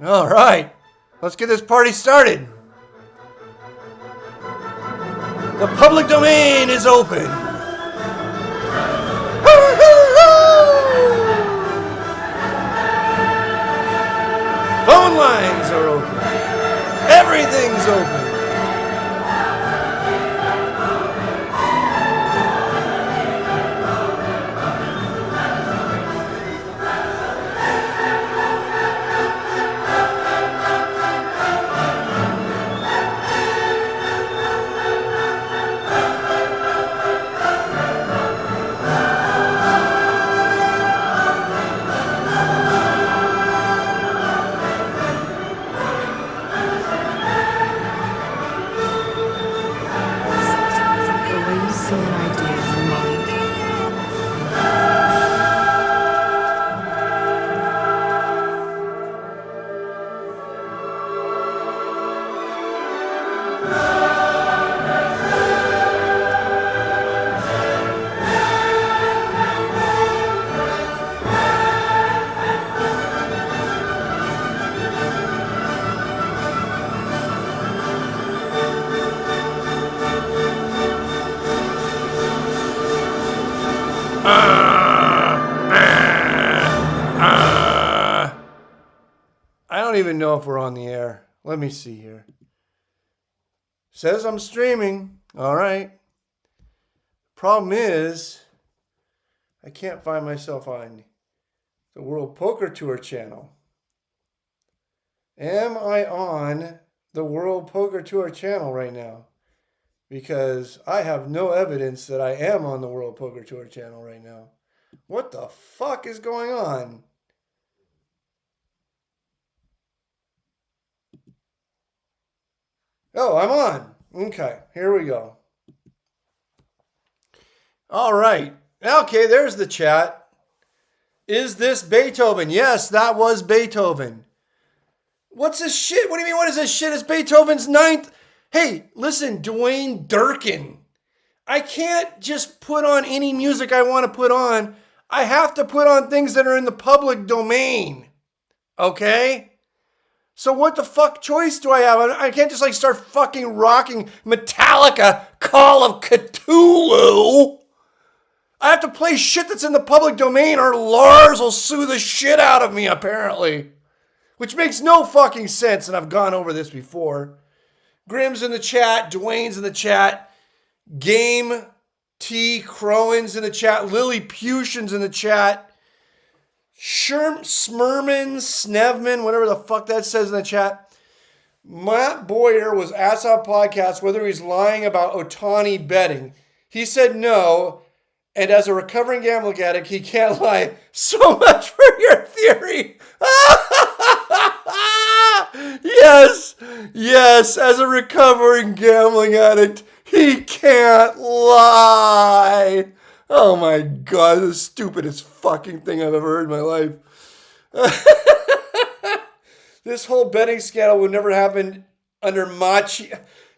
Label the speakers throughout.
Speaker 1: All right, let's get this party started. The public domain is open. Phone lines are open. Everything's open. I don't even know if we're on the air. Let me see here. Says I'm streaming. All right. Problem is, I can't find myself on the World Poker Tour channel. Am I on the World Poker Tour channel right now? Because I have no evidence that I am on the World Poker Tour channel right now. What the fuck is going on? Oh, I'm on. Okay, here we go. All right. Okay, there's the chat. Is this Beethoven? Yes, that was Beethoven. What's this shit? What do you mean, what is this shit? It's Beethoven's ninth. Hey, listen, Dwayne Durkin. I can't just put on any music I want to put on. I have to put on things that are in the public domain. Okay? So what the fuck choice do I have? I can't just like start fucking rocking Metallica Call of Cthulhu. I have to play shit that's in the public domain or Lars will sue the shit out of me apparently. Which makes no fucking sense, and I've gone over this before. Grim's in the chat, Dwayne's in the chat, Game T. Crowan's in the chat, Lily Pushin's in the chat, Smurman, Snevman, whatever the fuck that says in the chat. Matt Boyer was asked on podcast whether he's lying about Otani betting. He said no, and as a recovering gambling addict, he can't lie. So much for your theory. Yes, as a recovering gambling addict, he can't lie. Oh my God, the stupidest fucking thing I've ever heard in my life. This whole betting scandal would never happen under Machi.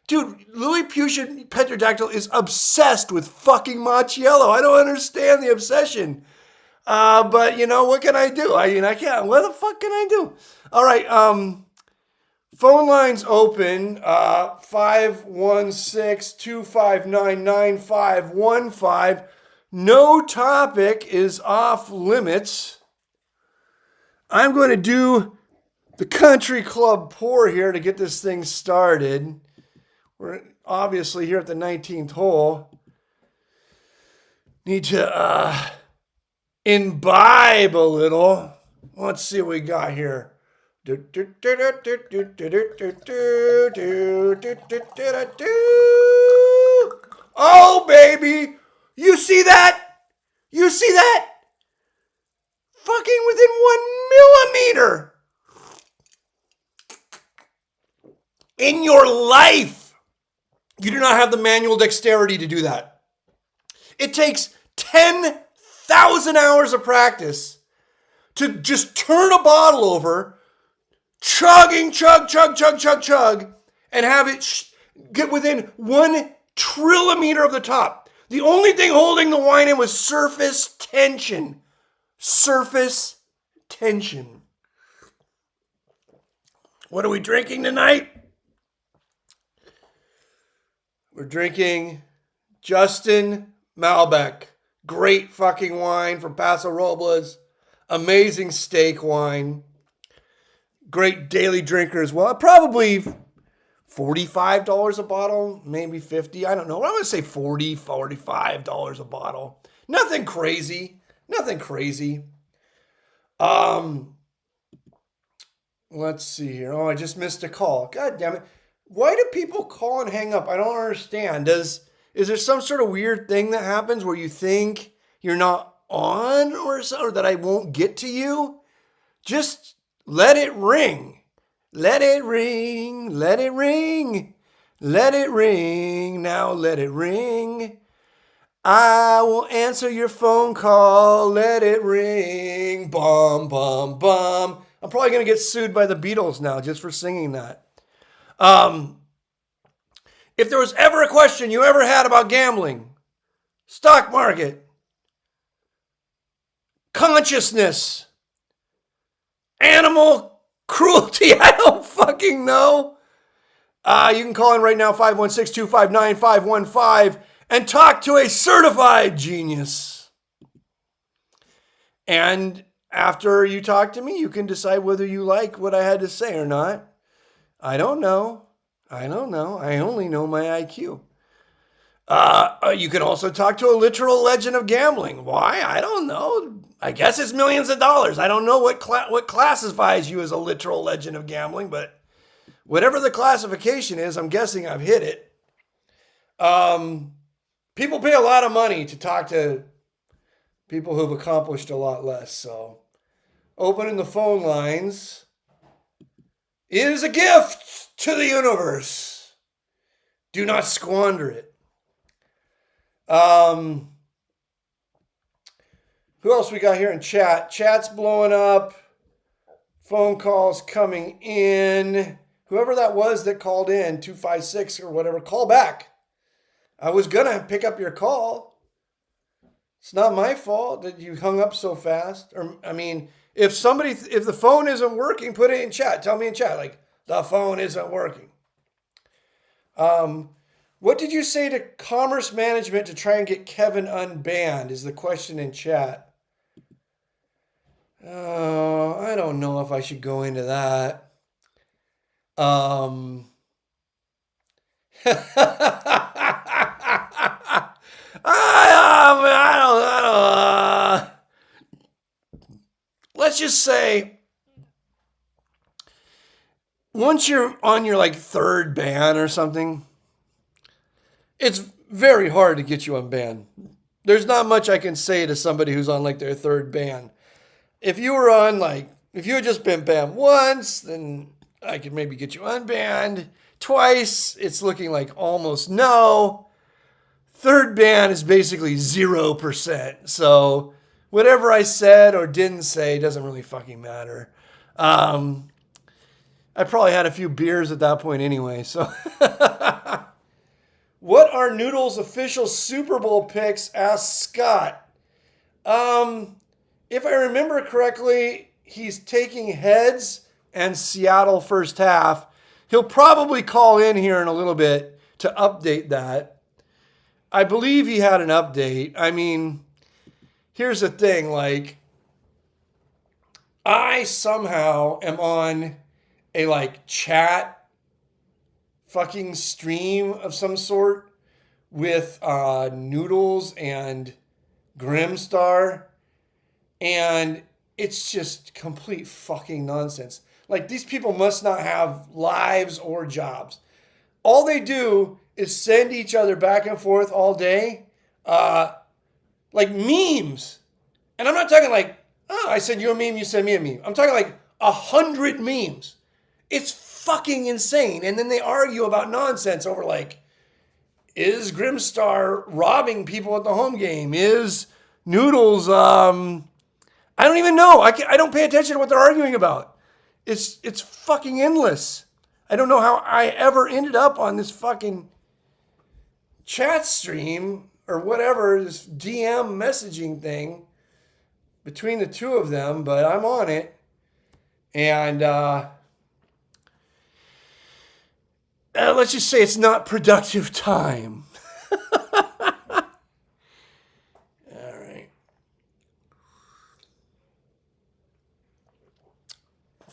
Speaker 1: Dude, Louis Pushin Petrodactyl is obsessed with fucking Macchiello. I don't understand the obsession. But you know, what can I do? I can't. What the fuck can I do? All right, phone lines open, 516-259-9515. No topic is off limits. I'm going to do the country club pour here to get this thing started. We're obviously here at the 19th hole. Need to imbibe a little. Let's see what we got here. Oh, baby. You see that? You see that? Fucking within 1 millimeter. In your life, you do not have the manual dexterity to do that. It takes 10,000 hours of practice to just turn a bottle over, chug, and have it get within 1 trillimeter of the top. The only thing holding the wine in was surface tension. Surface tension. What are we drinking tonight? We're drinking Justin Malbec. Great fucking wine from Paso Robles. Amazing steak wine. Great daily drinker as well. Probably $45 a bottle, maybe 50. I don't know. I'm going to say $45 a bottle. Nothing crazy. Nothing crazy. Let's see here. Oh, I just missed a call. God damn it. Why do people call and hang up? I don't understand. Is there some sort of weird thing that happens where you think you're not on or that I won't get to you? Just let it ring. Let it ring. Let it ring. Let it ring. Now let it ring. I will answer your phone call. Let it ring. Bum, bum, bum. I'm probably going to get sued by the Beatles now just for singing that. If there was ever a question you ever had about gambling, stock market, consciousness, animal cruelty, I don't fucking know. You can call in right now, 516-259-515, and talk to a certified genius. And after you talk to me, you can decide whether you like what I had to say or not. I don't know. I only know my IQ. You can also talk to a literal legend of gambling. Why? I don't know. I guess it's millions of dollars. I don't know what classifies you as a literal legend of gambling, but whatever the classification is, I'm guessing I've hit it. People pay a lot of money to talk to people who've accomplished a lot less. So opening the phone lines is a gift to the universe. Do not squander it. Who else we got here in chat? Chat's blowing up. Phone calls coming in. Whoever that was that called in, 256 or whatever, call back. I was going to pick up your call. It's not my fault that you hung up so fast. Or, I mean, if the phone isn't working, put it in chat. Tell me in chat, like, the phone isn't working. What did you say to Commerce Management to try and get Kevin unbanned is the question in chat. I don't know if I should go into that. I don't. Let's just say, once you're on your like third ban or something, it's very hard to get you unbanned. There's not much I can say to somebody who's on like their third ban. If you had just been banned once, then I could maybe get you unbanned. Twice, it's looking like almost no. Third ban is basically 0%. So whatever I said or didn't say doesn't really fucking matter. I probably had a few beers at that point anyway, so. What are Noodles' official Super Bowl picks? Asked Scott. If I remember correctly, he's taking heads and Seattle first half. He'll probably call in here in a little bit to update that. I believe he had an update. I mean, here's the thing, like, I somehow am on a like chat fucking stream of some sort with Noodles and Grimstar, and it's just complete fucking nonsense. Like, these people must not have lives or jobs. All they do is send each other back and forth all day, like memes. And I'm not talking like, oh, I send you a meme, you send me a meme. I'm talking like 100 memes. It's fucking insane. And then they argue about nonsense over like, is Grimstar robbing people at the home game? Is Noodles, I don't even know. I don't pay attention to what they're arguing about. It's fucking endless. I don't know how I ever ended up on this fucking chat stream or whatever, this DM messaging thing between the two of them, but I'm on it. And let's just say it's not productive time. All right.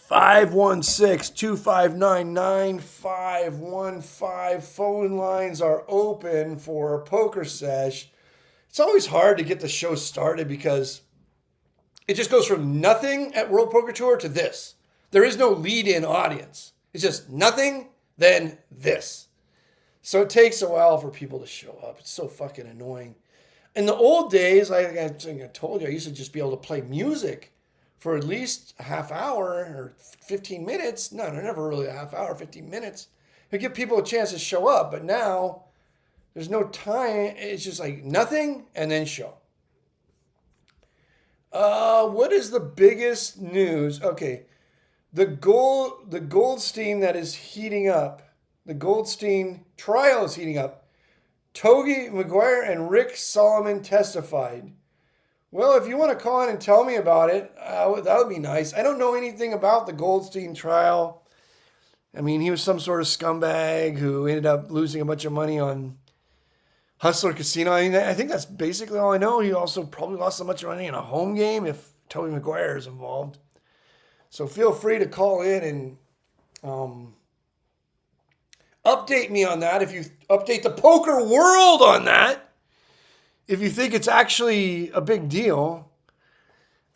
Speaker 1: 516-259-9515. Phone lines are open for Pokersesh. It's always hard to get the show started because it just goes from nothing at World Poker Tour to this. There is no lead-in audience. It's just nothing, then this. So it takes a while for people to show up. It's so fucking annoying. In the old days, like I told you, I used to just be able to play music for at least a half hour or 15 minutes. No, never really a half hour, 15 minutes. To give people a chance to show up. But now, there's no time. It's just like nothing and then show. What is the biggest news? Okay. The Goldstein that is heating up. The Goldstein trial is heating up. Togi McGuire and Rick Solomon testified. Well, if you want to call in and tell me about it, that would be nice. I don't know anything about the Goldstein trial. I mean, he was some sort of scumbag who ended up losing a bunch of money on Hustler Casino. I mean, I think that's basically all I know. He also probably lost a bunch of money in a home game if Toby McGuire is involved. So feel free to call in and update me on that. If you update the poker world on that, if you think it's actually a big deal.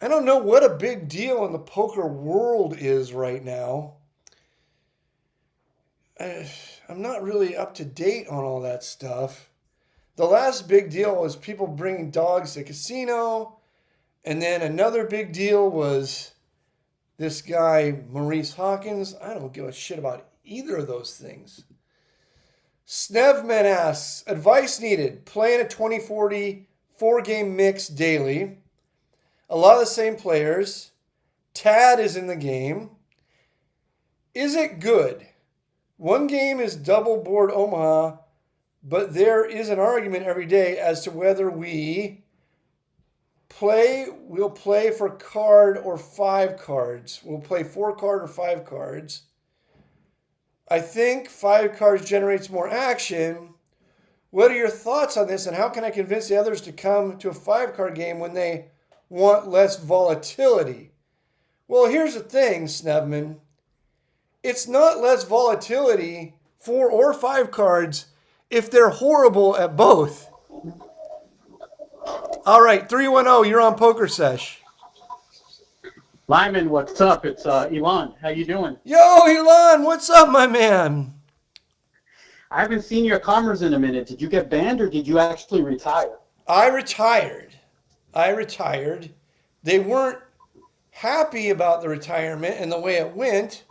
Speaker 1: I don't know what a big deal in the poker world is right now. I'm not really up to date on all that stuff. The last big deal was people bringing dogs to casino. And then another big deal was this guy, Maurice Hawkins. I don't give a shit about either of those things. Snevman asks, advice needed. Playing a 2040 4-game mix daily. A lot of the same players. Tad is in the game. Is it good? One game is double board Omaha, but there is an argument every day as to whether we'll play for card or 5 cards. We'll play 4 card or 5 cards. I think 5 cards generates more action. What are your thoughts on this, and how can I convince the others to come to a 5-card game when they want less volatility? Well, here's the thing, Snevman. It's not less volatility, 4 or 5 cards, if they're horrible at both. All right, 310, you're on Pokersesh.
Speaker 2: Limon, what's up? It's Elon. How you doing?
Speaker 1: Yo, Elon, what's up, my man?
Speaker 2: I haven't seen your commerce in a minute. Did you get banned or did you actually retire?
Speaker 1: I retired. They weren't happy about the retirement and the way it went,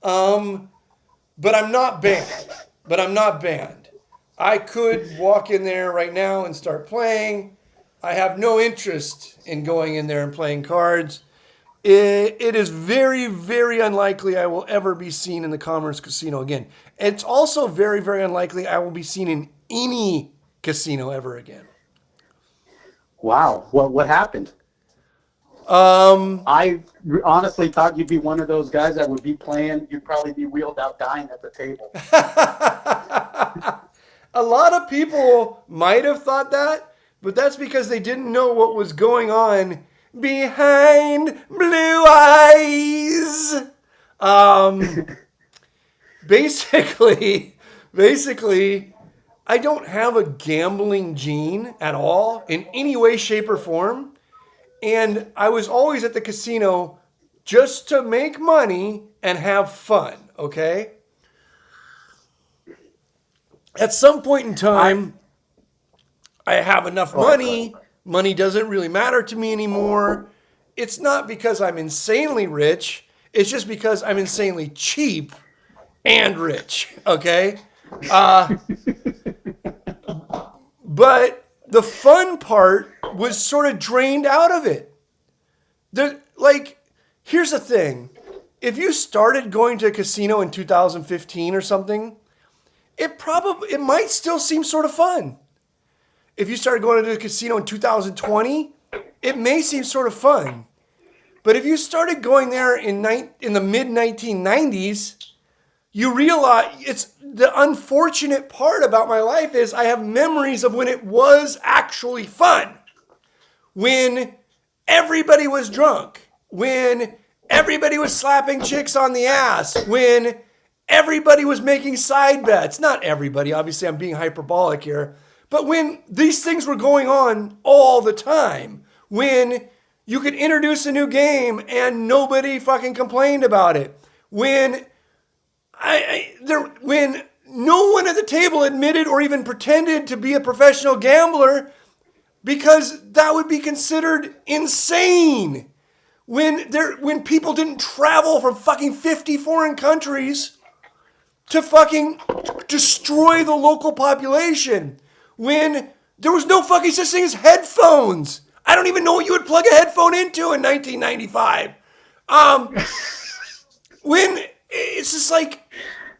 Speaker 1: but I'm not banned. I could walk in there right now and start playing. I have no interest in going in there and playing cards. It is very, very unlikely I will ever be seen in the Commerce Casino again. It's also very, very unlikely I will be seen in any casino ever again.
Speaker 2: Wow. What happened? I honestly thought you'd be one of those guys that would be playing. You'd probably be wheeled out dying at the table.
Speaker 1: A lot of people might have thought that, but that's because they didn't know what was going on behind blue eyes. Basically, I don't have a gambling gene at all in any way, shape, or form. And I was always at the casino just to make money and have fun, okay? At some point in time, I have enough money. Money doesn't really matter to me anymore. It's not because I'm insanely rich. It's just because I'm insanely cheap and rich, okay? But the fun part was sort of drained out of it. Here's the thing. If you started going to a casino in 2015 or something, it might still seem sort of fun. If you started going to the casino in 2020, it may seem sort of fun. But if you started going there in the mid-1990s, you realize the unfortunate part about my life is I have memories of when it was actually fun. When everybody was drunk. When everybody was slapping chicks on the ass. When everybody was making side bets. Not everybody, obviously I'm being hyperbolic here. But when these things were going on all the time. When you could introduce a new game and nobody fucking complained about it. When when no one at the table admitted or even pretended to be a professional gambler because that would be considered insane. When people didn't travel from fucking 50 foreign countries to fucking destroy the local population. When there was no fucking such thing as headphones. I don't even know what you would plug a headphone into in 1995. When it's just like,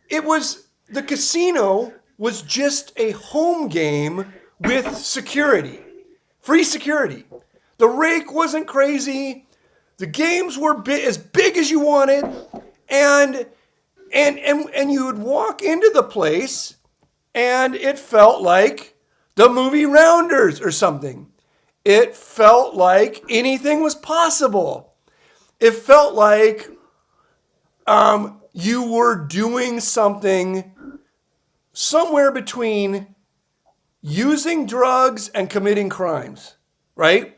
Speaker 1: it was, the casino was just a home game with security, free security. The rake wasn't crazy. The games were as big as you wanted. And you would walk into the place and it felt like the movie Rounders or something. It felt like anything was possible. It felt like you were doing something somewhere between using drugs and committing crimes, right?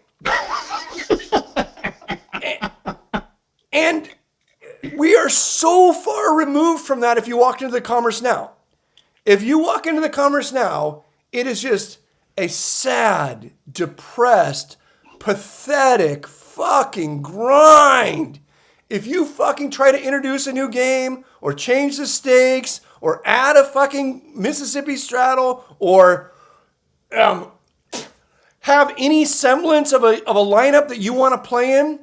Speaker 1: And we are so far removed from that if you walk into the Commerce Now. If you walk into the Commerce Now, it is just a sad, depressed, pathetic fucking grind. If you fucking try to introduce a new game or change the stakes or add a fucking Mississippi straddle or have any semblance of a lineup that you want to play in,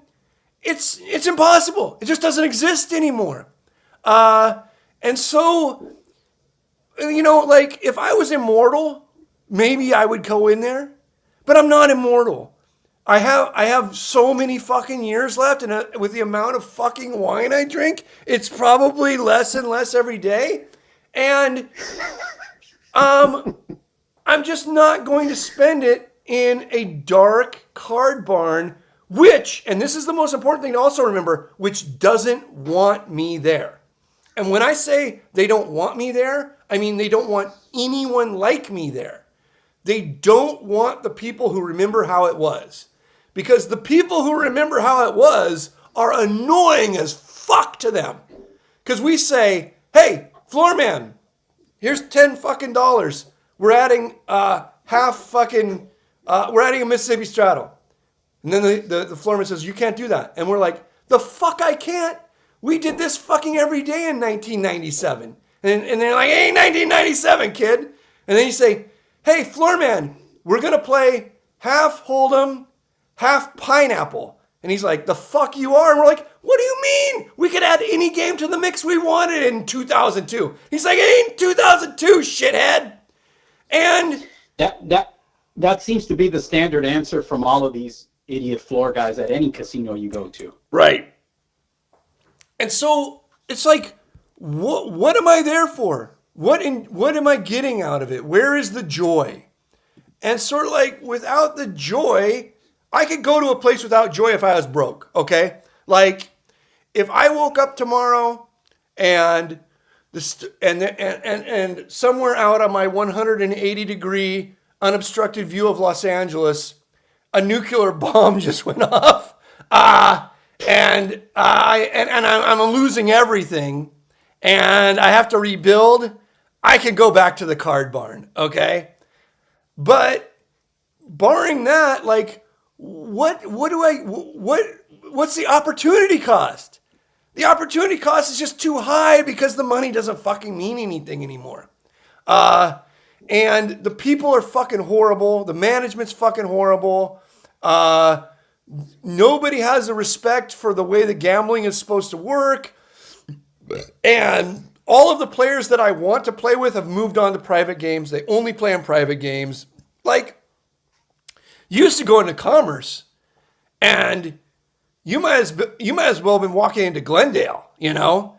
Speaker 1: it's impossible. It just doesn't exist anymore. And so, like, if I was immortal, maybe I would go in there, but I'm not immortal. I have so many fucking years left, and with the amount of fucking wine I drink, it's probably less and less every day. And I'm just not going to spend it in a dark card barn, which, and this is the most important thing to also remember, which doesn't want me there. And when I say they don't want me there, I mean they don't want anyone like me there. They don't want the people who remember how it was. Because the people who remember how it was are annoying as fuck to them. Because we say, hey, floor man, here's 10 fucking dollars. We're adding we're adding a Mississippi straddle. And then the floor man says, you can't do that. And we're like, the fuck I can't? We did this fucking every day in 1997. And they're like, hey, 1997, kid. And then you say, hey, floor man, we're going to play half Hold'em, half pineapple. And he's like, the fuck you are? And we're like, what do you mean? We could add any game to the mix we wanted in 2002. He's like, it ain't 2002, shithead. And
Speaker 2: that seems to be the standard answer from all of these idiot floor guys at any casino you go to.
Speaker 1: Right. And so it's like, what am I there for? What am I getting out of it? Where is the joy? And sort of like, without the joy, I could go to a place without joy if I was broke, okay? Like, if I woke up tomorrow and somewhere out on my 180-degree unobstructed view of Los Angeles, a nuclear bomb just went off, and I'm losing everything, and I have to rebuild, I can go back to the card barn, okay? But barring that, like, what's the opportunity cost? The opportunity cost is just too high because the money doesn't fucking mean anything anymore. And the people are fucking horrible. The management's fucking horrible. Nobody has the respect for the way the gambling is supposed to work. And all of the players that I want to play with have moved on to private games. They only play in private games. Like, you used to go into Commerce, and you might as well have been walking into Glendale, you know?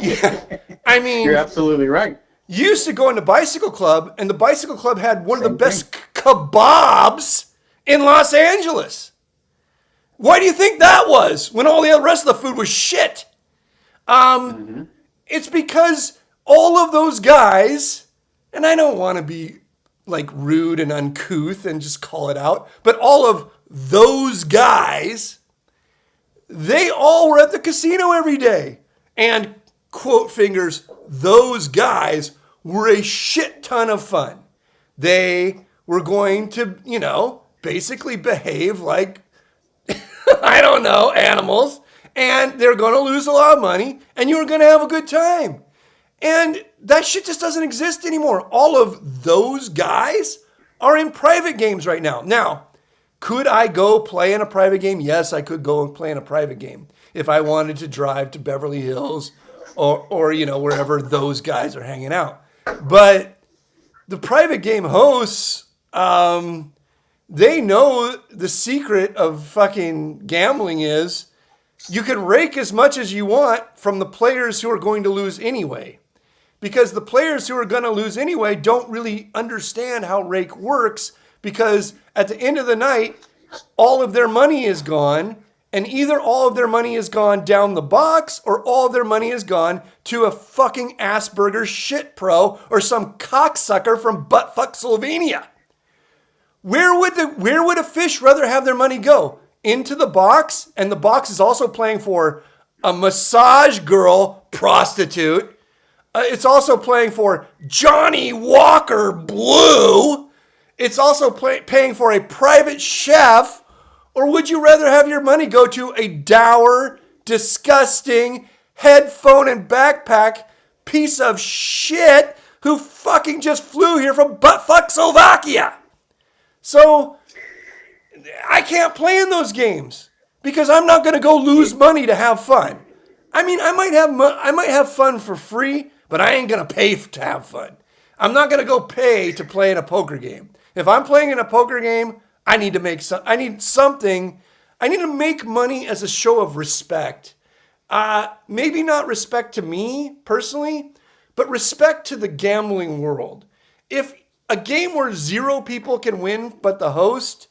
Speaker 1: Yeah. I
Speaker 2: You're
Speaker 1: mean,
Speaker 2: absolutely right.
Speaker 1: you used to go into Bicycle Club, and the Bicycle Club had one of the
Speaker 2: Same thing.
Speaker 1: best kebabs in Los Angeles. Why do you think that was when all the rest of the food was shit?
Speaker 2: Hmm.
Speaker 1: It's because all of those guys, and I don't want to be like rude and uncouth and just call it out, but all of those guys, they all were at the casino every day. And quote fingers, those guys were a shit ton of fun. They were going to, basically behave like, I don't know, animals. And they're going to lose a lot of money and you were going to have a good time. And that shit just doesn't exist anymore. All of those guys are in private games right now. Now, could I go play in a private game? Yes, I could go and play in a private game if I wanted to drive to Beverly Hills or wherever those guys are hanging out. But the private game hosts, they know the secret of fucking gambling is you can rake as much as you want from the players who are going to lose anyway. Because the players who are going to lose anyway don't really understand how rake works because at the end of the night, all of their money is gone. And either all of their money is gone down the box or all of their money is gone to a fucking Asperger's shit pro or some cocksucker from buttfuck Slovenia. Where would a fish rather have their money go? Into the box, and the box is also playing for a massage girl prostitute. It's also playing for Johnny Walker Blue. It's also paying for a private chef. Or would you rather have your money go to a dour, disgusting, headphone and backpack piece of shit who fucking just flew here from buttfuck Slovakia? So I can't play in those games because I'm not going to go lose money to have fun. I mean, I might have fun for free, but I ain't going to pay to have fun. I'm not going to go pay to play in a poker game. If I'm playing in a poker game, I need to make something. I need to make money as a show of respect. Maybe not respect to me personally, but respect to the gambling world. If a game where 0 people can win, but the host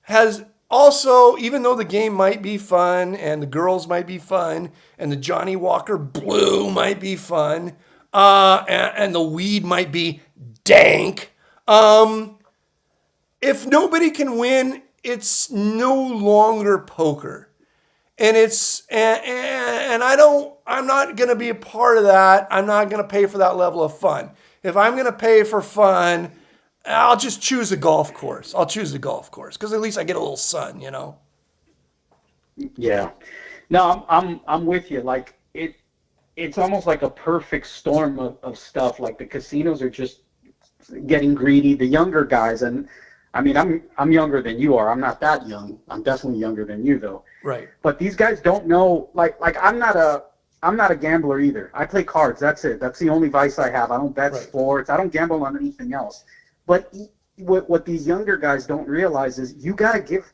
Speaker 1: has also, even though the game might be fun and the girls might be fun and the Johnny Walker Blue might be fun and the weed might be dank, if nobody can win, it's no longer poker. And I'm not going to be a part of that. I'm not going to pay for that level of fun. If I'm going to pay for fun, I'll just choose a golf course. I'll choose the golf course because at least I get a little sun,
Speaker 2: Yeah. No, I'm with you. Like it's almost like a perfect storm of stuff. Like the casinos are just getting greedy. The younger guys, and I mean, I'm younger than you are. I'm not that young. I'm definitely younger than you, though.
Speaker 1: Right.
Speaker 2: But these guys don't know. Like I'm not a gambler either. I play cards. That's it. That's the only vice I have. I don't bet sports. I don't gamble on anything else. But what these younger guys don't realize is you got to give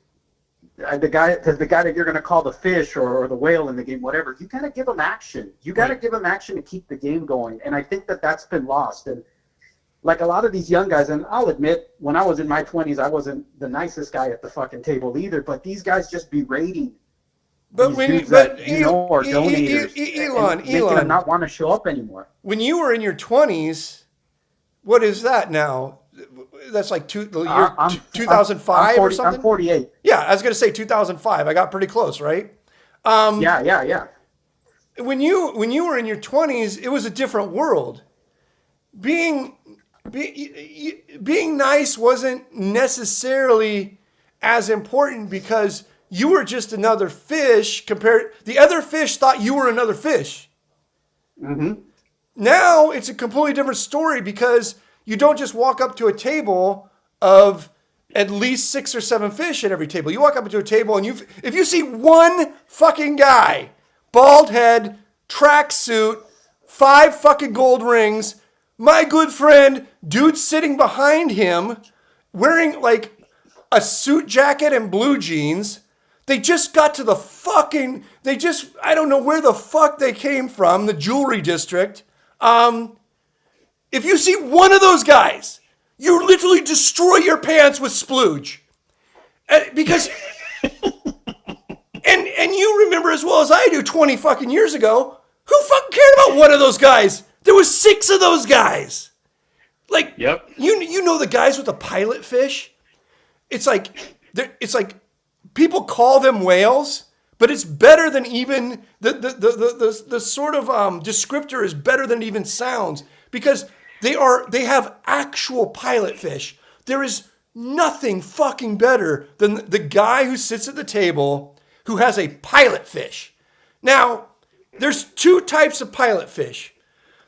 Speaker 2: the guy that you're going to call the fish or the whale in the game, whatever. You got to give them action. You got to give them action to keep the game going. And I think that's been lost. And like a lot of these young guys, and I'll admit, when I was in my 20s, I wasn't the nicest guy at the fucking table either. But these guys just berating these dudes that are donators, and making them not want to show up anymore.
Speaker 1: When you were in your 20s, what is that now? That's like the year 2005 or something?
Speaker 2: I'm 48.
Speaker 1: Yeah, I was going to say 2005. I got pretty close, right?
Speaker 2: Yeah.
Speaker 1: When you were in your 20s, it was a different world. Being nice wasn't necessarily as important because you were just another fish the other fish thought you were another fish.
Speaker 2: Mm-hmm.
Speaker 1: Now it's a completely different story because you don't just walk up to a table of at least 6 or 7 fish at every table. You walk up to a table and if you see one fucking guy, bald head, tracksuit, 5 fucking gold rings, my good friend, dude sitting behind him wearing like a suit jacket and blue jeans, They just got to the fucking, I don't know where the fuck they came from, the jewelry district. If you see one of those guys, you literally destroy your pants with splooge. Because, and you remember as well as I do 20 fucking years ago, who fucking cared about one of those guys? There was 6 of those guys. Like,
Speaker 2: Yep.
Speaker 1: You know the guys with the pilot fish? It's like people call them whales, but it's better than even the sort of descriptor is better than it even sounds, because they have actual pilot fish. There is nothing fucking better than the guy who sits at the table who has a pilot fish. Now, there's 2 types of pilot fish.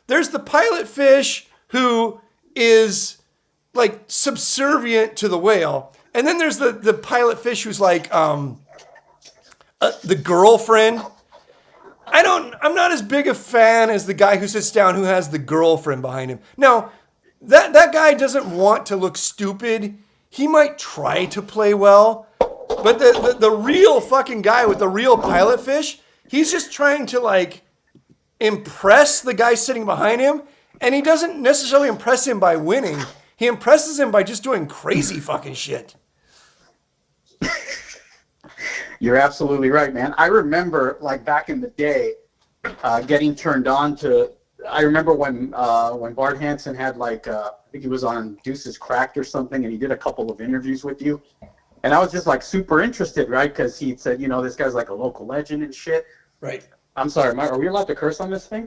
Speaker 1: There's the pilot fish who is like subservient to the whale. And then there's the pilot fish who's like the girlfriend. I'm not as big a fan as the guy who sits down who has the girlfriend behind him. Now, that guy doesn't want to look stupid. He might try to play well, but the real fucking guy with the real pilot fish, he's just trying to like impress the guy sitting behind him, and he doesn't necessarily impress him by winning. He impresses him by just doing crazy fucking shit.
Speaker 2: You're absolutely right, man. I remember, like, back in the day, getting turned on to. I remember when Bart Hansen had, like, I think he was on Deuces Cracked or something, and he did a couple of interviews with you. And I was just, like, super interested, right? Because he said, you know, this guy's, like, a local legend and shit.
Speaker 1: Right.
Speaker 2: I'm sorry, are we allowed to curse on this thing?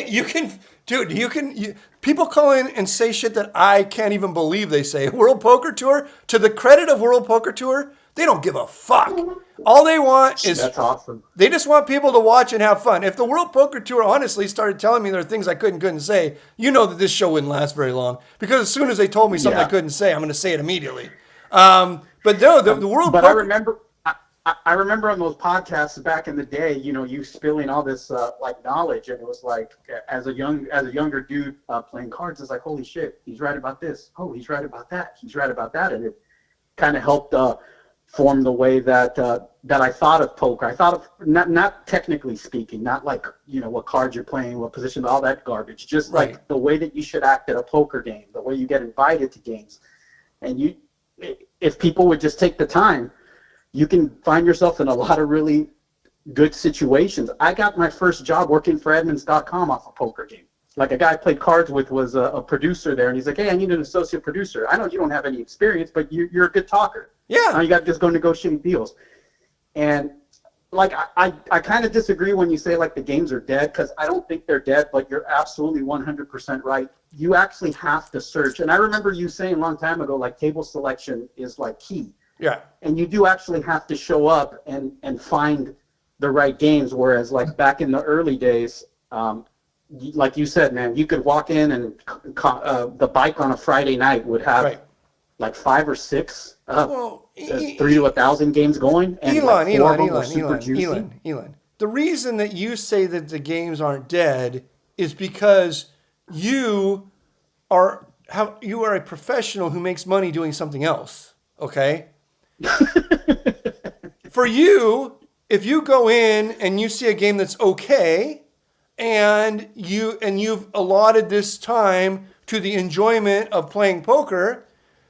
Speaker 1: You can, dude, people call in and say shit that I can't even believe they say. World Poker Tour, to the credit of World Poker Tour, they don't give a fuck. All they want is,
Speaker 2: that's awesome.
Speaker 1: They just want people to watch and have fun. If the World Poker Tour honestly started telling me there are things I couldn't say, you know that this show wouldn't last very long. Because as soon as they told me something I couldn't say, I'm going to say it immediately. But no, the World
Speaker 2: But
Speaker 1: Poker...
Speaker 2: I remember on those podcasts back in the day, you know, you spilling all this like knowledge, and it was like, as a younger dude playing cards, it's like, holy shit, he's right about this. Oh, he's right about that. He's right about that, and it kind of helped form the way that that I thought of poker. I thought of not technically speaking, not like, you know, what cards you're playing, what position, all that garbage. Just
Speaker 1: right.
Speaker 2: Like the way that you should act at a poker game, the way you get invited to games, and if people would just take the time, you can find yourself in a lot of really good situations. I got my first job working for Edmunds.com off a poker game. Like, a guy I played cards with was a producer there, and he's like, hey, I need an associate producer. I know you don't have any experience, but you're a good talker.
Speaker 1: Yeah.
Speaker 2: Now you got to just go negotiate deals. And, like, I kind of disagree when you say, like, the games are dead, because I don't think they're dead, but you're absolutely 100% right. You actually have to search. And I remember you saying a long time ago, like, table selection is, like, key.
Speaker 1: Yeah.
Speaker 2: And you do actually have to show up and find the right games, whereas, like, back in the early days, like you said, man, you could walk in and the bike on a Friday night would have like 5 or 6 3 to 1,000 games going. And
Speaker 1: Elon. The reason that you say that the games aren't dead is because you are a professional who makes money doing something else. Okay. For you, if you go in and you see a game that's okay, and you've allotted this time to the enjoyment of playing poker,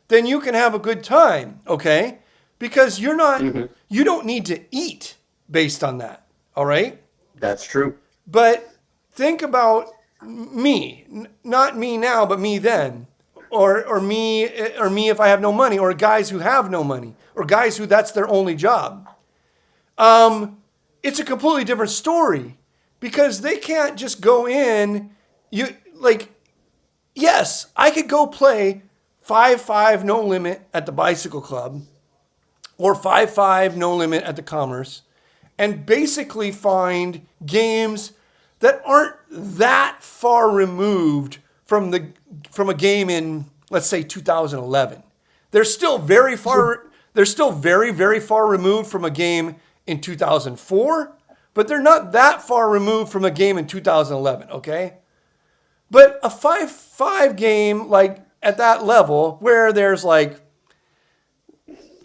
Speaker 1: then you can have a good time, okay? Because you don't need to eat based on that, all right?
Speaker 2: That's true.
Speaker 1: But think about me, not me now, but me then. Or me if I have no money, or guys who have no money, or guys who that's their only job. It's a completely different story, because they can't just go in. Yes, I could go play 5-5 no limit at the Bicycle Club, or 5-5 no limit at the Commerce, and basically find games that aren't that far removed from a game in, let's say, 2011. They're still very far. They're still very, very far removed from a game in 2004, but they're not that far removed from a game in 2011. Okay, but a 5-5 game like at that level, where there's like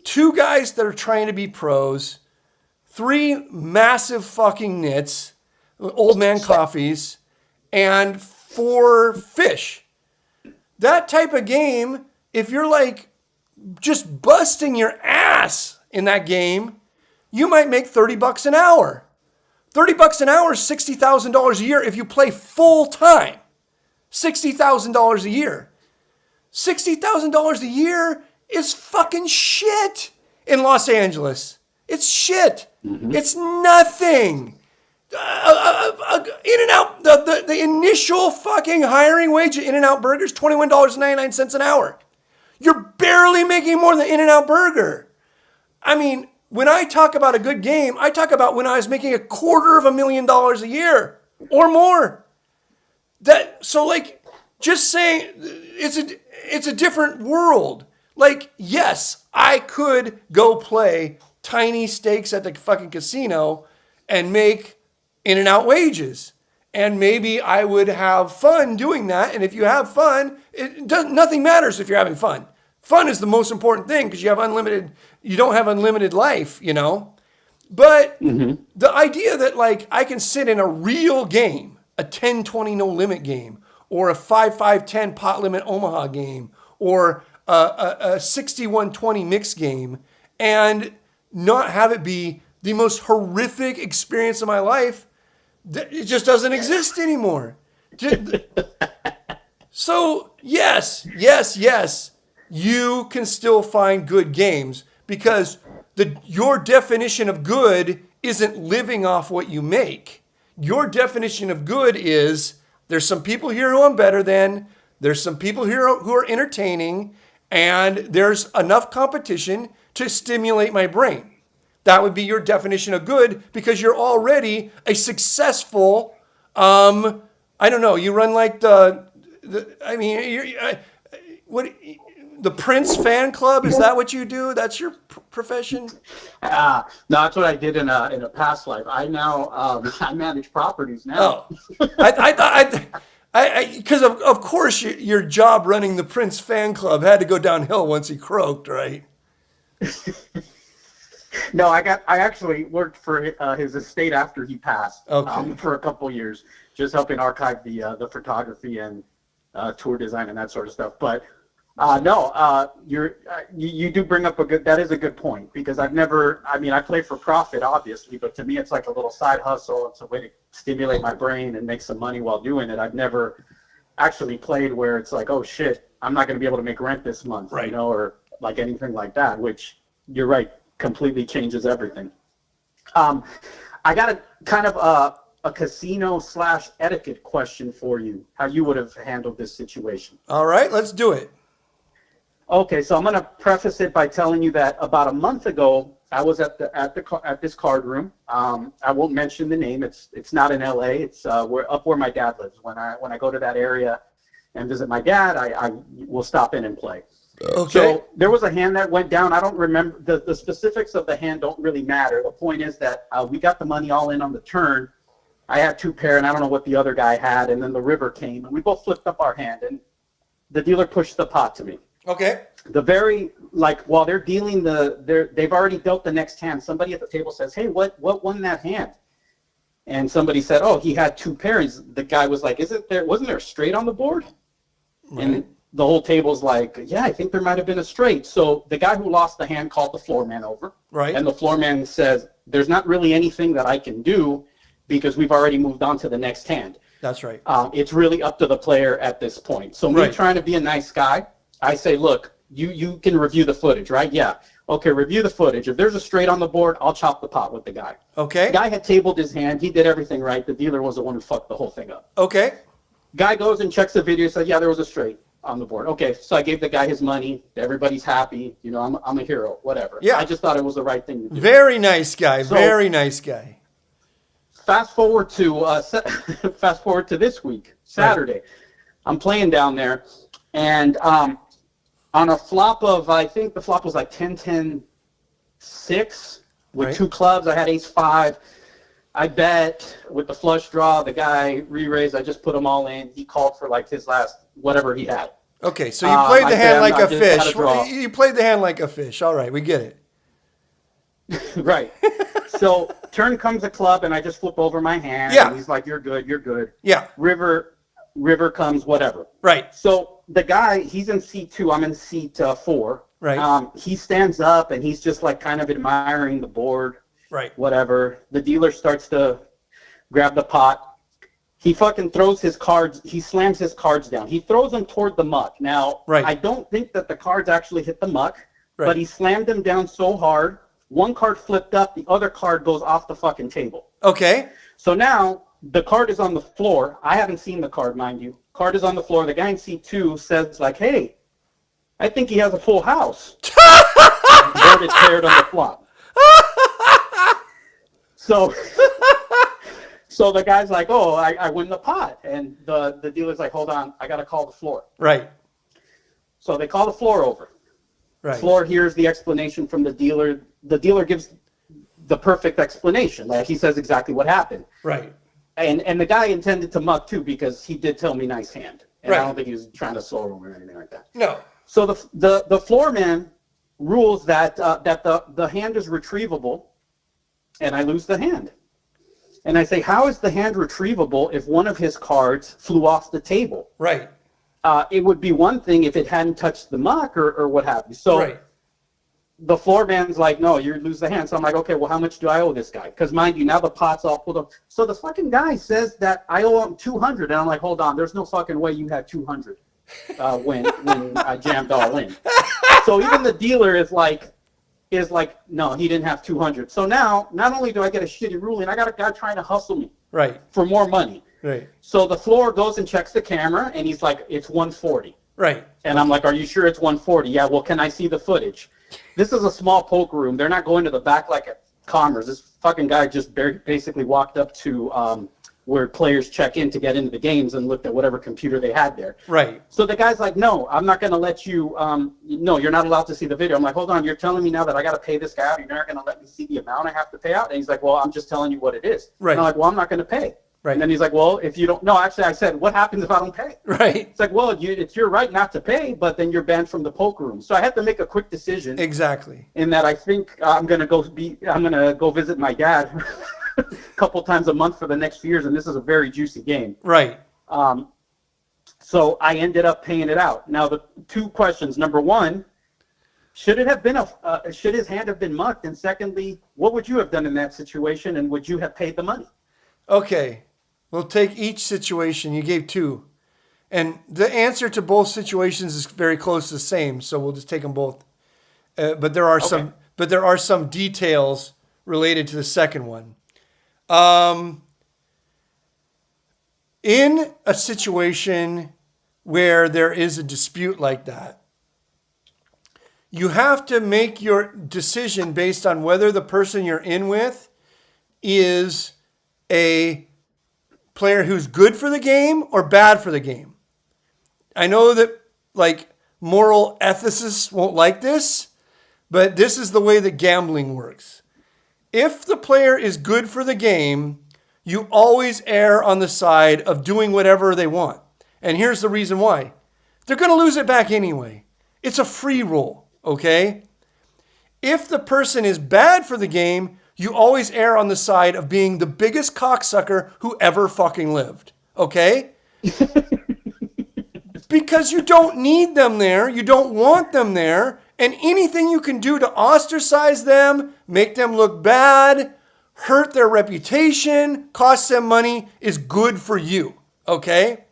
Speaker 1: 2 guys that are trying to be pros, 3 massive fucking nits, old man coffees, and 4 fish. That type of game, if you're like just busting your ass in that game, you might make $30 an hour. $30 an hour is $60,000 a year if you play full time. $60,000 a year. $60,000 a year is fucking shit in Los Angeles. It's shit. It's nothing. In-N-Out, the initial fucking hiring wage at In-N-Out Burger is $21.99 an hour. You're barely making more than In-N-Out Burger. I mean, when I talk about a good game, I talk about when I was making $250,000 a year or more. So like, just saying, it's a different world. Like, yes, I could go play tiny stakes at the fucking casino and make In-N-Out wages. And maybe I would have fun doing that. And if you have fun, nothing matters if you're having fun. Fun is the most important thing because you don't have unlimited life, you know? But the idea that like I can sit in a real game, a 10-20 no limit game, or a 5-5-10 pot limit Omaha game, or a 61-20 mix game, and not have it be the most horrific experience of my life, it just doesn't exist anymore. So yes, you can still find good games because your definition of good isn't living off what you make. Your definition of good is there's some people here who I'm better than, there's some people here who are entertaining, and there's enough competition to stimulate my brain. That would be your definition of good because you're already a successful, I don't know, you run like the Prince fan club? Is that what you do? That's your profession?
Speaker 2: No, that's what I did in a past life. I now I manage properties now.
Speaker 1: Oh, I thought because of course your job running the Prince fan club had to go downhill once he croaked, right?
Speaker 2: No, I actually worked for his estate after he passed for a couple years, just helping archive the photography and tour design and that sort of stuff. But you do bring up that is a good point because I play for profit obviously, but to me it's like a little side hustle. It's a way to stimulate my brain and make some money while doing it. I've never actually played where it's like, oh shit, I'm not going to be able to make rent this month,
Speaker 1: right?
Speaker 2: You know, or like anything like that, which you're right, completely changes everything. I got a kind of a casino / etiquette question for you, how you would have handled this situation.
Speaker 1: All right, let's do it.
Speaker 2: Okay, so I'm going to preface it by telling you that about a month ago, I was at this card room. I won't mention the name. It's not in LA. It's where my dad lives. When I go to that area and visit my dad, I will stop in and play.
Speaker 1: Okay.
Speaker 2: So there was a hand that went down. I don't remember the specifics of the hand. Don't really matter. The point is that we got the money all in on the turn. I had 2 pair, and I don't know what the other guy had. And then the river came, and we both flipped up our hand, and the dealer pushed the pot to me.
Speaker 1: Okay.
Speaker 2: While they're dealing they've already dealt the next hand. Somebody at the table says, "Hey, what won that hand?" And somebody said, "Oh, he had 2 pairs." The guy was like, wasn't there a straight on the board?" Right. And the whole table's like, "Yeah, I think there might have been a straight." So the guy who lost the hand called the floor man over.
Speaker 1: Right.
Speaker 2: And the floor man says, "There's not really anything that I can do because we've already moved on to the next hand."
Speaker 1: That's right.
Speaker 2: It's really up to the player at this point. So me trying to be a nice guy, I say, "Look, you can review the footage, right?" "Yeah." "Okay, review the footage. If there's a straight on the board, I'll chop the pot with the guy."
Speaker 1: Okay.
Speaker 2: The guy had tabled his hand. He did everything right. The dealer was the one who fucked the whole thing up.
Speaker 1: Okay.
Speaker 2: Guy goes and checks the video, says, "Yeah, there was a straight on the board." Okay, so I gave the guy his money. Everybody's happy. You know, I'm a hero, whatever.
Speaker 1: Yeah.
Speaker 2: I just thought it was the right thing to do.
Speaker 1: Very nice guy.
Speaker 2: So,
Speaker 1: very nice guy.
Speaker 2: Fast forward to this week, Saturday. Right. I'm playing down there, and on a flop of, I think the flop was like 10-10-6 with 2 clubs. I had ace-5. I bet with the flush draw. The guy re-raised. I just put them all in. He called for like his last whatever he had.
Speaker 1: Okay, so you played the hand like a fish.
Speaker 2: Draw.
Speaker 1: You played the hand like a fish. All right, we get it.
Speaker 2: Right. So turn comes a club, and I just flip over my hand.
Speaker 1: Yeah.
Speaker 2: And he's like, "You're good. You're good."
Speaker 1: Yeah.
Speaker 2: River comes, whatever.
Speaker 1: Right.
Speaker 2: So the guy, he's in seat 2. I'm in seat 4.
Speaker 1: Right.
Speaker 2: He stands up, and he's just like kind of admiring the board.
Speaker 1: Right.
Speaker 2: Whatever. The dealer starts to grab the pot. He fucking throws his cards. He slams his cards down. He throws them toward the muck. Now,
Speaker 1: right.
Speaker 2: I don't think that the cards actually hit the muck,
Speaker 1: right.
Speaker 2: but he slammed them down so hard. One card flipped up. The other card goes off the fucking table.
Speaker 1: Okay.
Speaker 2: So now the card is on the floor. I haven't seen the card, mind you. Card is on the floor. The guy in seat 2 says, like, "Hey, I think he has a full house." Board is paired on the flop. So the guy's like, "Oh, I win the pot." And the dealer's like, "Hold on, I got to call the floor."
Speaker 1: Right.
Speaker 2: So they call the floor over.
Speaker 1: Right.
Speaker 2: Floor hears the explanation from the dealer. The dealer gives the perfect explanation. Like, he says exactly what happened.
Speaker 1: Right.
Speaker 2: And the guy intended to muck too, because he did tell me nice hand. And
Speaker 1: right.
Speaker 2: I don't think he was trying to slow him or anything like that.
Speaker 1: No.
Speaker 2: So the floor man rules that the hand is retrievable, and I lose the hand. And I say, how is the hand retrievable if one of his cards flew off the table?
Speaker 1: Right.
Speaker 2: It would be one thing if it hadn't touched the muck or what have you. So
Speaker 1: right.
Speaker 2: the floor man's like, "No, you lose the hand." So I'm like, "Okay, well, how much do I owe this guy?" Because mind you, now the pot's all pulled up. So the fucking guy says that I owe him 200, and I'm like, "Hold on, there's no fucking way you had 200 when I jammed all in." So even the dealer is like, "No, he didn't have 200." So now, not only do I get a shitty ruling, I got a guy trying to hustle me
Speaker 1: right.
Speaker 2: for more money.
Speaker 1: Right.
Speaker 2: So the floor goes and checks the camera, and he's like, "It's 140."
Speaker 1: Right.
Speaker 2: And I'm like, "Are you sure it's 140? Yeah, well, can I see the footage?" This is a small poker room. They're not going to the back like at Commerce. This fucking guy just basically walked up to where players check in to get into the games and looked at whatever computer they had there.
Speaker 1: Right.
Speaker 2: So the guy's like, "No, I'm not going to let you, no, you're not allowed to see the video." I'm like, "Hold on, you're telling me now that I got to pay this guy out? You're not going to let me see the amount I have to pay out?" And he's like, "Well, I'm just telling you what it is."
Speaker 1: Right.
Speaker 2: And I'm like, "Well, I'm not going to pay."
Speaker 1: Right.
Speaker 2: And then he's like, "Well, if you don't," no, actually I said, "What happens if I don't pay?"
Speaker 1: Right.
Speaker 2: It's like, "Well, it's your right not to pay, but then you're banned from the poker room." So I had to make a quick decision.
Speaker 1: Exactly.
Speaker 2: In that I think I'm gonna go visit my dad a couple times a month for the next few years, and this is a very juicy game.
Speaker 1: Right.
Speaker 2: So I ended up paying it out. Now the two questions: number one, should it have been should his hand have been mucked? And secondly, what would you have done in that situation, and would you have paid the money?
Speaker 1: Okay. We'll take each situation. You gave 2. And the answer to both situations is very close to the same, so we'll just take them both. But there are some details related to the second one. In a situation where there is a dispute like that, you have to make your decision based on whether the person you're in with is a player who's good for the game or bad for the game. I know that like moral ethicists won't like this, but this is the way that gambling works. If the player is good for the game, you always err on the side of doing whatever they want. And here's the reason why. They're going to lose it back anyway. It's a free roll, okay? If the person is bad for the game, you always err on the side of being the biggest cocksucker who ever fucking lived. Okay? Because you don't need them there. You don't want them there. And anything you can do to ostracize them, make them look bad, hurt their reputation, cost them money is good for you. Okay?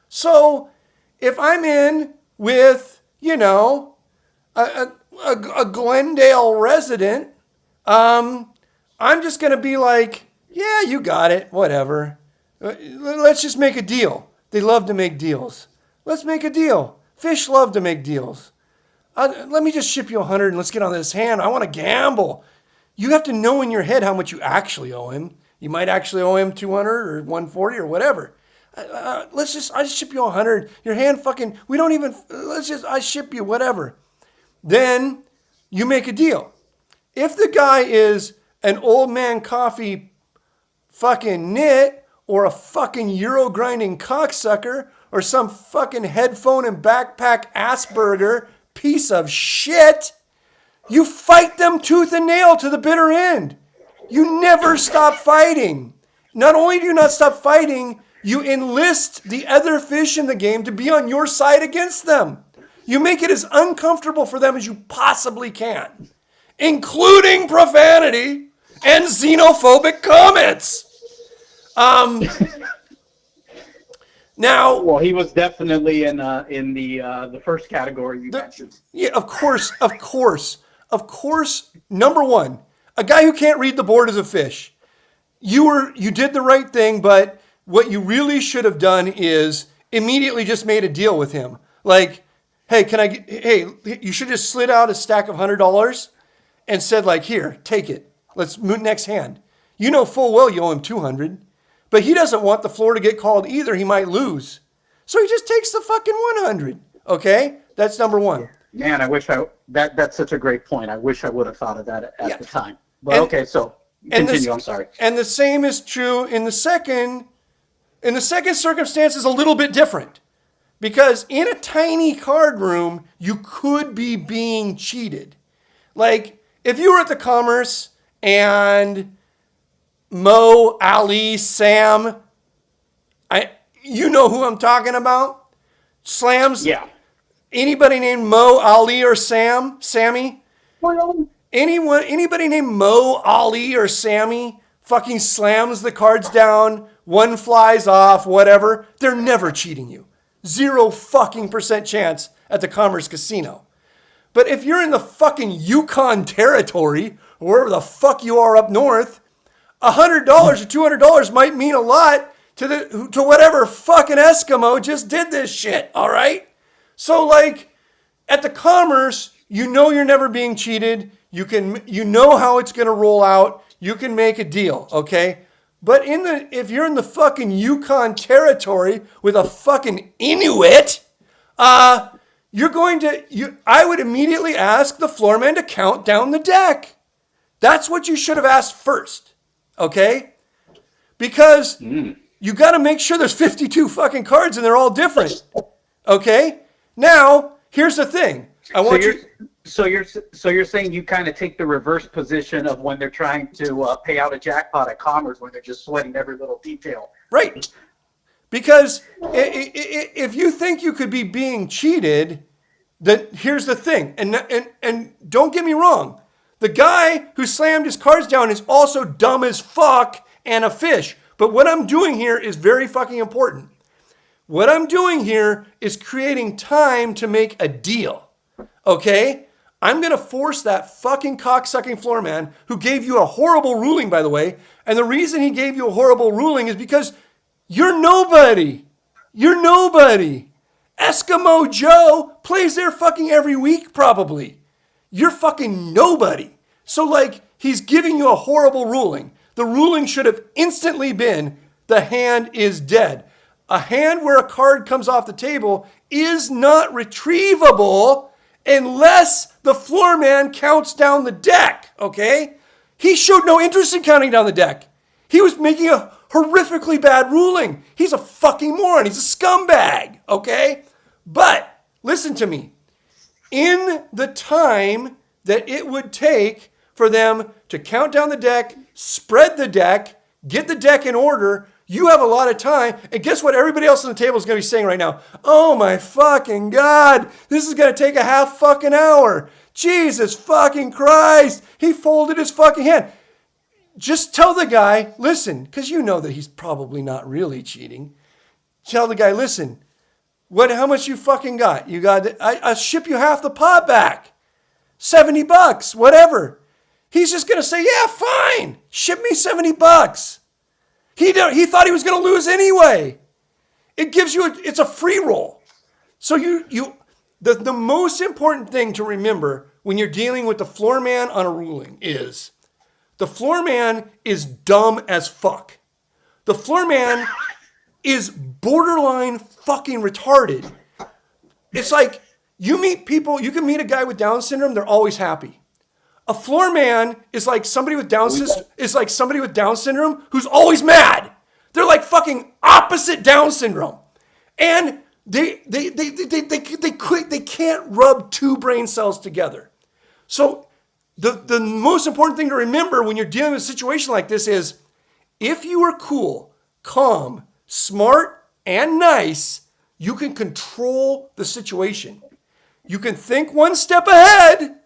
Speaker 1: So if I'm in with, a Glendale resident, I'm just going to be like, "Yeah, you got it, whatever. Let's just make a deal." They love to make deals. Let's make a deal. Fish love to make deals. Let me just ship you 100 and let's get on this hand. I want to gamble. You have to know in your head how much you actually owe him. You might actually owe him 200 or 140 or whatever. I just ship you 100. Your hand fucking, I ship you whatever. Then you make a deal. If the guy is an old man coffee fucking nit, or a fucking Euro grinding cocksucker or some fucking headphone and backpack Asperger piece of shit, you fight them tooth and nail to the bitter end. You never stop fighting. Not only do you not stop fighting, you enlist the other fish in the game to be on your side against them. You make it as uncomfortable for them as you possibly can, including profanity and xenophobic comments. Now,
Speaker 2: well, he was definitely in the first category you mentioned.
Speaker 1: Yeah, of course. Number one, a guy who can't read the board is a fish. You did the right thing, but what you really should have done is immediately just made a deal with him. Like, hey, you should just slid out a stack of $100 and said, like, here, take it. Let's move next hand. You know full well you owe him $200, but he doesn't want the floor to get called either. He might lose. So he just takes the fucking $100. Okay? That's number one.
Speaker 2: Man, I wish that's such a great point. I wish I would have thought of that at the time. But okay, so continue. I'm sorry.
Speaker 1: And the same is true in the second. In the second circumstance is a little bit different. Because in a tiny card room, you could be being cheated. Like, if you were at the Commerce and Mo, Ali, Sam, you know who I'm talking about? Slams?
Speaker 2: Yeah.
Speaker 1: Anybody named Mo, Ali, or Sammy? Anybody named Mo, Ali, or Sammy fucking slams the cards down, one flies off, whatever. They're never cheating you. 0% chance at the Commerce Casino. But if you're in the fucking Yukon territory, or wherever the fuck you are up north, $100 or $200 might mean a lot to whatever fucking Eskimo just did this shit, all right? So, like, at the Commerce, you know you're never being cheated. You know how it's going to roll out. You can make a deal, okay? But if you're in the fucking Yukon territory with a fucking Inuit, I would immediately ask the floorman to count down the deck. That's what you should have asked first, okay? Because you got to make sure there's 52 fucking cards and they're all different, okay? Now, here's the thing.
Speaker 2: So you're saying you kind of take the reverse position of when they're trying to pay out a jackpot at Commerce, when they're just sweating every little detail.
Speaker 1: Right. Because if you think you could be being cheated, then here's the thing. And don't get me wrong. The guy who slammed his cards down is also dumb as fuck and a fish. But what I'm doing here is very fucking important. What I'm doing here is creating time to make a deal. Okay? I'm going to force that fucking cocksucking floorman who gave you a horrible ruling, by the way. And the reason he gave you a horrible ruling is because you're nobody. You're nobody. Eskimo Joe plays there fucking every week, probably. You're fucking nobody. So, like, he's giving you a horrible ruling. The ruling should have instantly been the hand is dead. A hand where a card comes off the table is not retrievable unless the floorman counts down the deck, okay? He showed no interest in counting down the deck. He was making a horrifically bad ruling. He's a fucking moron. He's a scumbag, okay? But listen to me. In the time that it would take for them to count down the deck, spread the deck, get the deck in order, you have a lot of time. And guess what? Everybody else on the table is going to be saying right now, oh my fucking God, this is going to take a half fucking hour. Jesus fucking Christ. He folded his fucking hand. Just tell the guy, listen, because you know that he's probably not really cheating. Tell the guy, listen, how much you fucking got? You got, I'll ship you half the pot back. $70, whatever. He's just going to say, yeah, fine. Ship me $70. He thought he was going to lose anyway. It gives you, it's a free roll. So the most important thing to remember when you're dealing with the floor man on a ruling is the floor man is dumb as fuck. The floor man is borderline fucking retarded. It's like you meet people, you can meet a guy with Down syndrome, they're always happy. A floor man is like somebody with Down syndrome who's always mad. They're like fucking opposite Down syndrome. And they can't rub two brain cells together. So the most important thing to remember when you're dealing with a situation like this is, if you are cool, calm, smart, and nice, you can control the situation. You can think one step ahead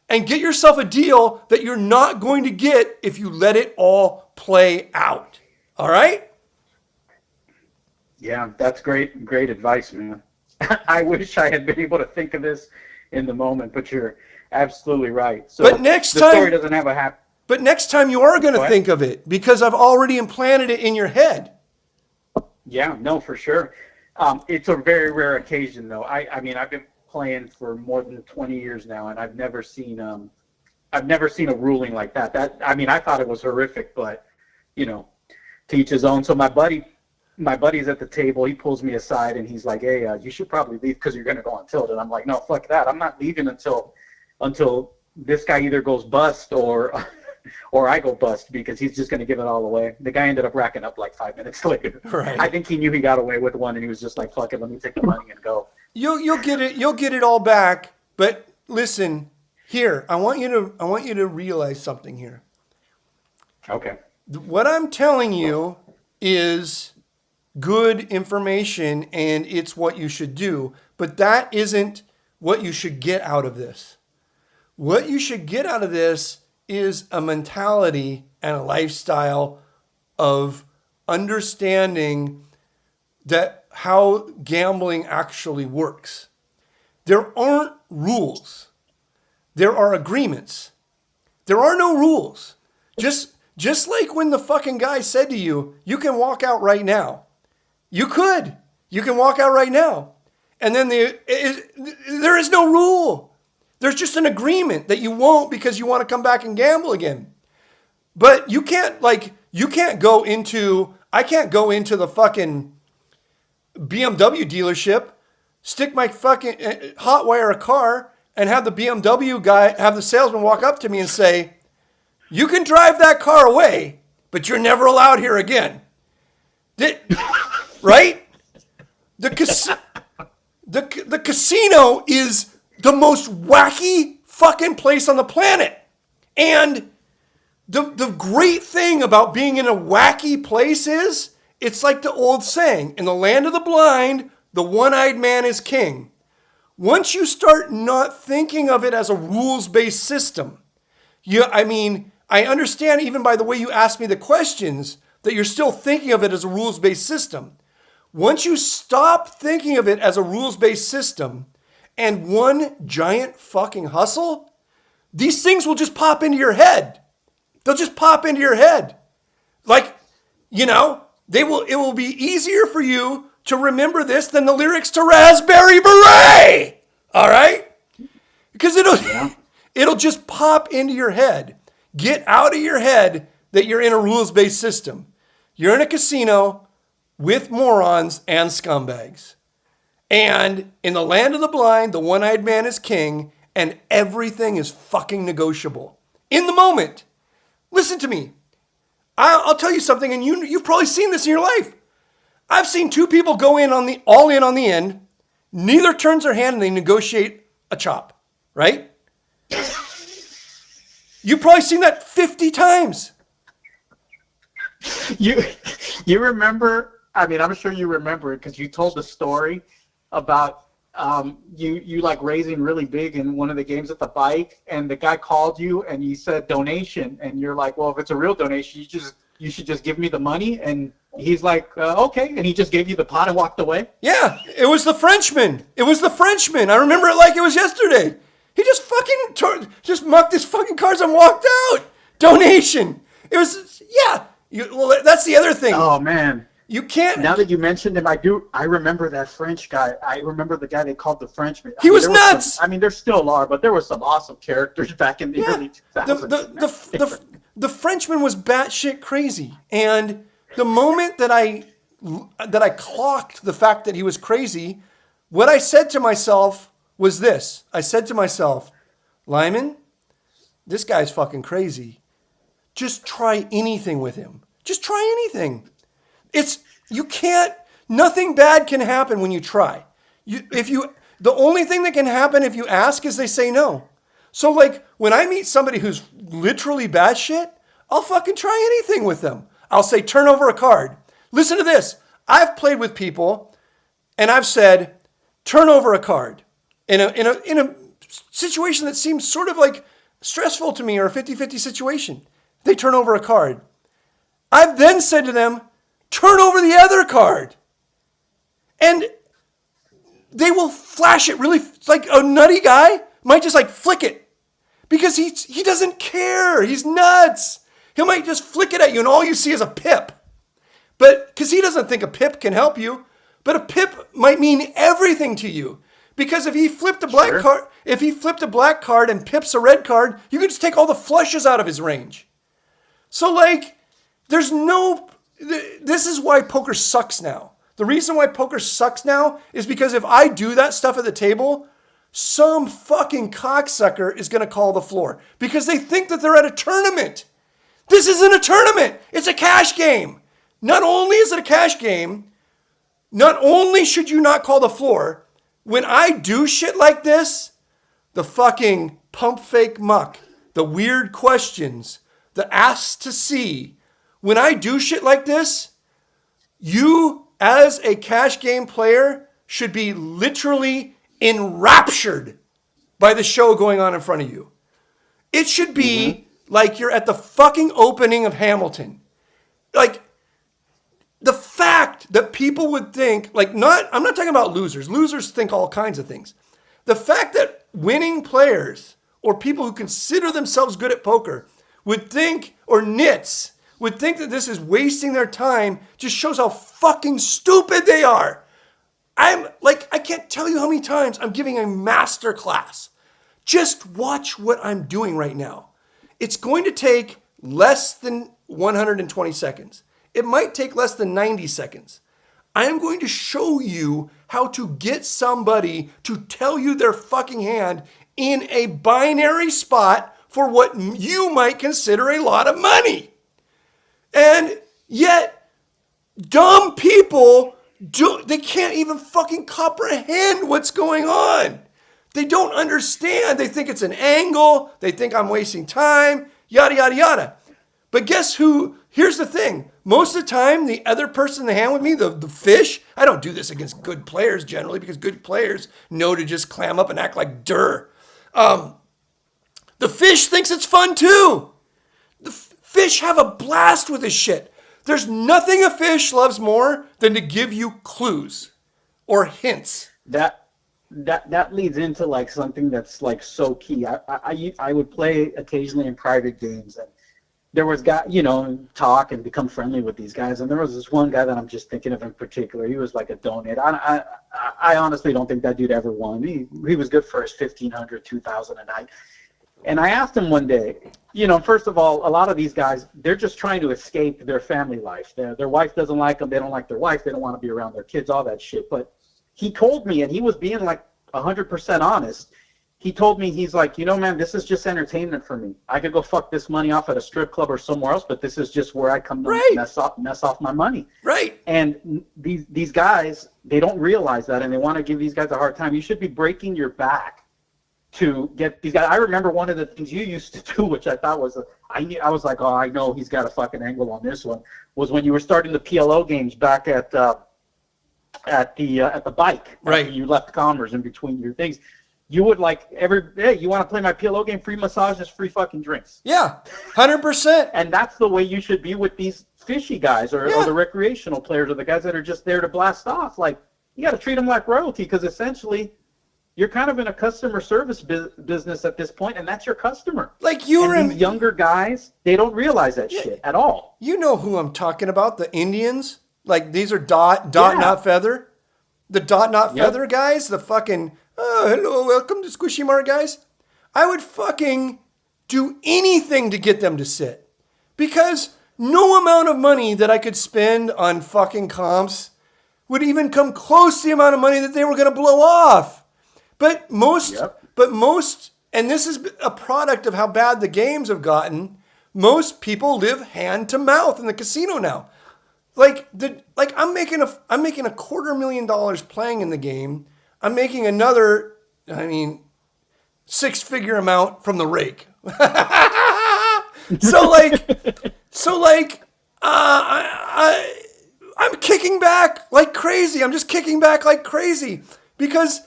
Speaker 1: and get yourself a deal that you're not going to get if you let it all play out. All right?
Speaker 2: Yeah, that's great advice, man. I wish I had been able to think of this in the moment, but you're absolutely right. So
Speaker 1: but next
Speaker 2: the
Speaker 1: time,
Speaker 2: story doesn't have a happy.
Speaker 1: But next time you are going to think of it, because I've already implanted it in your head.
Speaker 2: Yeah, no, for sure. It's a very rare occasion, though. I mean, I've been playing for more than 20 years now, and I've never seen a ruling like that. I mean, I thought it was horrific, but to each his own. So my buddy's at the table. He pulls me aside and he's like, "Hey, you should probably leave because you're gonna go on tilt." And I'm like, "No, fuck that. I'm not leaving until this guy either goes bust or I go bust, because he's just gonna give it all away." The guy ended up racking up like 5 minutes later.
Speaker 1: Right.
Speaker 2: I think he knew he got away with one, and he was just like, "Fuck it, let me take the money and go."
Speaker 1: You'll get it. You'll get it all back. But listen, here, I want you to realize something here.
Speaker 2: Okay.
Speaker 1: What I'm telling you is good information, and it's what you should do. But that isn't what you should get out of this. What you should get out of this is a mentality and a lifestyle of understanding that how gambling actually works. There aren't rules. There are agreements. There are no rules. Just like when the fucking guy said to you, "You can walk out right now." You could. You can walk out right now. And then there is no rule. There's just an agreement that you won't, because you want to come back and gamble again. But I can't go into the fucking BMW dealership, stick my fucking hotwire a car, and have the BMW guy, have the salesman walk up to me and say, "You can drive that car away, but you're never allowed here again." Right? The casino is the most wacky fucking place on the planet. And the great thing about being in a wacky place is, it's like the old saying, in the land of the blind, the one-eyed man is king. Once you start not thinking of it as a rules-based system, I understand even by the way you ask me the questions that you're still thinking of it as a rules-based system. Once you stop thinking of it as a rules-based system and one giant fucking hustle, these things will just pop into your head. They'll just pop into your head. It will be easier for you to remember this than the lyrics to Raspberry Beret. All right? Because it'll just pop into your head. Get out of your head that you're in a rules-based system. You're in a casino with morons and scumbags. And in the land of the blind, the one-eyed man is king, and everything is fucking negotiable. In the moment. Listen to me. I'll tell you something, and you've probably seen this in your life. I've seen two people go all in on the end. Neither turns their hand, and they negotiate a chop. Right? You've probably seen that 50 times.
Speaker 2: You remember? I mean, I'm sure you remember it because you told the story about you like raising really big in one of the games at the bike, and the guy called you and you said donation, and you're like, "Well, if it's a real donation, you should just give me the money." And he's like, "Okay," and he just gave you the pot and walked away.
Speaker 1: Yeah, it was the Frenchman. I remember it like it was yesterday. He just fucking just mucked his fucking cards and walked out. Donation. It was well, that's the other thing.
Speaker 2: Oh man.
Speaker 1: You can't.
Speaker 2: Now that you mentioned him, I remember that French guy. I remember the guy they called the Frenchman.
Speaker 1: He was nuts.
Speaker 2: There still are, but there were some awesome characters back in the early 2000s.
Speaker 1: The Frenchman was batshit crazy, and the moment that I clocked the fact that he was crazy, what I said to myself was this. I said to myself, "Limon, this guy's fucking crazy. Just try anything with him. Just try anything." You can't, nothing bad can happen when you try. The only thing that can happen if you ask is they say no. So like when I meet somebody who's literally bad shit, I'll fucking try anything with them. I'll say, turn over a card. Listen to this. I've played with people and I've said, turn over a card in a situation that seems sort of like stressful to me or a 50-50 situation. They turn over a card. I've then said to them, turn over the other card. And they will flash it really, like a nutty guy might just like flick it because he doesn't care. He's nuts. He might just flick it at you and all you see is a pip. But because he doesn't think a pip can help you, but a pip might mean everything to you. Because if he flipped a black card, if he flipped a black card and pips a red card, you could just take all the flushes out of his range. So like, this is why poker sucks now. The reason why poker sucks now is because if I do that stuff at the table, some fucking cocksucker is going to call the floor because they think that they're at a tournament. This isn't a tournament. It's a cash game. Not only is it a cash game, not only should you not call the floor, when I do shit like this, the fucking pump fake muck, the weird questions, the asks to see, when I do shit like this, you as a cash game player should be literally enraptured by the show going on in front of you. It should be like you're at the fucking opening of Hamilton. Like, the fact that people would think, I'm not talking about losers. Losers think all kinds of things. The fact that winning players or people who consider themselves good at poker would think, or nits, would think that this is wasting their time just shows how fucking stupid they are. I can't tell you how many times I'm giving a master class. Just watch what I'm doing right now. It's going to take less than 120 seconds. It might take less than 90 seconds. I am going to show you how to get somebody to tell you their fucking hand in a binary spot for what you might consider a lot of money. And yet, dumb people, they can't even fucking comprehend what's going on. They don't understand. They think it's an angle. They think I'm wasting time, yada, yada, yada. But guess who? Here's the thing. Most of the time, the other person in the hand with me, the fish, I don't do this against good players generally because good players know to just clam up and act like dur. The fish thinks it's fun too. The fish have a blast with this shit. There's nothing a fish loves more than to give you clues or hints.
Speaker 2: That leads into like something that's like so key. I would play occasionally in private games, and there was talk and become friendly with these guys, and there was this one guy that I'm just thinking of in particular. He was like a donut. I honestly don't think that dude ever won. He was good for his 1,500, 2,000 a night. And I asked him one day, first of all, a lot of these guys, they're just trying to escape their family life. Their wife doesn't like them. They don't like their wife. They don't want to be around their kids, all that shit. But he told me, and he was being like 100% honest. He told me, he's like, man, this is just entertainment for me. I could go fuck this money off at a strip club or somewhere else, but this is just where I come to mess off my money.
Speaker 1: Right.
Speaker 2: And these guys, they don't realize that, and they want to give these guys a hard time. You should be breaking your back to get these guys. I remember one of the things you used to do, which I thought was, I was like, oh, I know he's got a fucking angle on this one, was when you were starting the PLO games back at the bike.
Speaker 1: Right.
Speaker 2: You left Commerce in between your things. You would hey, you want to play my PLO game? Free massages, free fucking drinks.
Speaker 1: Yeah, 100%.
Speaker 2: And that's the way you should be with these fishy guys or the recreational players or the guys that are just there to blast off. Like, you got to treat them like royalty because essentially you're kind of in a customer service business at this point, and that's your customer.
Speaker 1: Like
Speaker 2: these younger guys, they don't realize that shit at all.
Speaker 1: You know who I'm talking about, the Indians? Like, these are dot, not feather. The dot, not feather guys, the fucking, hello, welcome to Squishy Mart guys. I would fucking do anything to get them to sit. Because no amount of money that I could spend on fucking comps would even come close to the amount of money that they were going to blow off. But most, and this is a product of how bad the games have gotten, most people live hand to mouth in the casino now. I'm making $250,000 playing in the game. I'm making another, I mean, six-figure amount from the rake. so like, I'm kicking back like crazy. I'm just kicking back like crazy because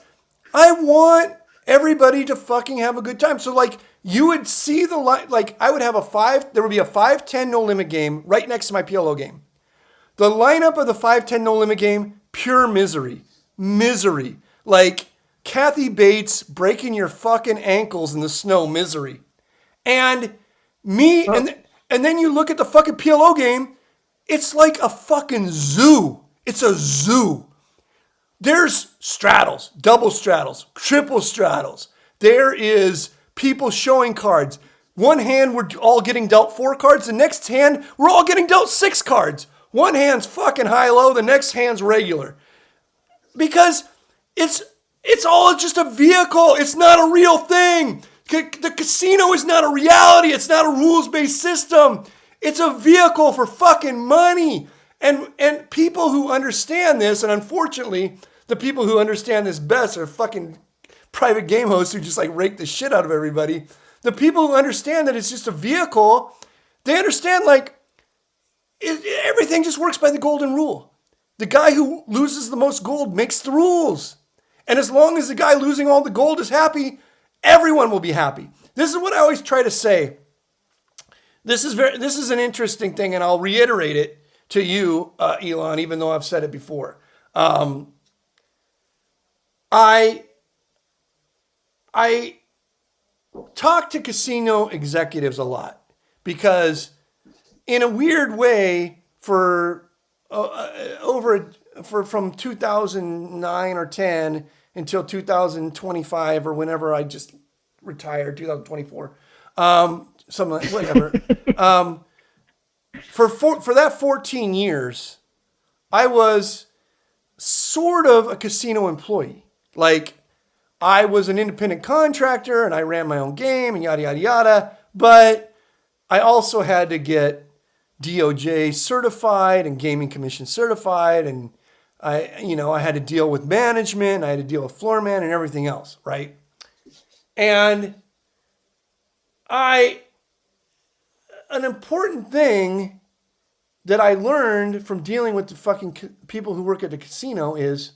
Speaker 1: I want everybody to fucking have a good time. So like, you would see the line, like I would have there would be a 5-10 no limit game right next to my PLO game. The lineup of the 5-10 no limit game, pure misery. Misery. Like Kathy Bates breaking your fucking ankles in the snow, misery. And me, and then you look at the fucking PLO game, it's like a fucking zoo. It's a zoo. There's straddles, double straddles, triple straddles. There is people showing cards. One hand, we're all getting dealt 4 cards. The next hand, we're all getting dealt 6 cards. One hand's fucking high-low. The next hand's regular. Because it's all just a vehicle. It's not a real thing. The casino is not a reality. It's not a rules-based system. It's a vehicle for fucking money. And people who understand this, and unfortunately, the people who understand this best are fucking private game hosts who just like rake the shit out of everybody. The people who understand that it's just a vehicle, they understand like everything just works by the golden rule. The guy who loses the most gold makes the rules. And as long as the guy losing all the gold is happy, everyone will be happy. This is what I always try to say. This is an interesting thing, and I'll reiterate it to you, Elon, even though I've said it before. I talk to casino executives a lot because, in a weird way, from 2009 or 10 until 2025 or whenever I just retired, 2024, something like whatever. For that 14 years, I was sort of a casino employee. Like, I was an independent contractor and I ran my own game and yada, yada, yada. But I also had to get DOJ certified and Gaming Commission certified. And I had to deal with management. I had to deal with floor man and everything else, right? And an important thing that I learned from dealing with the fucking people who work at the casino is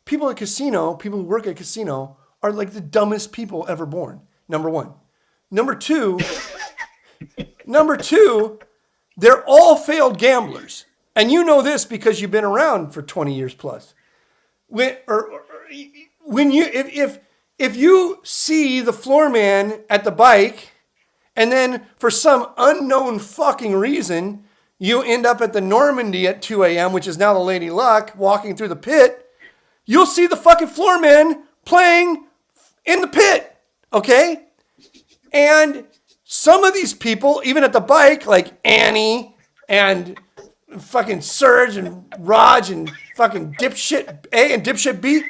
Speaker 1: people who work at casino are like the dumbest people ever born. Number one. Number two, they're all failed gamblers. And you know this because you've been around for 20 years plus. If you see the floor man at the bike and then for some unknown fucking reason, you end up at the Normandy at 2 a.m., which is now the Lady Luck, walking through the pit, you'll see the fucking floor man playing in the pit, okay? And some of these people, even at the bike, like Annie and fucking Serge and Raj and fucking dipshit A and dipshit B,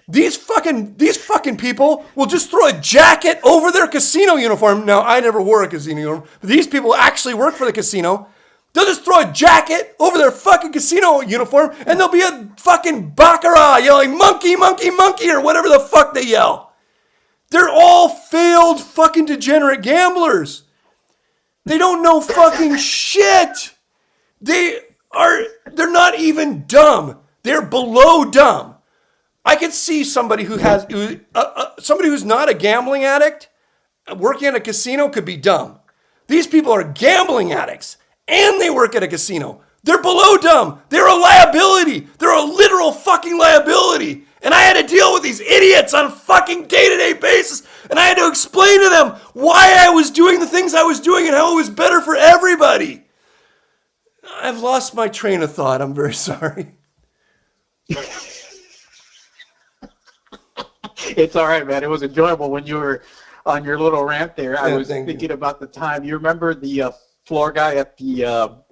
Speaker 1: these fucking people will just throw a jacket over their casino uniform. Now, I never wore a casino uniform, but these people actually work for the casino. They'll just throw a jacket over their fucking casino uniform and there'll be a fucking baccarat yelling monkey, monkey, monkey, or whatever the fuck they yell. They're all failed fucking degenerate gamblers. They don't know fucking shit. They're not even dumb. They're below dumb. I could see somebody somebody who's not a gambling addict working at a casino could be dumb. These people are gambling addicts and they work at a casino. They're below dumb. They're a liability. They're a literal fucking liability. And I had to deal with these idiots on a fucking day-to-day basis. And I had to explain to them why I was doing the things I was doing and how it was better for everybody. I've lost my train of thought. I'm very sorry.
Speaker 2: It's all right, man. It was enjoyable when you were on your little rant there. I was thinking about the time. You remember the floor guy at the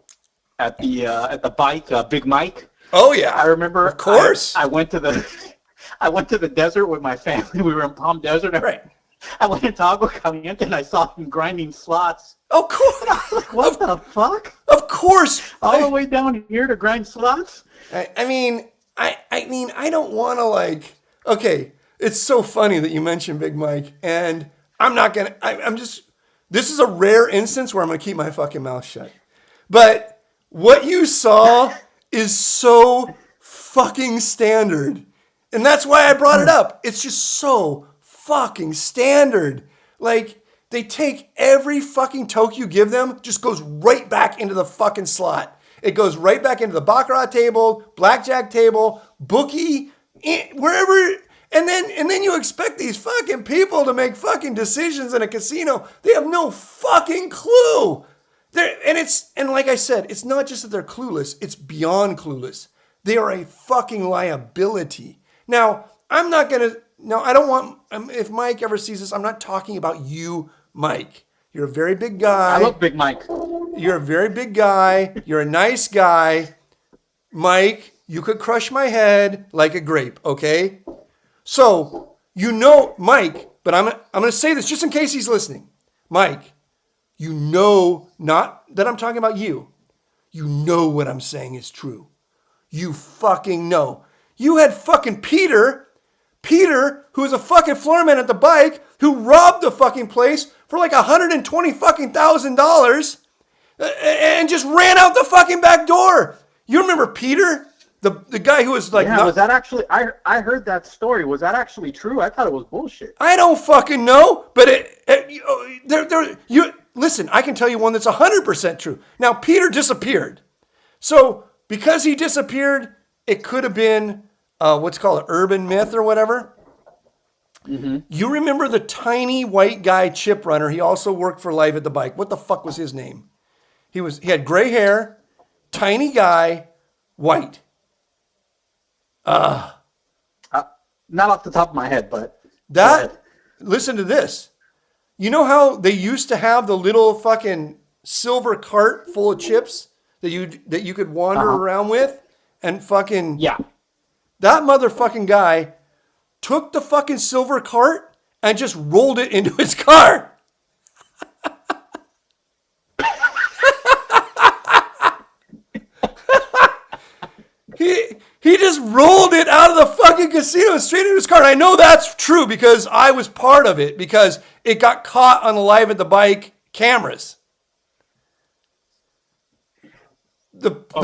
Speaker 2: bike, Big Mike?
Speaker 1: Oh yeah,
Speaker 2: I remember.
Speaker 1: Of course,
Speaker 2: I went to the desert with my family. We were in Palm Desert.
Speaker 1: Right.
Speaker 2: I went into Agua Caliente and I saw him grinding slots.
Speaker 1: Of course.
Speaker 2: And I was like, what the fuck?
Speaker 1: Of course.
Speaker 2: All the way down here to grind slots?
Speaker 1: I mean, I don't want to like. Okay, it's so funny that you mentioned Big Mike, and I'm not gonna. I'm just. This is a rare instance where I'm gonna keep my fucking mouth shut. But what you saw is so fucking standard, and that's why I brought it up. It's just so fucking standard. Like they take every fucking toke you give them, just goes right back into the fucking slot. It goes right back into the baccarat table, blackjack table, bookie, wherever. And then you expect these fucking people to make fucking decisions in a casino. They have no fucking clue. And like I said, it's not just that they're clueless, it's beyond clueless. They are a fucking liability. Now, I don't want, if Mike ever sees this, I'm not talking about you, Mike. You're a very big guy.
Speaker 2: I love Big Mike.
Speaker 1: You're a very big guy. You're a nice guy. Mike, you could crush my head like a grape, okay? So, Mike, but I'm going to say this just in case he's listening. Mike, you know, not that I'm talking about you. You know what I'm saying is true. You fucking know. You had fucking Peter, who was a fucking floorman at the bike, who robbed the fucking place for like $120 fucking $1,000 and just ran out the fucking back door. You remember Peter? The guy who was like...
Speaker 2: Yeah, was that actually... I heard that story. Was that actually true? I thought it was bullshit.
Speaker 1: I don't fucking know, but listen, I can tell you one that's 100% true. Now, Peter disappeared. So, because he disappeared, it could have been, what's called an urban myth or whatever. Mm-hmm. You remember the tiny white guy chip runner? He also worked for Live at the Bike. What the fuck was his name? He had gray hair, tiny guy, white.
Speaker 2: Not off the top of my head, but
Speaker 1: listen to this. You know how they used to have the little fucking silver cart full of chips that you could wander around with and fucking...
Speaker 2: Yeah.
Speaker 1: That motherfucking guy took the fucking silver cart and just rolled it into his car. He just rolled it out of the fucking casino straight into his car. And I know that's true because I was part of it because it got caught on the Live at the Bike cameras.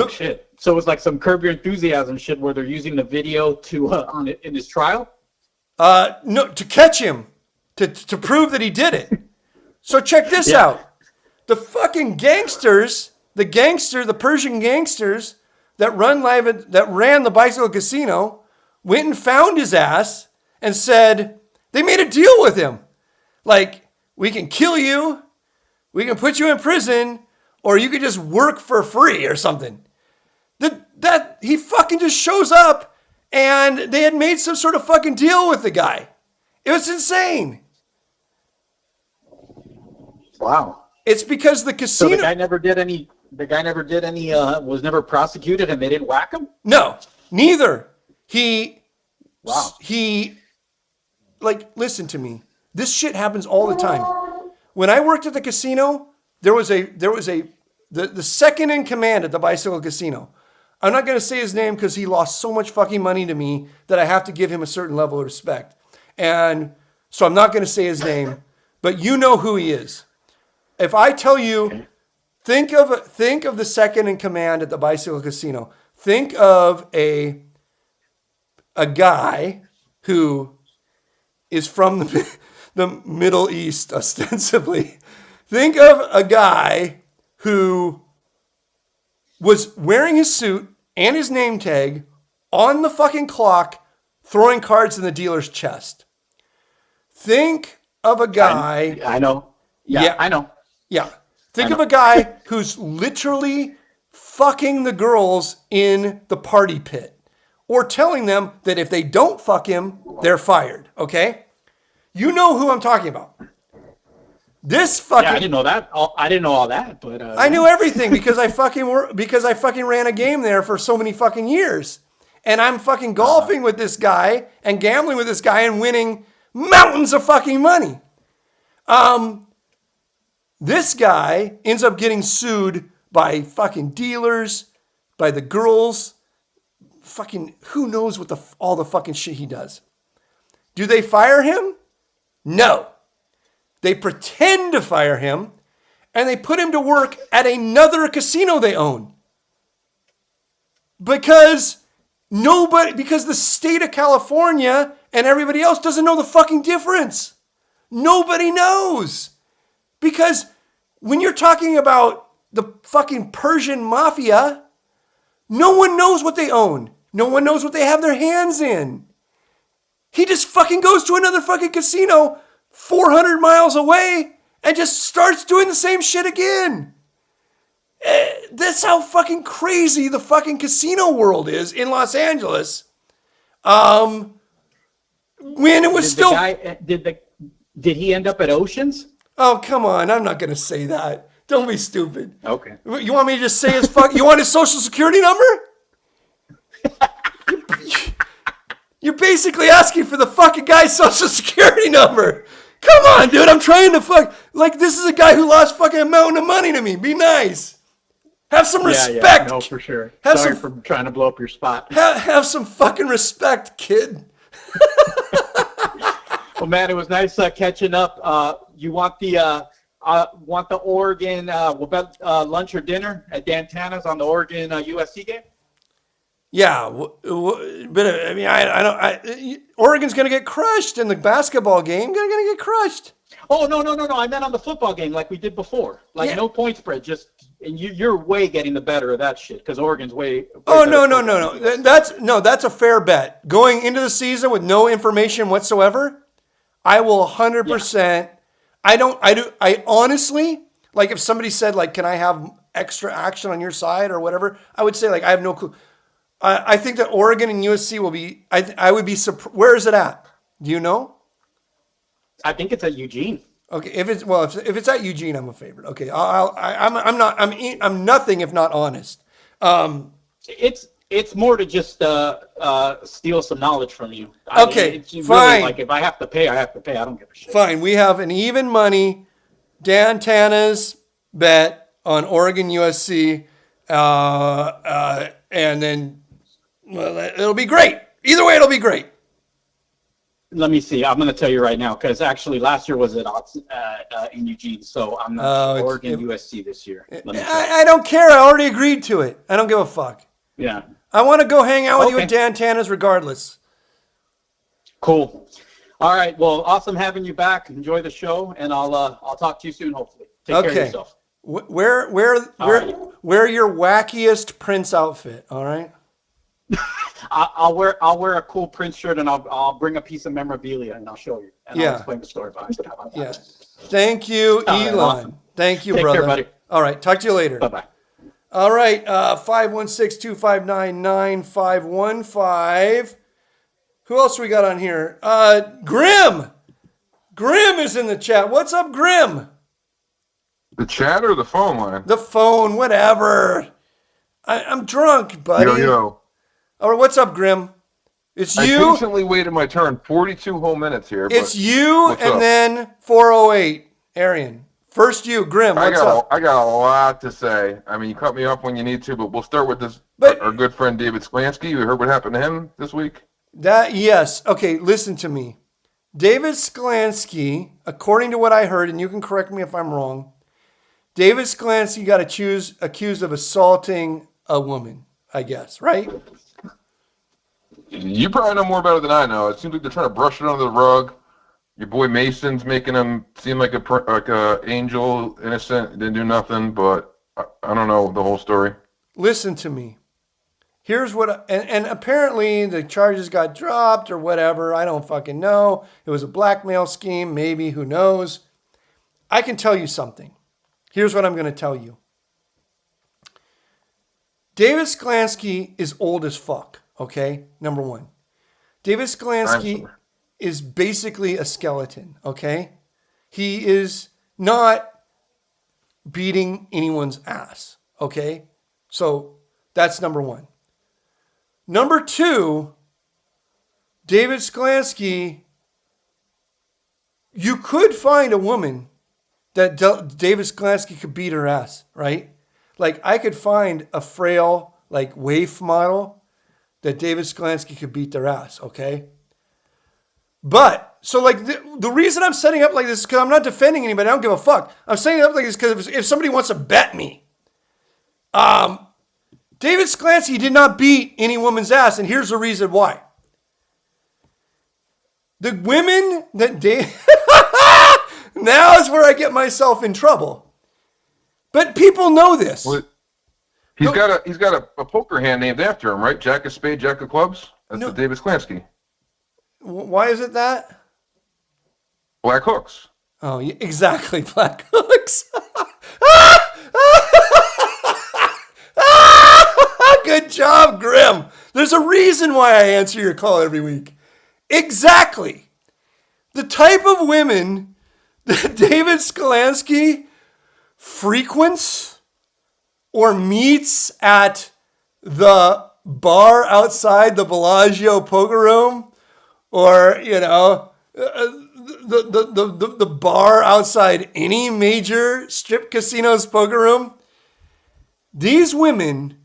Speaker 2: Shit. So it was like some Curb Your Enthusiasm shit where they're using the video in his trial?
Speaker 1: No, to catch him, to prove that he did it. So check this out. The fucking gangsters, the Persian gangsters that ran the bicycle casino, went and found his ass and said, they made a deal with him. Like, we can kill you, we can put you in prison, or you could just work for free or something. That he fucking just shows up and they had made some sort of fucking deal with the guy. It was insane.
Speaker 2: Wow.
Speaker 1: It's because the casino...
Speaker 2: So the guy never did any, was never prosecuted and they didn't whack him?
Speaker 1: No, neither.
Speaker 2: Wow.
Speaker 1: Listen to me. This shit happens all the time. When I worked at the casino, there was the second in command at the bicycle casino. I'm not going to say his name because he lost so much fucking money to me that I have to give him a certain level of respect. And so I'm not going to say his name, but you know who he is. If I tell you, think of the second in command at the bicycle casino. Think of a guy who is from the Middle East, ostensibly. Think of a guy who was wearing his suit and his name tag on the fucking clock, throwing cards in the dealer's chest. Think of a guy...
Speaker 2: I know. Yeah, I know.
Speaker 1: Yeah. Think of a guy who's literally fucking the girls in the party pit or telling them that if they don't fuck him, they're fired. Okay? You know who I'm talking about. This fucking...
Speaker 2: Yeah, I didn't know that. I didn't know all that, but...
Speaker 1: I knew everything because I fucking ran a game there for so many fucking years. And I'm fucking golfing with this guy and gambling with this guy and winning mountains of fucking money. This guy ends up getting sued by fucking dealers, by the girls, fucking who knows what all the fucking shit he does. Do they fire him? No. They pretend to fire him, and they put him to work at another casino they own. Because the state of California and everybody else doesn't know the fucking difference. Nobody knows. Because when you're talking about the fucking Persian mafia, no one knows what they own. No one knows what they have their hands in. He just fucking goes to another fucking casino 400 miles away and just starts doing the same shit again. That's how fucking crazy the fucking casino world is in Los Angeles. When it was
Speaker 3: Did he end up at Oceans?
Speaker 1: Oh, come on. I'm not going to say that. Don't be stupid.
Speaker 3: Okay.
Speaker 1: You want me to just say his you want his social security number? You're basically asking for the fucking guy's social security number. Come on, dude. I'm trying to this is a guy who lost fucking a mountain of money to me. Be nice. Have some respect.
Speaker 3: Yeah, no, for sure. Sorry for trying to blow up your spot.
Speaker 1: Have some fucking respect, kid.
Speaker 3: Well, man, it was nice catching up. You want the Oregon lunch or dinner at Dan Tana's on the Oregon USC game?
Speaker 1: Yeah, but I mean, Oregon's going to get crushed in the basketball game. They're going to get crushed.
Speaker 3: Oh, no. I meant on the football game like we did before. No point spread. And you're way getting the better of that shit because Oregon's way
Speaker 1: oh, no. That's a fair bet. Going into the season with no information whatsoever, I will 100%. Yeah. I honestly, if somebody said, can I have extra action on your side or whatever, I would say, I have no clue. I think that Oregon and USC will be, I would be surprised. Where is it at? Do you know?
Speaker 3: I think it's at Eugene.
Speaker 1: Okay, if it's at Eugene, I'm a favorite. Okay, I'm nothing if not honest.
Speaker 3: It's more to just steal some knowledge from you.
Speaker 1: Okay, fine.
Speaker 3: Really, if I have to pay, I have to pay. I don't give a shit.
Speaker 1: Fine, we have an even money Dan Tana's bet on Oregon USC, and then it'll be great. Either way, it'll be great.
Speaker 3: Let me see. I'm going to tell you right now because actually last year was at in Eugene, so I'm not Oregon USC this year.
Speaker 1: I don't care. I already agreed to it. I don't give a fuck.
Speaker 3: Yeah.
Speaker 1: I want to go hang out with you at Dan Tana's regardless.
Speaker 3: Cool. All right. Well, awesome having you back. Enjoy the show, and I'll talk to you soon. Hopefully. Take care of yourself.
Speaker 1: Wear your wackiest Prince outfit. All right.
Speaker 3: I'll wear a cool Prince shirt and I'll bring a piece of memorabilia and I'll show you and I'll explain the story behind it. How about that?
Speaker 1: Yeah. Thank you, Elon.
Speaker 3: Awesome.
Speaker 1: Thank you,
Speaker 3: Take
Speaker 1: brother.
Speaker 3: care, buddy.
Speaker 1: All right. Talk to you later.
Speaker 3: Bye-bye.
Speaker 1: All right. 516-259-9515. Who else we got on here? Grim. Grim is in the chat. What's up, Grim?
Speaker 4: The chat or the phone line?
Speaker 1: The phone, whatever. I'm drunk, buddy.
Speaker 4: Yo.
Speaker 1: All right, what's up, Grim? It's you.
Speaker 4: I patiently waited my turn. 42 whole minutes here.
Speaker 1: It's you and then 408, Arian. First you, Grim, what's up?
Speaker 4: I got a lot to say. I mean, you cut me off when you need to, but we'll start with this. Our good friend David Sklansky. You heard what happened to him this week?
Speaker 1: Yes. Okay, listen to me. David Sklansky, according to what I heard, and you can correct me if I'm wrong, David Sklansky got accused of assaulting a woman, I guess, right?
Speaker 4: You probably know more about it than I know. It seems like they're trying to brush it under the rug. Your boy Mason's making him seem like a angel, innocent, didn't do nothing, but I don't know the whole story.
Speaker 1: Listen to me. Here's what, and apparently the charges got dropped or whatever. I don't fucking know. It was a blackmail scheme, maybe, who knows. I can tell you something. Here's what I'm going to tell you. David Sklansky is old as fuck, okay? Number one. David Sklansky is basically a skeleton, okay? He is not beating anyone's ass, okay? So that's number one. Number two, David Sklansky you could find a woman that David Sklansky could beat her ass, right? Like I could find a frail, like waif model that David Sklansky could beat their ass, okay? But, so like the reason I'm setting up like this is because I'm not defending anybody. I don't give a fuck. I'm setting it up like this because if somebody wants to bet me, David Sklansky did not beat any woman's ass, and here's the reason why. The women that now is where I get myself in trouble. But people know this.
Speaker 4: Well, he's got a poker hand named after him, right? Jack of spades, Jack of clubs. That's the David Sklansky.
Speaker 1: Why is it that?
Speaker 4: Black hooks.
Speaker 1: Oh, yeah, exactly, black hooks. Good job, Grim. There's a reason why I answer your call every week. Exactly. The type of women that David Sklansky frequents or meets at the bar outside the Bellagio poker room, or the bar outside any major strip casino's poker room, these women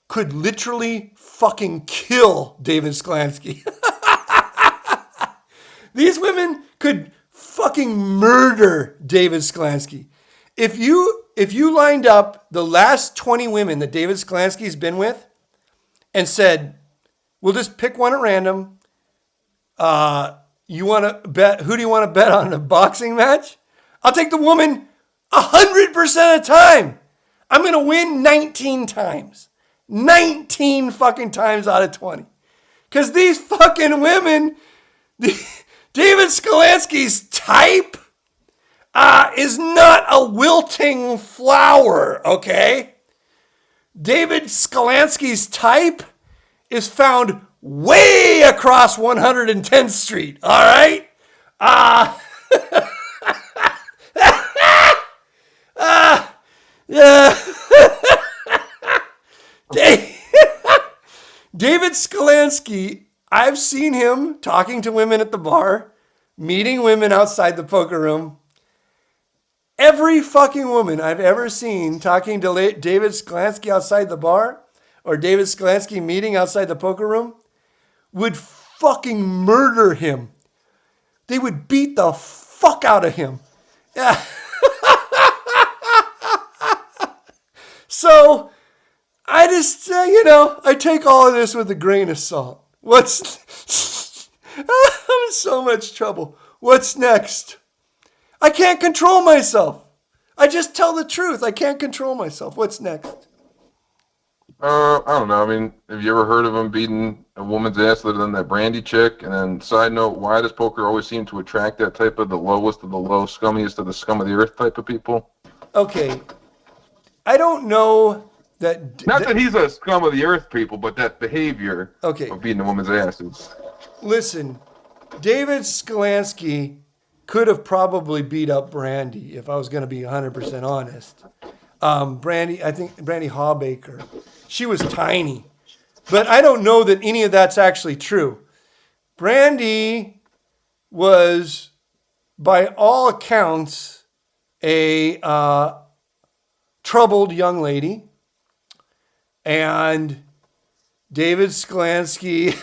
Speaker 1: could literally fucking kill David Sklansky. These women could fucking murder David Sklansky. If you lined up the last 20 women that David Sklansky's been with and said, we'll just pick one at random. You want to bet? Who do you want to bet on a boxing match? I'll take the woman 100% of the time. I'm going to win 19 times. 19 fucking times out of 20. Because these fucking women, David Sklansky's type is not a wilting flower, okay? David Sklansky's type is found way across 110th Street, all right? Yeah. David Sklansky, I've seen him talking to women at the bar, meeting women outside the poker room. Every fucking woman I've ever seen talking to David Sklansky outside the bar or David Sklansky meeting outside the poker room would fucking murder him. They would beat the fuck out of him. Yeah. So I just, I take all of this with a grain of salt. I'm in so much trouble. What's next? I can't control myself. I just tell the truth. I can't control myself. What's next?
Speaker 4: I don't know. I mean, have you ever heard of him beating a woman's ass other than that Brandy chick? And then, side note, why does poker always seem to attract that type of the lowest of the low, scummiest of the scum of the earth type of people?
Speaker 1: Okay. I don't know that...
Speaker 4: Not that he's a scum of the earth people, but that behavior of beating a woman's ass is...
Speaker 1: Listen, David Sklansky could have probably beat up Brandy, if I was going to be 100% honest. Brandy Hawbaker. She was tiny. But I don't know that any of that's actually true. Brandy was, by all accounts, a troubled young lady. And David Sklansky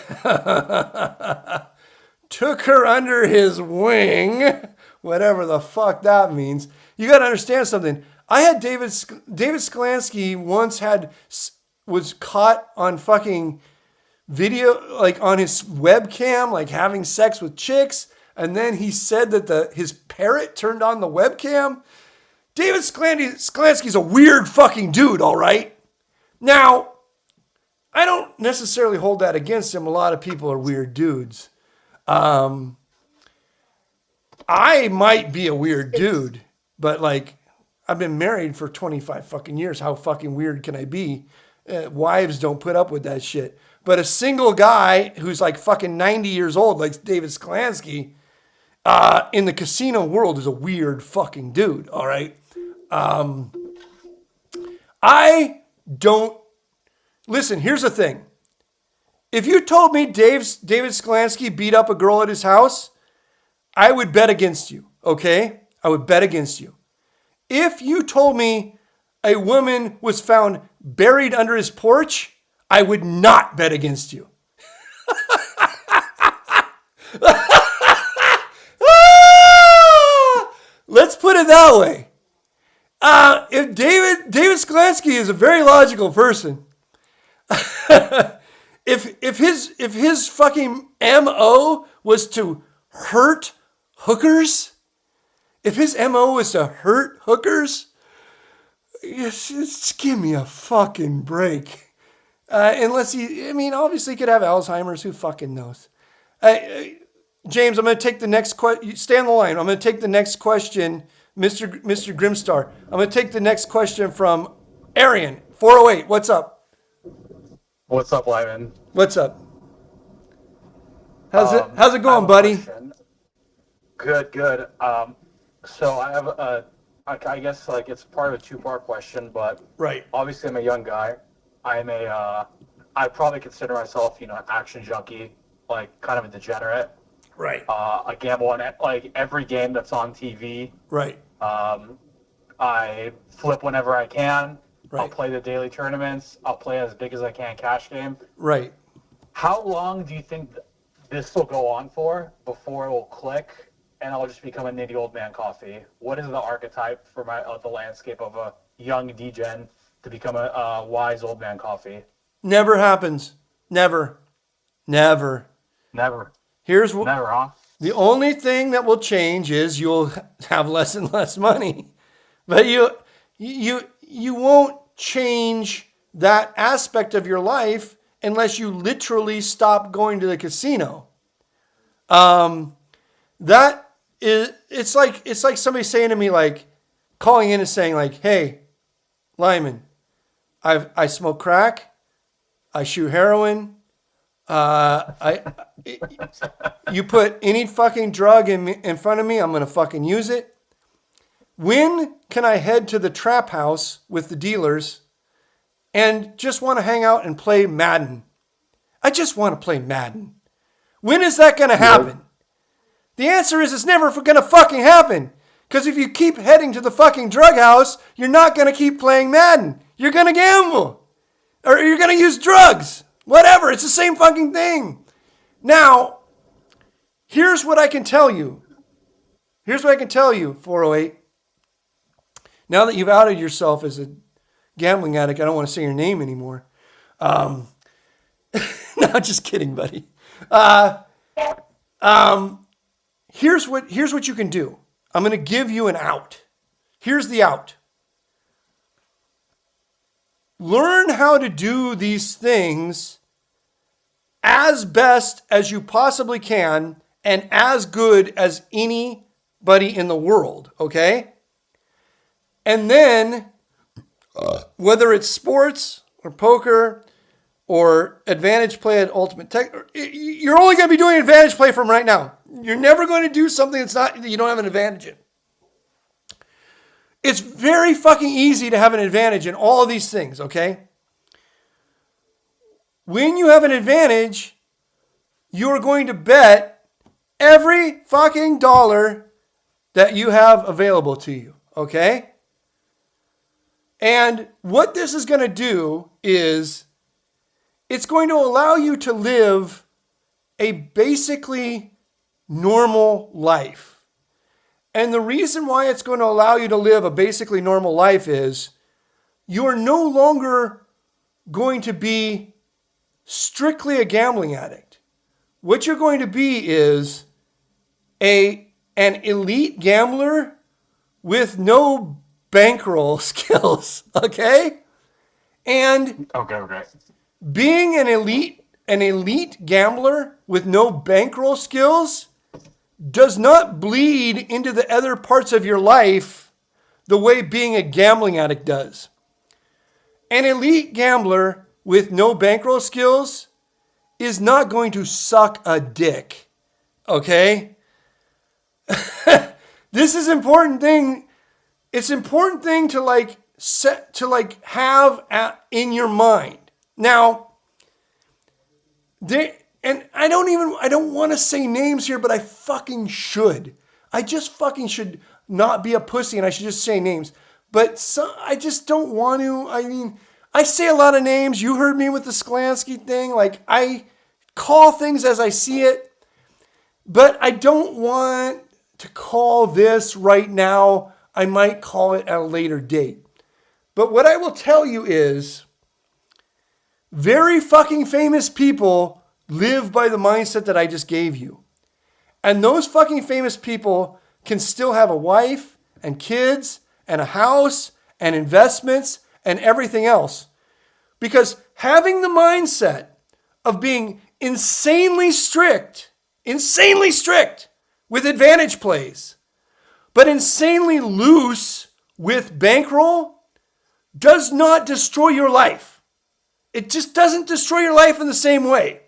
Speaker 1: took her under his wing, whatever the fuck that means. You got to understand something. I had David Sklansky once was caught on fucking video, like on his webcam, like having sex with chicks. And then he said that his parrot turned on the webcam. David Sklansky's a weird fucking dude, all right? Now, I don't necessarily hold that against him. A lot of people are weird dudes. I might be a weird dude, but like, I've been married for 25 fucking years. How fucking weird can I be? Wives don't put up with that shit. But a single guy who's like fucking 90 years old, like David Sklansky, in the casino world is a weird fucking dude, all right? I don't... Listen, here's the thing. If you told me David Sklansky beat up a girl at his house, I would bet against you. okay? I would bet against you. If you told me a woman was found buried under his porch, I would not bet against you. Let's put it that way. If David Sklansky is a very logical person, if his fucking MO was to hurt hookers, if his MO was to hurt hookers, just give me a fucking break. Unless obviously he could have Alzheimer's. Who fucking knows? James, I'm going to take the next question. Stay on the line. I'm going to take the next question, Mr. Grimstar. I'm going to take the next question from Arian, 408. What's up?
Speaker 5: What's up, Lyman?
Speaker 1: What's up? How's it going, buddy?
Speaker 5: Question. Good. So I have I guess like it's part of a two-part question, but
Speaker 1: Right.
Speaker 5: obviously I'm a young guy. I probably consider myself, an action junkie, like kind of a degenerate.
Speaker 1: Right.
Speaker 5: I gamble on like every game that's on TV.
Speaker 1: Right.
Speaker 5: I flip whenever I can.
Speaker 1: Right.
Speaker 5: I'll play the daily tournaments. I'll play as big as I can cash game.
Speaker 1: Right.
Speaker 5: How long do you think this will go on for before it will click and I'll just become a nitty old man coffee? What is the archetype for the landscape of a young degen to become a wise old man coffee?
Speaker 1: Never happens. Never.
Speaker 5: Never.
Speaker 1: Here's what.
Speaker 5: Never, huh?
Speaker 1: The only thing that will change is you'll have less and less money, but you won't change that aspect of your life unless you literally stop going to the casino. That is, it's like somebody saying to me, like calling in and saying like, "Hey, Lyman, I smoke crack, I shoot heroin, you put any fucking drug in front of me, I'm going to fucking use it. When can I head to the trap house with the dealers and just want to hang out and play Madden? I just want to play Madden. When is that going to happen?" The answer is it's never going to fucking happen. Because if you keep heading to the fucking drug house, you're not going to keep playing Madden. You're going to gamble. Or you're going to use drugs. Whatever. It's the same fucking thing. Now, here's what I can tell you. 408. Now that you've outed yourself as a gambling addict, I don't want to say your name anymore. No, just kidding, buddy. Here's what you can do. I'm going to give you an out. Here's the out. Learn how to do these things as best as you possibly can and as good as anybody in the world, okay? And then, whether it's sports or poker or advantage play at Ultimate Tech, you're only going to be doing advantage play from right now. You're never going to do something that you don't have an advantage in. It's very fucking easy to have an advantage in all of these things, okay? When you have an advantage, you're going to bet every fucking dollar that you have available to you, okay? And what this is going to do is it's going to allow you to live a basically normal life. And the reason why it's going to allow you to live a basically normal life is you're no longer going to be strictly a gambling addict. What you're going to be is an elite gambler with no bankroll skills, okay? And
Speaker 5: Okay.
Speaker 1: being an elite gambler with no bankroll skills does not bleed into the other parts of your life the way being a gambling addict does. An elite gambler with no bankroll skills is not going to suck a dick. Okay? This is important thing. It's important thing to have in your mind. Now, and I don't want to say names here, but I fucking should. I just fucking should not be a pussy and I should just say names. But I just don't want to. I mean, I say a lot of names. You heard me with the Sklansky thing. Like, I call things as I see it. But I don't want to call this right now. I might call it at a later date. But what I will tell you is, very fucking famous people live by the mindset that I just gave you. And those fucking famous people can still have a wife and kids and a house and investments and everything else. Because having the mindset of being insanely strict with advantage plays, but insanely loose with bankroll does not destroy your life. It just doesn't destroy your life in the same way.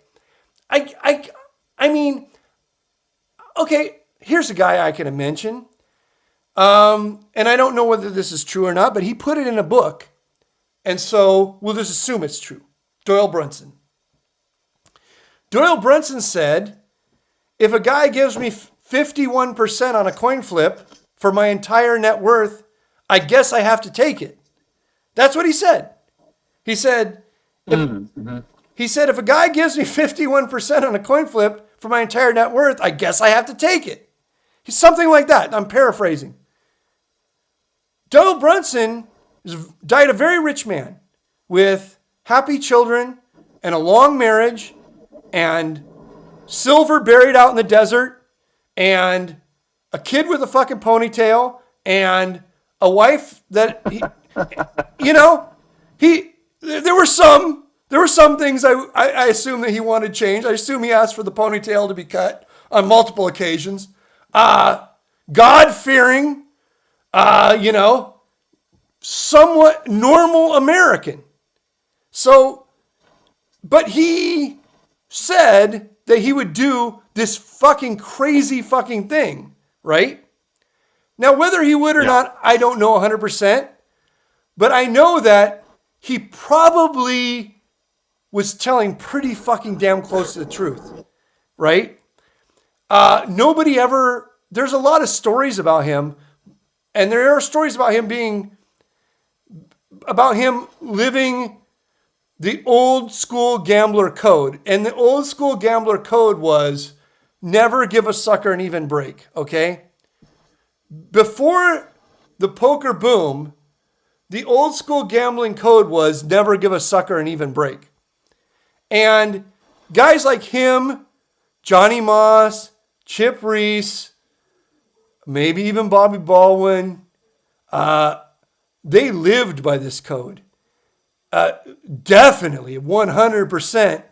Speaker 1: I mean, okay, here's a guy I can mention. And I don't know whether this is true or not, but he put it in a book. And so we'll just assume it's true. Doyle Brunson. Doyle Brunson said, if a guy gives me 51% on a coin flip for my entire net worth, I guess I have to take it. That's what he said. He said, if a guy gives me 51% on a coin flip for my entire net worth, I guess I have to take it. Something like that. I'm paraphrasing. Doyle Brunson died a very rich man with happy children and a long marriage and silver buried out in the desert and a kid with a fucking ponytail and a wife that, there were some things I assume that he wanted changed. I assume he asked for the ponytail to be cut on multiple occasions. God-fearing, somewhat normal American. So, but he said that he would do this fucking crazy fucking thing, right? Now, whether he would or not, I don't know 100%, but I know that he probably was telling pretty fucking damn close to the truth, right? There's a lot of stories about him, and there are stories about him living the old school gambler code. And the old school gambler code was never give a sucker an even break, okay? Before the poker boom, the old school gambling code was never give a sucker an even break. And guys like him, Johnny Moss, Chip Reese, maybe even Bobby Baldwin, they lived by this code. Definitely, 100%.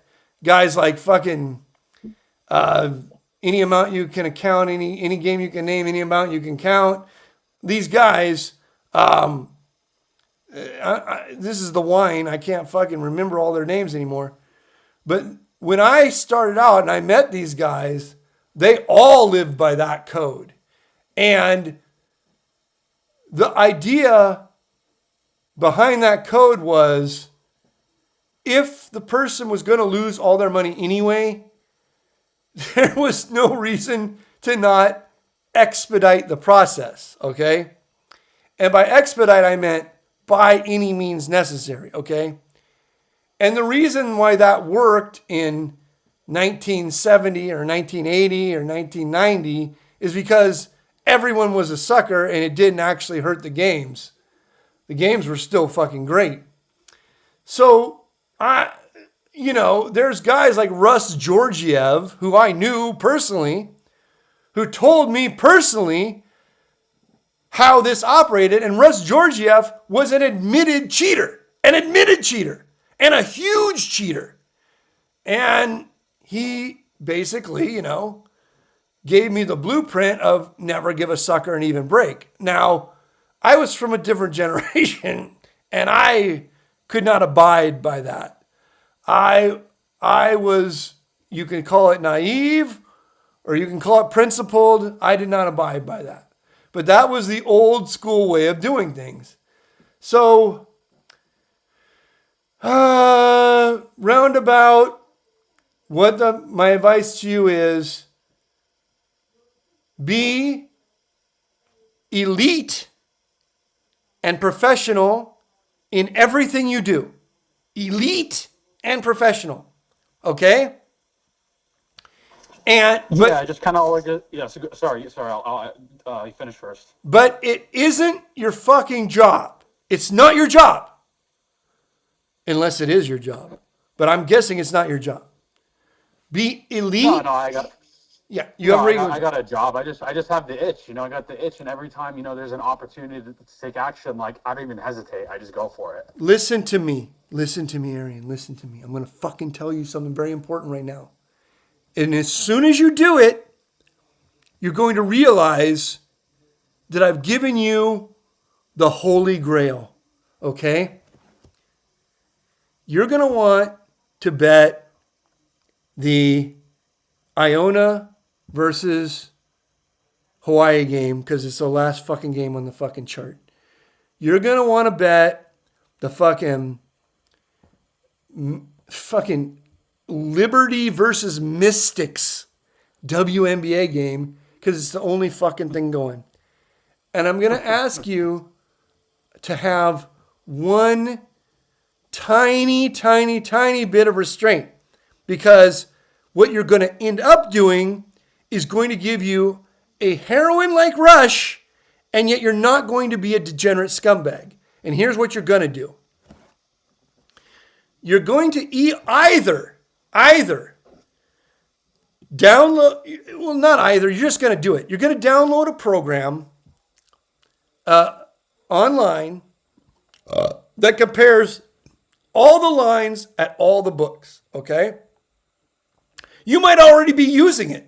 Speaker 1: Guys like fucking any amount you can account, any game you can name, any amount you can count. These guys, this is the wine. I can't fucking remember all their names anymore. But when I started out and I met these guys, they all lived by that code. And the idea behind that code was if the person was going to lose all their money anyway, there was no reason to not expedite the process, okay? And by expedite, I meant by any means necessary, okay? And the reason why that worked in 1970 or 1980 or 1990 is because everyone was a sucker and it didn't actually hurt the games. The games were still fucking great. So, there's guys like Russ Georgiev, who I knew personally, who told me personally how this operated. And Russ Georgiev was an admitted cheater, and a huge cheater. And he basically, gave me the blueprint of never give a sucker an even break. Now, I was from a different generation, and I could not abide by that. I was, you can call it naive, or you can call it principled. I did not abide by that. But that was the old school way of doing things. So, roundabout, my advice to you is be elite and professional in everything you do. Elite and professional. Okay? And but
Speaker 5: I just kind of always sorry. I'll you finish first.
Speaker 1: but it isn't your fucking job. It's not your job. Unless it is your job. But I'm guessing it's not your job. Be elite.
Speaker 5: No, I got.
Speaker 1: Yeah, you have regular.
Speaker 5: I got a job. I just have the itch. I got the itch, and every time there's an opportunity to take action, like I don't even hesitate. I just go for it.
Speaker 1: Listen to me, Arian. Listen to me. I'm gonna fucking tell you something very important right now. And as soon as you do it, you're going to realize that I've given you the Holy Grail. Okay? You're gonna want to bet the Iona versus Hawaii game because it's the last fucking game on the fucking chart. You're going to want to bet the fucking Liberty versus Mystics WNBA game because it's the only fucking thing going. And I'm going to ask you to have one tiny bit of restraint because what you're going to end up doing is going to give you a heroin-like rush, and yet you're not going to be a degenerate scumbag. And here's what you're going to do. You're going to either download, well, not either, you're just going to do it. You're going to download a program online that compares all the lines at all the books, okay? You might already be using it.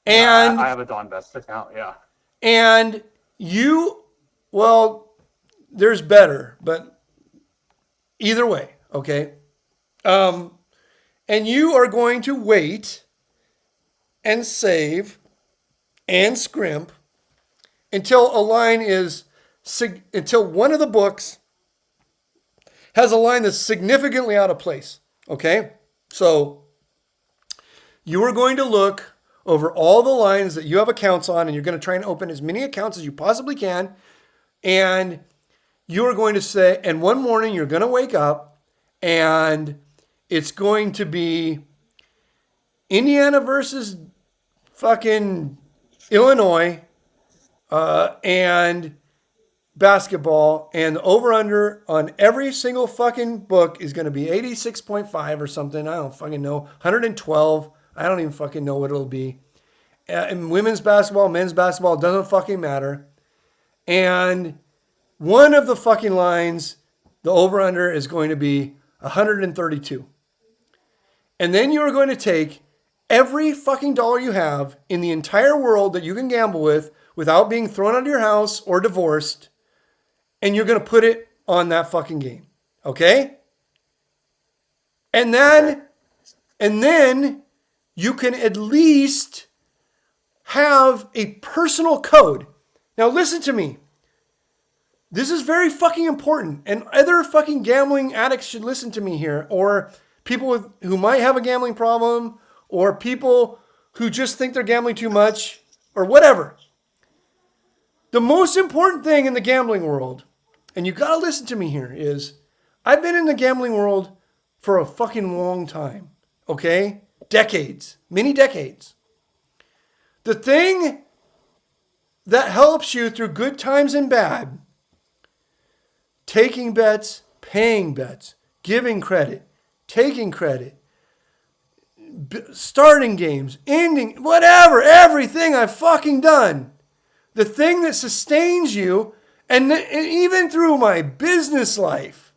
Speaker 1: And
Speaker 5: I have a Don Best account, yeah.
Speaker 1: And there's better, but either way, okay? And you are going to wait and save and scrimp until until one of the books has a line that's significantly out of place, okay? So you are going to look over all the lines that you have accounts on, and you're going to try and open as many accounts as you possibly can. And you are going to say, and one morning you're going to wake up, and it's going to be Indiana versus fucking Illinois, and basketball, and the over-under on every single fucking book is going to be 86.5 or something. I don't fucking know. 112. I don't even fucking know what it'll be. In women's basketball, men's basketball, it doesn't fucking matter. And one of the fucking lines, the over-under is going to be 132. And then you are going to take every fucking dollar you have in the entire world that you can gamble with without being thrown out of your house or divorced, and you're going to put it on that fucking game. Okay? And then you can at least have a personal code. Now listen to me. This is very fucking important, and other fucking gambling addicts should listen to me here, or people who might have a gambling problem, or people who just think they're gambling too much, or whatever. The most important thing in the gambling world, and you gotta listen to me here, is I've been in the gambling world for a fucking long time, okay? Decades, many decades. The thing that helps you through good times and bad, taking bets, paying bets, giving credit, taking credit, starting games, ending, whatever, everything I've fucking done. The thing that sustains you, and even through my business life,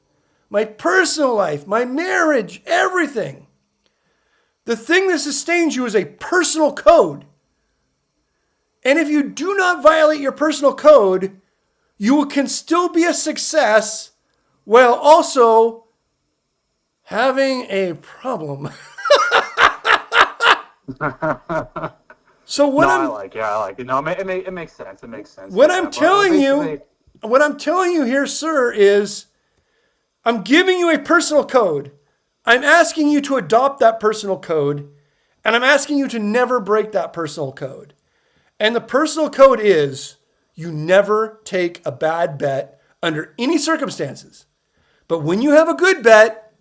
Speaker 1: my personal life, my marriage, everything. The thing that sustains you is a personal code. And if you do not violate your personal code, you can still be a success while also having a problem. So what
Speaker 5: I like it. No, it makes sense. It makes sense.
Speaker 1: What I'm telling you here, sir, is I'm giving you a personal code. I'm asking you to adopt that personal code, and I'm asking you to never break that personal code. And the personal code is you never take a bad bet under any circumstances. But when you have a good bet,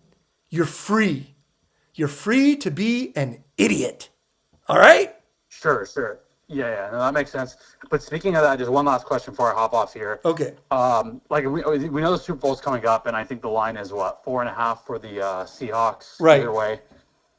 Speaker 1: you're free. You're free to be an idiot. All right?
Speaker 6: Sure. Yeah, no, that makes sense. But speaking of that, just one last question before I hop off here.
Speaker 1: Okay.
Speaker 6: Like we know the Super Bowl's coming up, and I think the line is what, 4.5 for the Seahawks.
Speaker 1: Right.
Speaker 6: Either way.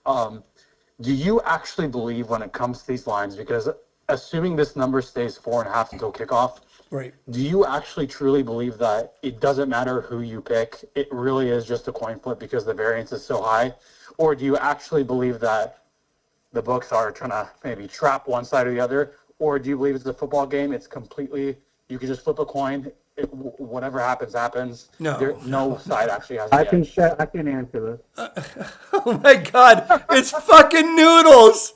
Speaker 6: Do you actually believe when it comes to these lines, because assuming this number stays 4.5 until kickoff,
Speaker 1: Right.
Speaker 6: do you actually truly believe that it doesn't matter who you pick? It really is just a coin flip because the variance is so high? Or do you actually believe that the books are trying to maybe trap one side or the other? Or do you believe it's a football game? It's completely, you can just flip a coin. Whatever happens, happens. No side actually has
Speaker 2: I can answer this.
Speaker 1: Oh my God. It's fucking Noodles.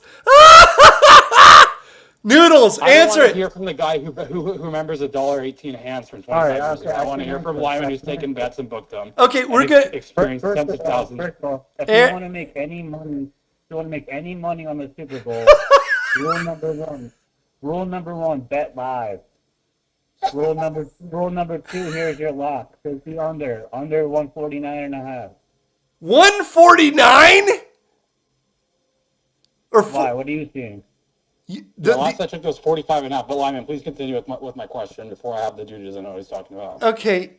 Speaker 1: Noodles, answer
Speaker 6: I want
Speaker 1: it.
Speaker 6: to hear from the guy who remembers $1.18 hands from 25 years ago. I want to hear from Lyman who's taken bets and booked them.
Speaker 1: Okay, we're good.
Speaker 6: Experienced tens of thousands.
Speaker 7: First of all, if
Speaker 1: Air-
Speaker 7: you want to make any money on the Super Bowl, rule number one, bet live. Rule number two, here's your lock. Says the under 149.5.
Speaker 1: 149? Or
Speaker 7: Why? What are you seeing?
Speaker 6: The last I checked was 45.5. But Lyman, please continue with my question before I have the dude who doesn't know what he's talking about.
Speaker 1: Okay.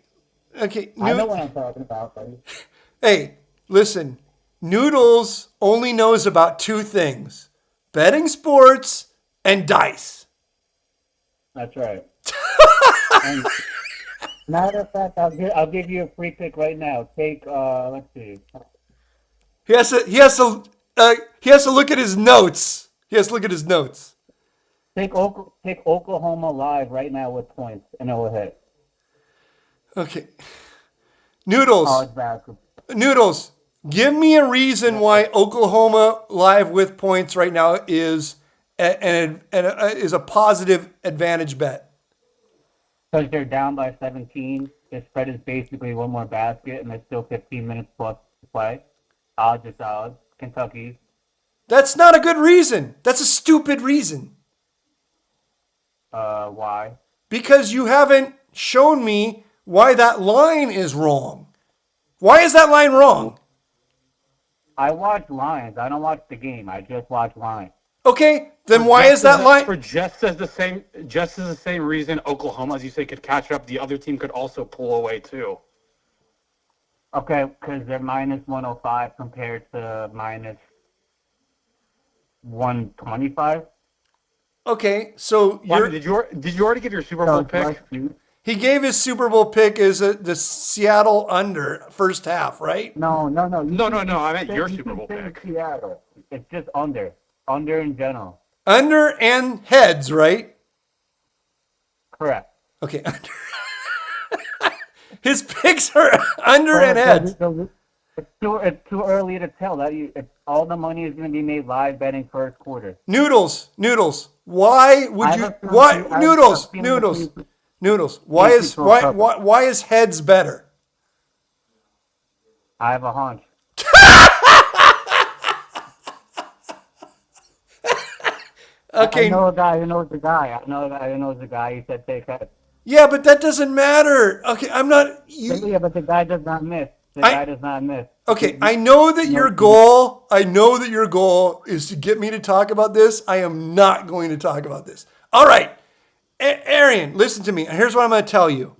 Speaker 7: I know what I'm talking about, buddy.
Speaker 1: Hey, listen. Noodles only knows about two things: betting sports and dice.
Speaker 7: That's right. And matter of fact, I'll give you a free pick right now. Take let's see.
Speaker 1: He has to look at his notes.
Speaker 7: Take Oklahoma live right now with points, and it will hit.
Speaker 1: Okay. Noodles.
Speaker 7: College basketball.
Speaker 1: Noodles. Give me a reason why Oklahoma live with points right now is a positive advantage bet.
Speaker 7: Because they're down by 17. The spread is basically one more basket, and there's still 15 minutes plus to play. Odds are solid. Kentucky.
Speaker 1: That's not a good reason. That's a stupid reason.
Speaker 7: Why?
Speaker 1: Because you haven't shown me why that line is wrong. Why is that line wrong?
Speaker 7: I watch lines. I don't watch the game. I just watch lines.
Speaker 1: Okay, then why is that line?
Speaker 6: For just as the same reason Oklahoma, as you say, could catch up, the other team could also pull away too.
Speaker 7: Okay, because they're minus 105 compared to minus 125.
Speaker 1: Okay, so
Speaker 6: Lyman, did you already give your Super Bowl pick?
Speaker 1: he gave his Super Bowl pick as the Seattle under first half, right?
Speaker 7: No.
Speaker 6: No. I meant your Super Bowl pick.
Speaker 7: Seattle. It's just under. Under in general.
Speaker 1: Under and heads, right?
Speaker 7: Correct.
Speaker 1: Okay, under. His picks are under and heads.
Speaker 7: It's too early to tell. All the money is going to be made live betting first quarter.
Speaker 1: Noodles. Why would you? Why noodles? Why is heads better?
Speaker 7: I have a hunch.
Speaker 1: Okay.
Speaker 7: I know a guy who knows the guy. He said take heads.
Speaker 1: Yeah, but that doesn't matter. Okay, I'm not.
Speaker 7: Yeah, but the guy does not miss. Guy does not miss.
Speaker 1: Okay, I know that your goal. I know that your goal is to get me to talk about this. I am not going to talk about this. All right, Arian, listen to me. Here's what I'm going to tell you.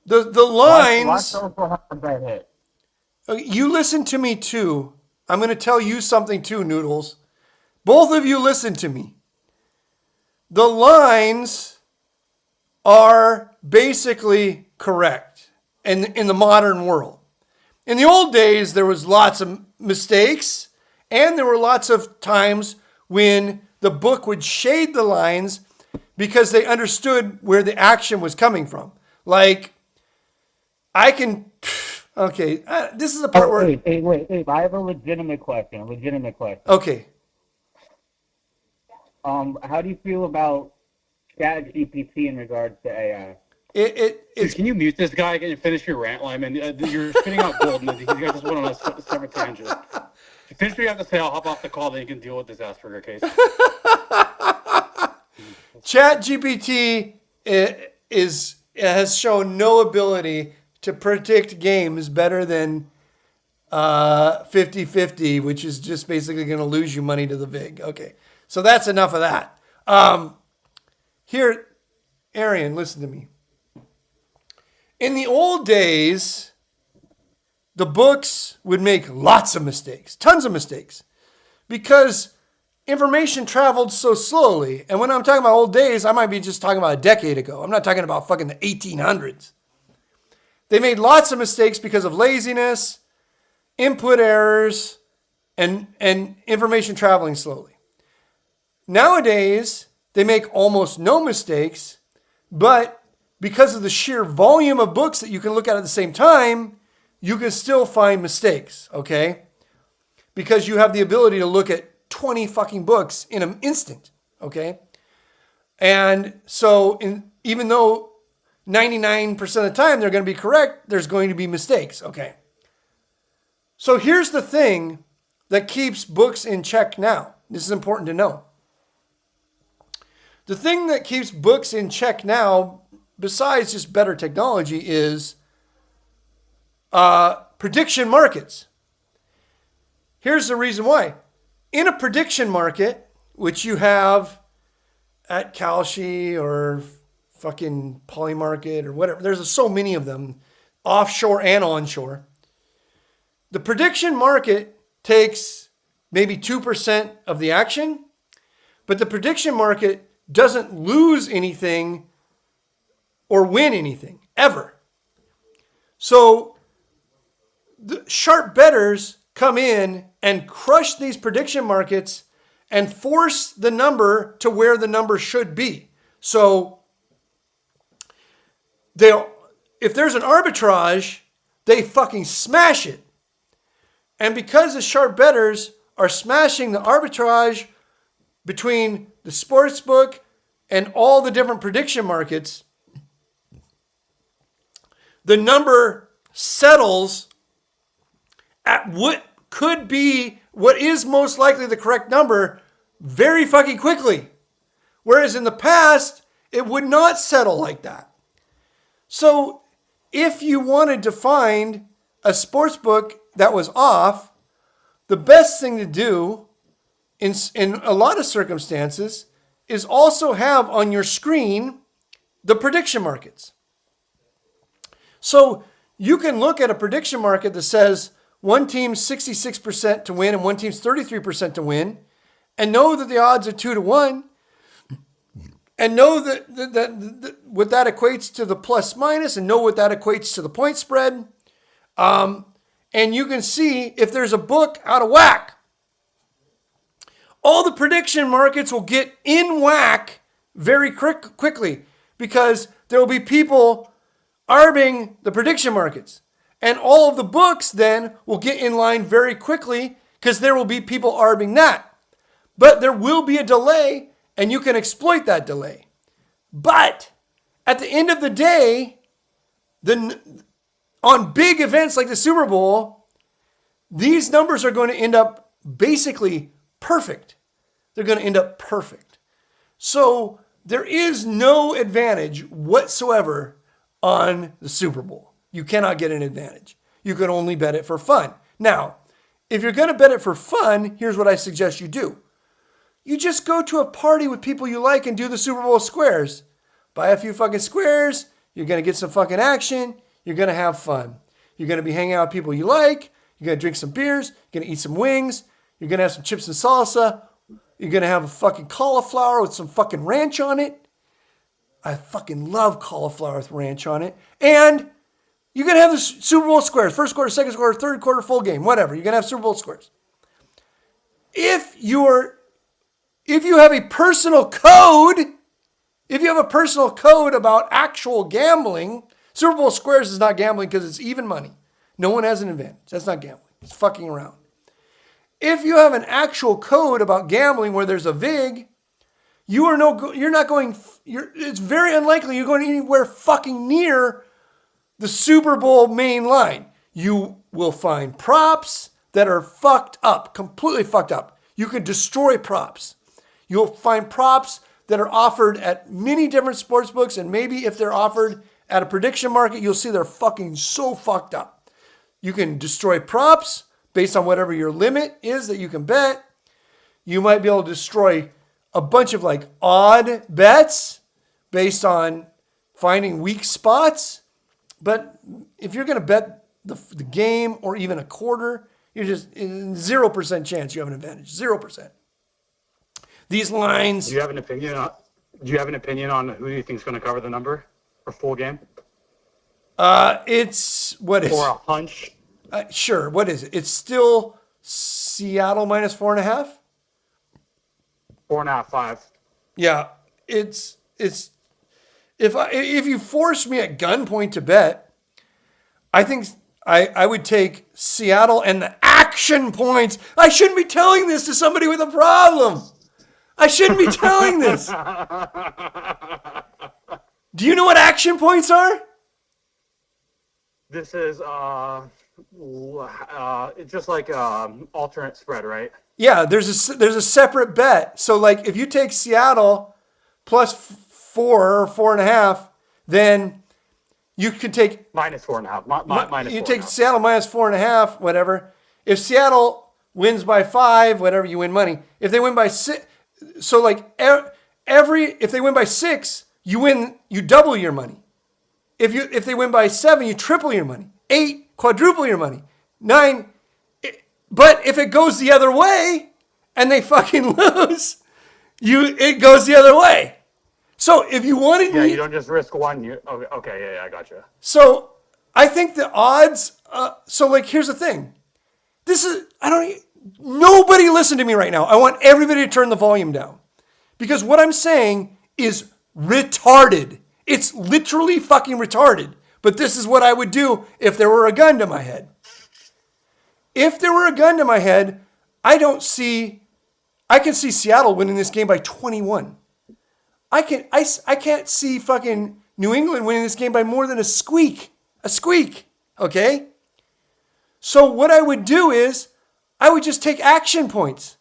Speaker 1: The lines.
Speaker 7: Watch Oklahoma bet hit.
Speaker 1: Okay, you listen to me too. I'm going to tell you something too, Noodles. Both of you listen to me. The lines are basically correct in the modern world. In the old days, there was lots of mistakes, and there were lots of times when the book would shade the lines because they understood where the action was coming from. Like, this is a part where...
Speaker 7: Wait. I have a legitimate question.
Speaker 1: Okay.
Speaker 7: How do you feel about ChatGPT in regards to AI?
Speaker 6: Dude, can you mute this guy and finish your rant, Lyman? You're spitting out gold, and you guys just went on a separate tangent. Finish what you have to say. I'll hop off the call, then you can deal with this Asperger case.
Speaker 1: ChatGPT has shown no ability to predict games better than 50-50, which is just basically going to lose you money to the VIG. Okay, so that's enough of that. Here, Arian, listen to me. In the old days, the books would make lots of mistakes, tons of mistakes, because information traveled so slowly. And when I'm talking about old days, I might be just talking about a decade ago. I'm not talking about fucking the 1800s. They made lots of mistakes because of laziness, input errors, and information traveling slowly. Nowadays, they make almost no mistakes, but because of the sheer volume of books that you can look at the same time, you can still find mistakes, okay? Because you have the ability to look at 20 fucking books in an instant, okay? And so even though 99% of the time they're going to be correct, there's going to be mistakes, okay? So here's the thing that keeps books in check now. This is important to know. The thing that keeps books in check now, besides just better technology, is prediction markets. Here's the reason why. In a prediction market, which you have at Kalshi or fucking Polymarket or whatever, there's so many of them, offshore and onshore. The prediction market takes maybe 2% of the action, but the prediction market doesn't lose anything or win anything, ever. So the sharp bettors come in and crush these prediction markets and force the number to where the number should be. So if there's an arbitrage, they fucking smash it. And because the sharp bettors are smashing the arbitrage between the sports book and all the different prediction markets, the number settles at what could be, what is most likely the correct number, very fucking quickly. Whereas in the past, it would not settle like that. So if you wanted to find a sports book that was off, the best thing to do in a lot of circumstances is also have on your screen the prediction markets. So you can look at a prediction market that says one team's 66% to win and one team's 33% to win, and know that the odds are 2-1, and know that what that equates to the plus minus, and know what that equates to the point spread. And you can see if there's a book out of whack. All the prediction markets will get in whack very quickly because there will be people arbing the prediction markets. And all of the books then will get in line very quickly because there will be people arbing that. But there will be a delay, and you can exploit that delay. But at the end of the day, on big events like the Super Bowl, these numbers are going to end up basically perfect. They're going to end up perfect. So there is no advantage whatsoever on the Super Bowl. You cannot get an advantage. You can only bet it for fun. Now, if you're going to bet it for fun, here's what I suggest you do. You just go to a party with people you like and do the Super Bowl squares. Buy a few fucking squares. You're going to get some fucking action. You're going to have fun. You're going to be hanging out with people you like. You're going to drink some beers. You're going to eat some wings. You're going to have some chips and salsa. You're going to have a fucking cauliflower with some fucking ranch on it. I fucking love cauliflower with ranch on it. And you're going to have the Super Bowl squares. First quarter, second quarter, third quarter, full game, whatever. You're going to have Super Bowl squares. If you have a personal code, about actual gambling, Super Bowl squares is not gambling because it's even money. No one has an advantage. That's not gambling. It's fucking around. If you have an actual code about gambling where there's a VIG, it's very unlikely you're going anywhere fucking near the Super Bowl main line. You will find props that are fucked up, completely fucked up. You could destroy props. You'll find props that are offered at many different sports books, and maybe if they're offered at a prediction market, you'll see they're fucking so fucked up. You can destroy props based on whatever your limit is that you can bet. You might be able to destroy a bunch of like odd bets based on finding weak spots. But if you're going to bet the game or even a quarter, you're just 0% chance you have an advantage. 0%. These lines.
Speaker 6: Do you have an opinion on? Do you have an opinion on who you think is going to cover the number for full game?
Speaker 1: It's what is
Speaker 6: Or a hunch?
Speaker 1: sure. What is it? It's still Seattle minus 4.5.
Speaker 6: 4.5, 5.
Speaker 1: Yeah, it's if you force me at gunpoint to bet, I think I would take Seattle and the action points. I shouldn't be telling this to somebody with a problem. I shouldn't be telling this. Do you know what action points are?
Speaker 6: This is it's just like alternate spread, right?
Speaker 1: Yeah, there's a separate bet. So like if you take Seattle plus 4 or 4.5, then you can take
Speaker 6: Minus 4.5. Minus
Speaker 1: you
Speaker 6: 4.5.
Speaker 1: take Seattle minus 4.5, whatever. If Seattle wins by 5, whatever, you win money. If they win by 6, so like if they win by 6, you double your money. If they win by 7, you triple your money. 8, quadruple your money. 9, but if it goes the other way and they fucking lose, it goes the other way. So if you wanted
Speaker 6: Yeah, you don't just risk one. Okay, yeah, I gotcha.
Speaker 1: So I think the odds. So like, here's the thing. Nobody listen to me right now. I want everybody to turn the volume down because what I'm saying is retarded. It's literally fucking retarded. But this is what I would do if there were a gun to my head. If there were a gun to my head, I can see Seattle winning this game by 21. I can't see fucking New England winning this game by more than a squeak. A squeak. Okay? So what I would do is I would just take action points.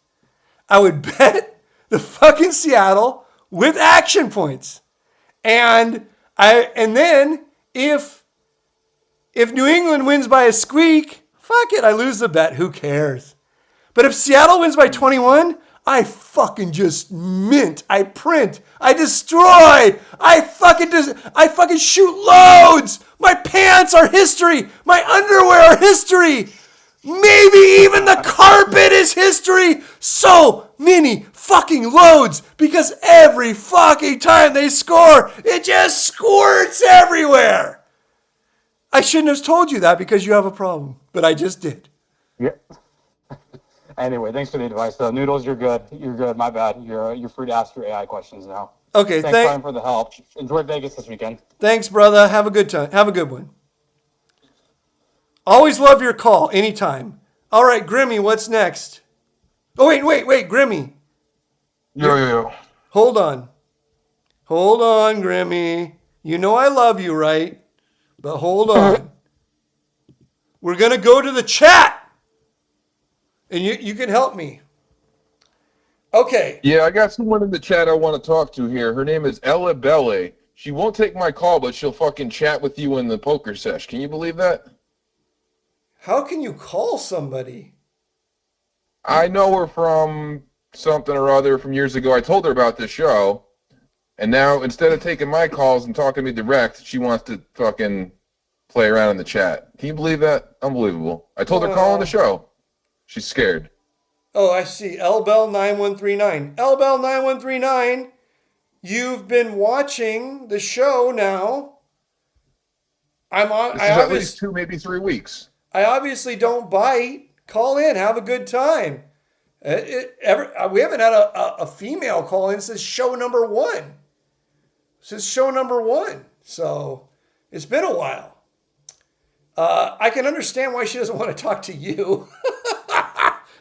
Speaker 1: I would bet the fucking Seattle with action points. And then if New England wins by a squeak, fuck it, I lose the bet. Who cares? But if Seattle wins by 21, I fucking just mint. I print. I destroy. I fucking shoot loads. My pants are history. My underwear are history. Maybe even the carpet is history. So many fucking loads because every fucking time they score, it just squirts everywhere. I shouldn't have told you that because you have a problem, but I just did.
Speaker 6: Yeah. Anyway, thanks for the advice, though. Noodles, you're good. You're good. My bad. You're free to ask your AI questions now.
Speaker 1: Okay,
Speaker 6: Thanks, Brian, for the help. Enjoy Vegas this weekend.
Speaker 1: Thanks, brother. Have a good time. Have a good one. Always love your call. Anytime. All right, Grimmy, what's next? Oh, wait, Grimmy.
Speaker 4: Yo.
Speaker 1: Hold on, Grimmy. You know I love you, right? But hold on. We're going to go to the chat. And you can help me. Okay.
Speaker 4: Yeah, I got someone in the chat I want to talk to here. Her name is Ella Belle. She won't take my call, but she'll fucking chat with you in the poker sesh. Can you believe that?
Speaker 1: How can you call somebody?
Speaker 4: I know her from something or other from years ago. I told her about this show. And now, instead of taking my calls and talking to me direct, she wants to fucking play around in the chat. Can you believe that? Unbelievable. I told her call on the show. She's scared.
Speaker 1: Oh, I see. LBell9139. LBell9139, you've been watching the show now.
Speaker 4: This is at least 2, maybe 3 weeks.
Speaker 1: I obviously don't bite. Call in. Have a good time. We haven't had a female call in since show number 1. So it's been a while. I can understand why she doesn't want to talk to you.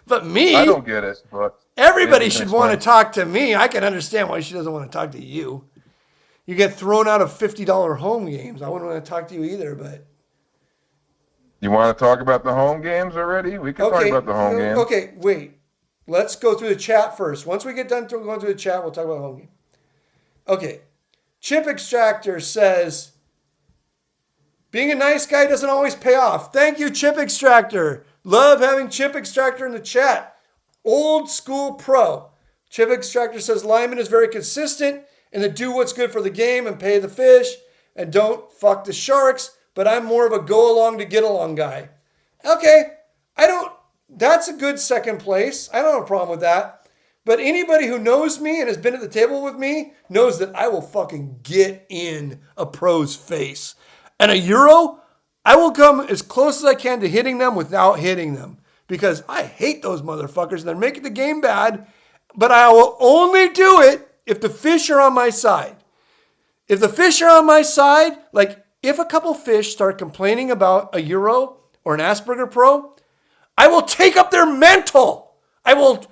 Speaker 1: But me,
Speaker 4: I don't get it, but
Speaker 1: everybody should want to talk to me. I can understand why she doesn't want to talk to you. You get thrown out of $50 home games. I wouldn't want to talk to you either, but.
Speaker 4: You want to talk about the home games already? We can talk about the home games.
Speaker 1: Okay, wait. Let's go through the chat first. Once we get done going through the chat, we'll talk about the home game. Okay. Chip Extractor says, being a nice guy doesn't always pay off. Thank you, Chip Extractor. Love having Chip Extractor in the chat. Old school pro. Chip Extractor says Limon is very consistent in the do what's good for the game and pay the fish and don't fuck the sharks, but I'm more of a go along to get along guy. Okay, that's a good second place. I don't have a problem with that. But anybody who knows me and has been at the table with me knows that I will fucking get in a pro's face. And a euro, I will come as close as I can to hitting them without hitting them. Because I hate those motherfuckers. They're making the game bad. But I will only do it if the fish are on my side. If the fish are on my side, like if a couple fish start complaining about a euro or an Asperger pro, I will take up their mantle. I will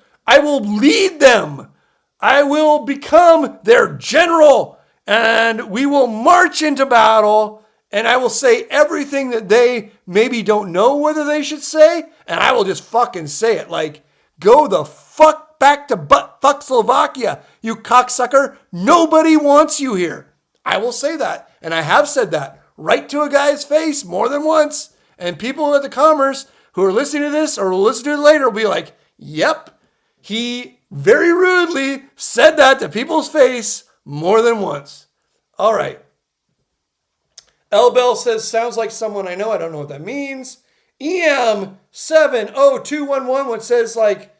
Speaker 1: lead them. I will become their general. And we will march into battle. And I will say everything that they maybe don't know whether they should say. And I will just fucking say it. Like, go the fuck back to butt-fuck Slovakia, you cocksucker. Nobody wants you here. I will say that. And I have said that right to a guy's face more than once. And people at the Commerce who are listening to this or will listen to it later will be like, yep, he very rudely said that to people's face more than once. All right. L Bell says, sounds like someone I know. I don't know what that means. EM70211, what says like,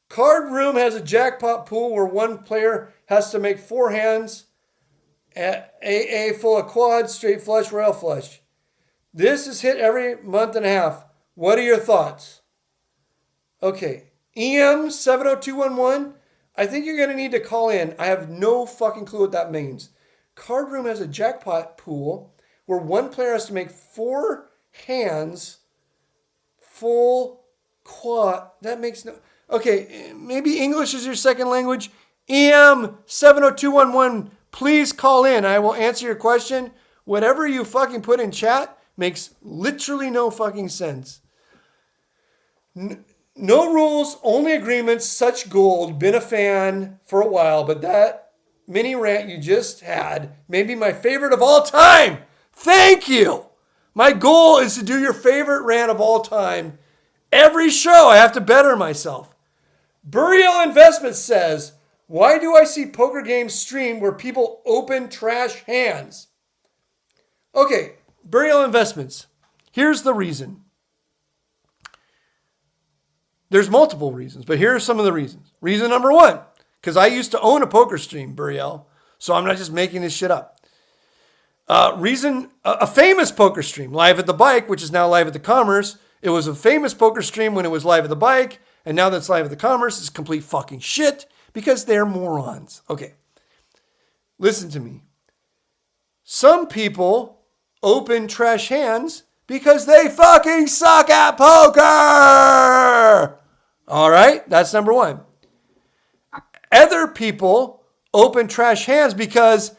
Speaker 1: card room has a jackpot pool where one player has to make 4 hands, AA full of quads, straight flush, royal flush. This is hit every month and a half. What are your thoughts? Okay, EM70211, I think you're going to need to call in. I have no fucking clue what that means. Card room has a jackpot pool where one player has to make 4 hands, full quad. That makes no... Okay, maybe English is your second language. EM70211, please call in. I will answer your question. Whatever you fucking put in chat makes literally no fucking sense. No rules, only agreements, such gold. Been a fan for a while, but that mini rant you just had may be my favorite of all time. Thank you. My goal is to do your favorite rant of all time. Every show I have to better myself. Burial Investments says, why do I see poker games streamed where people open trash hands? Okay, Burial Investments. Here's the reason. There's multiple reasons, but here are some of the reasons. Reason number 1, because I used to own a poker stream, Burial, so I'm not just making this shit up. A famous poker stream, Live at the Bike, which is now Live at the Commerce. It was a famous poker stream when it was Live at the Bike, and now that's Live at the Commerce, it's complete fucking shit because they're morons. Okay, listen to me. Some people open trash hands because they fucking suck at poker. All right, that's number 1. Other people open trash hands because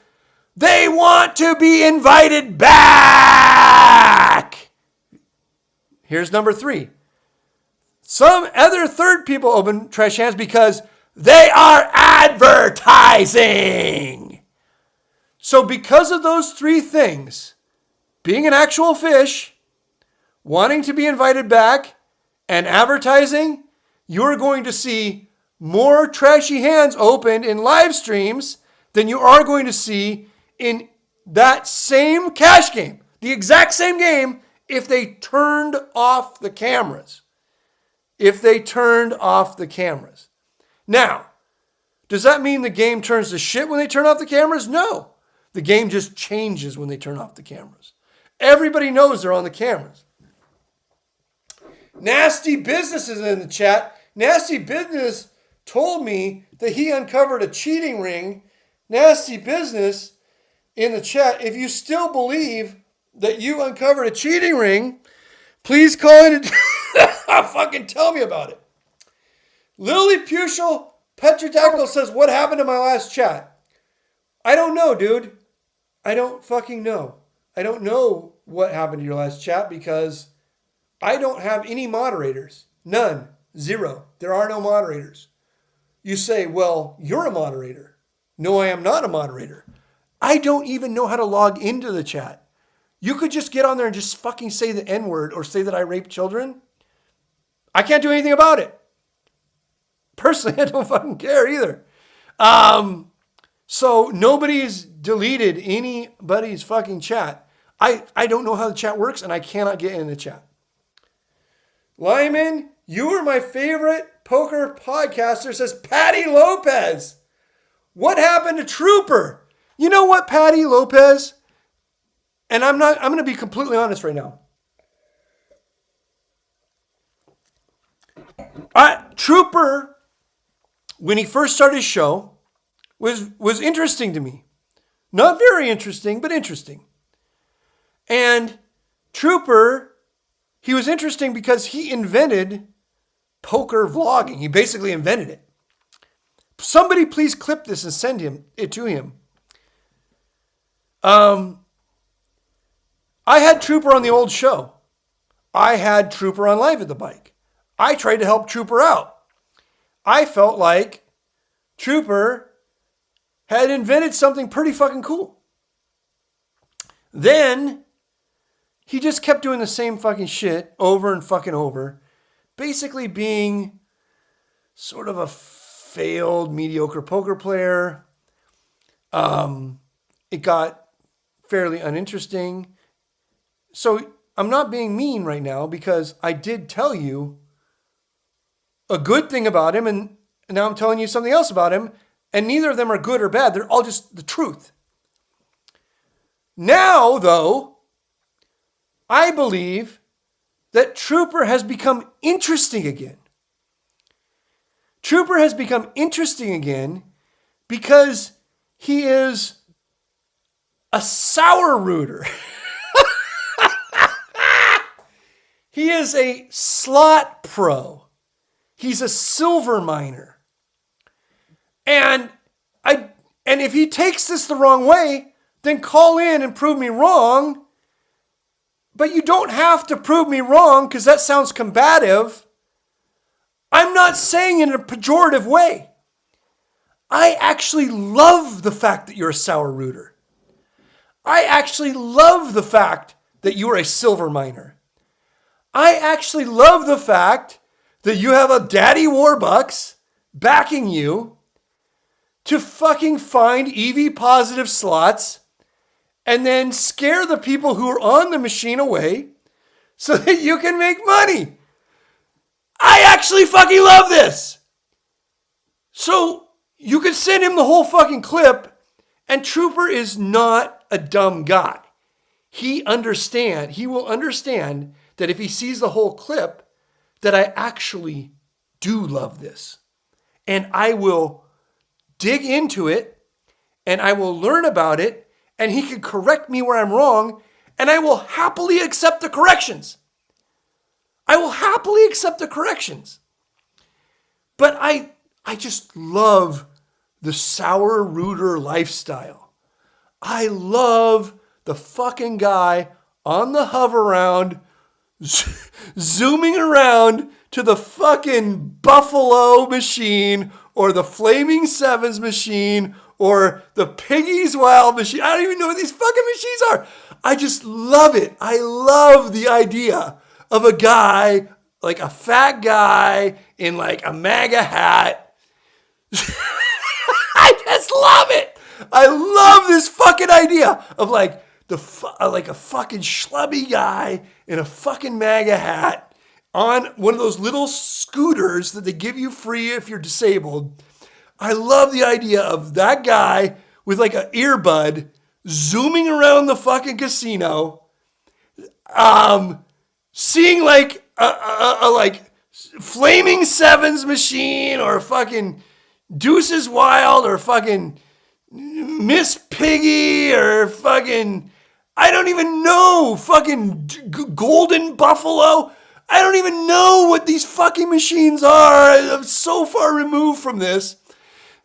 Speaker 1: they want to be invited back. Here's number 3. Some other third people open trash hands because they are advertising. So because of those 3 things, being an actual fish, wanting to be invited back, and advertising, you're going to see more trashy hands opened in live streams than you are going to see in that same cash game. The exact same game if they turned off the cameras. Now, does that mean the game turns to shit when they turn off the cameras? No. The game just changes when they turn off the cameras. Everybody knows they're on the cameras. Nasty Business is in the chat. Nasty Business told me that he uncovered a cheating ring. Nasty Business in the chat, if you still believe that you uncovered a cheating ring, please call in and fucking tell me about it. Lilliputial Petrodactyl says, what happened to my last chat? I don't know, dude. I don't fucking know. I don't know what happened to your last chat because I don't have any moderators. None. 0. There are no moderators. You say, well, you're a moderator. No, I am not a moderator. I don't even know how to log into the chat. You could just get on there and just fucking say the N-word or say that I rape children. I can't do anything about it. Personally, I don't fucking care either. So nobody's deleted anybody's fucking chat. I don't know how the chat works, and I cannot get in the chat. Lyman, you are my favorite poker podcaster, says Patty Lopez. What happened to Trooper? You know what, Patty Lopez? And I'm going to be completely honest right now. Trooper, when he first started his show, was interesting to me. Not very interesting, but interesting. And Trooper, he was interesting because he invented poker vlogging. He basically invented it. Somebody please clip this and send it to him. I had Trooper on the old show. I had Trooper on Live at the Bike. I tried to help Trooper out. I felt like Trooper had invented something pretty fucking cool. Then he just kept doing the same fucking shit over and fucking over, basically being sort of a failed, mediocre poker player. It got fairly uninteresting. So I'm not being mean right now because I did tell you a good thing about him, and now I'm telling you something else about him, and neither of them are good or bad. They're all just the truth. Now, though, I believe that Trooper has become interesting again. Trooper has become interesting again because he is a sour rooter. He is a slot pro. He's a silver miner. And if he takes this the wrong way, then call in and prove me wrong. But you don't have to prove me wrong because that sounds combative. I'm not saying it in a pejorative way. I actually love the fact that you're a sour rooter. I actually love the fact that you are a silver miner. I actually love the fact that you have a daddy Warbucks backing you to fucking find EV positive slots and then scare the people who are on the machine away so that you can make money. I actually fucking love this. So you can send him the whole fucking clip, and Trooper is not a dumb guy. He will understand that if he sees the whole clip, that I actually do love this. And I will dig into it, and I will learn about it, and he can correct me where I'm wrong, and I will happily accept the corrections. I will happily accept the corrections. But I just love the sour rooter lifestyle. I love the fucking guy on the hover round, zooming around to the fucking Buffalo machine or the Flaming Sevens machine or the Piggy's Wild machine. I don't even know what these fucking machines are. I just love it. I love the idea of a guy, like a fat guy in like a MAGA hat. I just love it. I love this fucking idea of like like a fucking schlubby guy in a fucking MAGA hat on one of those little scooters that they give you free if you're disabled. I love the idea of that guy with like an earbud zooming around the fucking casino, seeing like a like Flaming Sevens machine or fucking Deuces Wild or fucking Miss Piggy or fucking, I don't even know, fucking Golden Buffalo. I don't even know what these fucking machines are. I'm so far removed from this.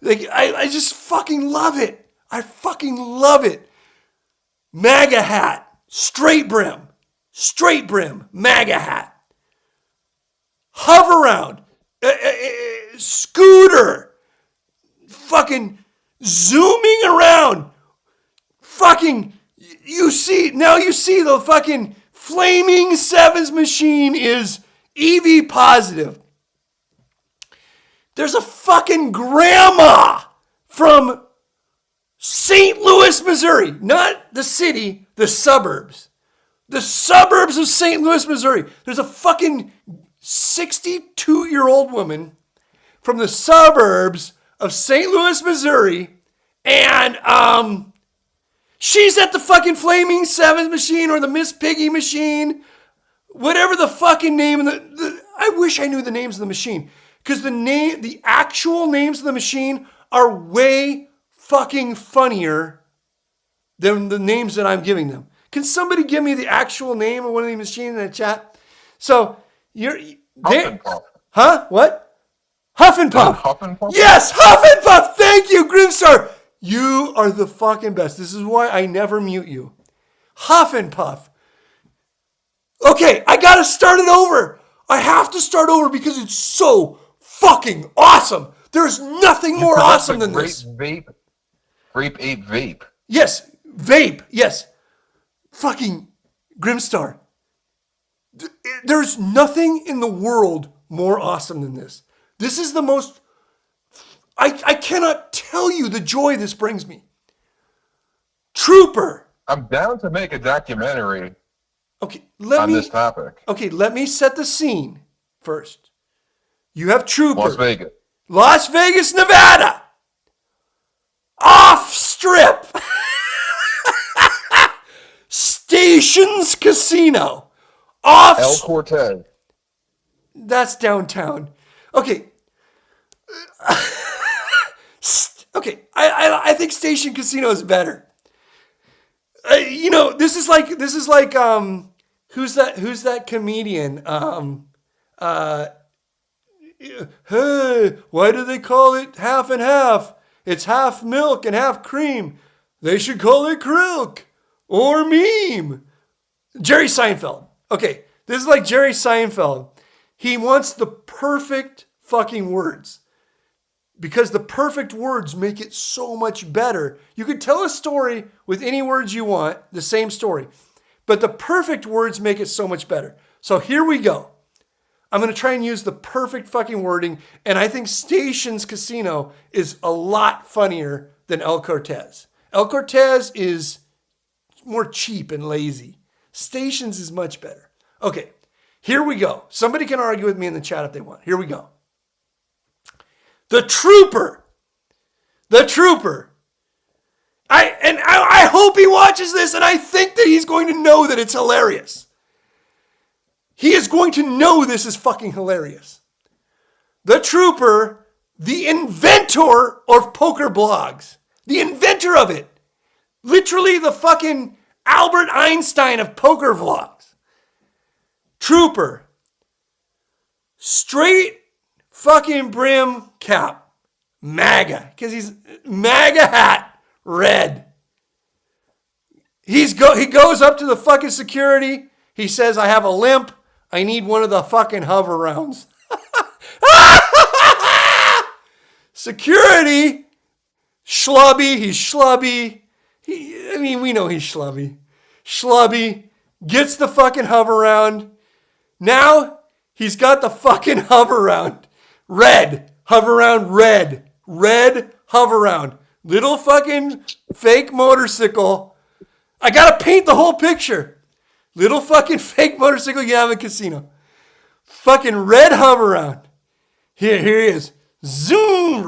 Speaker 1: Like, I just fucking love it. I fucking love it. MAGA hat, straight brim, MAGA hat. Hover round, scooter, fucking zooming around. Fucking, you see the fucking Flaming Sevens machine is EV positive. There's a fucking grandma from St. Louis, Missouri, not the city, the suburbs. The suburbs of St. Louis, Missouri. There's a fucking 62-year-old woman from the suburbs of St. Louis, Missouri, and she's at the fucking Flaming Sevens machine or the Miss Piggy machine, whatever the fucking name of I wish I knew the names of the machine, because the actual names of the machine are way fucking funnier than the names that I'm giving them. Can somebody give me the actual name of one of these machines in the chat? So
Speaker 4: Huffenpuff.
Speaker 1: Huh? What? Huff and Puff.
Speaker 4: Huffenpuff?
Speaker 1: Yes, Huff and Puff. Thank you, Grimstar. You are the fucking best. This is why I never mute you. Huff and Puff. Okay, I gotta start it over. I have to start over because it's so fucking awesome. There's nothing more awesome than this.
Speaker 4: Grape ape vape.
Speaker 1: Yes, vape. Yes. Fucking Grimstar. There's nothing in the world more awesome than this. This is the most... I cannot tell you the joy this brings me. Trooper.
Speaker 4: I'm down to make a documentary
Speaker 1: Okay,
Speaker 4: on this topic.
Speaker 1: Okay, let me set the scene first. You have Trooper.
Speaker 4: Las Vegas.
Speaker 1: Las Vegas, Nevada. Off strip. Stations Casino. Off.
Speaker 4: El Cortez.
Speaker 1: That's downtown. Okay. Okay. I think Station Casino is better. This is like who's that comedian? Hey, why do they call it half and half? It's half milk and half cream. They should call it Krilk or meme. Jerry Seinfeld. Okay, this is like Jerry Seinfeld. He wants the perfect fucking words. Because the perfect words make it so much better. You could tell a story with any words you want, the same story. But the perfect words make it so much better. So here we go. I'm going to try and use the perfect fucking wording. And I think Stations Casino is a lot funnier than El Cortez. El Cortez is more cheap and lazy. Stations is much better. Okay, here we go. Somebody can argue with me in the chat if they want. Here we go. The Trooper. The Trooper. I hope he watches this, and I think that he's going to know that it's hilarious. He is going to know this is fucking hilarious. The Trooper, the inventor of poker blogs. The inventor of it. Literally the fucking Albert Einstein of poker vlogs. Trooper. Straight fucking brim cap. MAGA. Because he's MAGA hat. Red. He goes up to the fucking security. He says, I have a limp. I need one of the fucking hover rounds. Security. Schlubby. He's schlubby. We know he's schlubby. Schlubby. Gets the fucking hover round. Now, he's got the fucking hover round. Red. Hover round red. Red hover round. Little fucking fake motorcycle. I gotta paint the whole picture. Little fucking fake motorcycle you have in a casino. Fucking red hover round. Here he is. Zoom.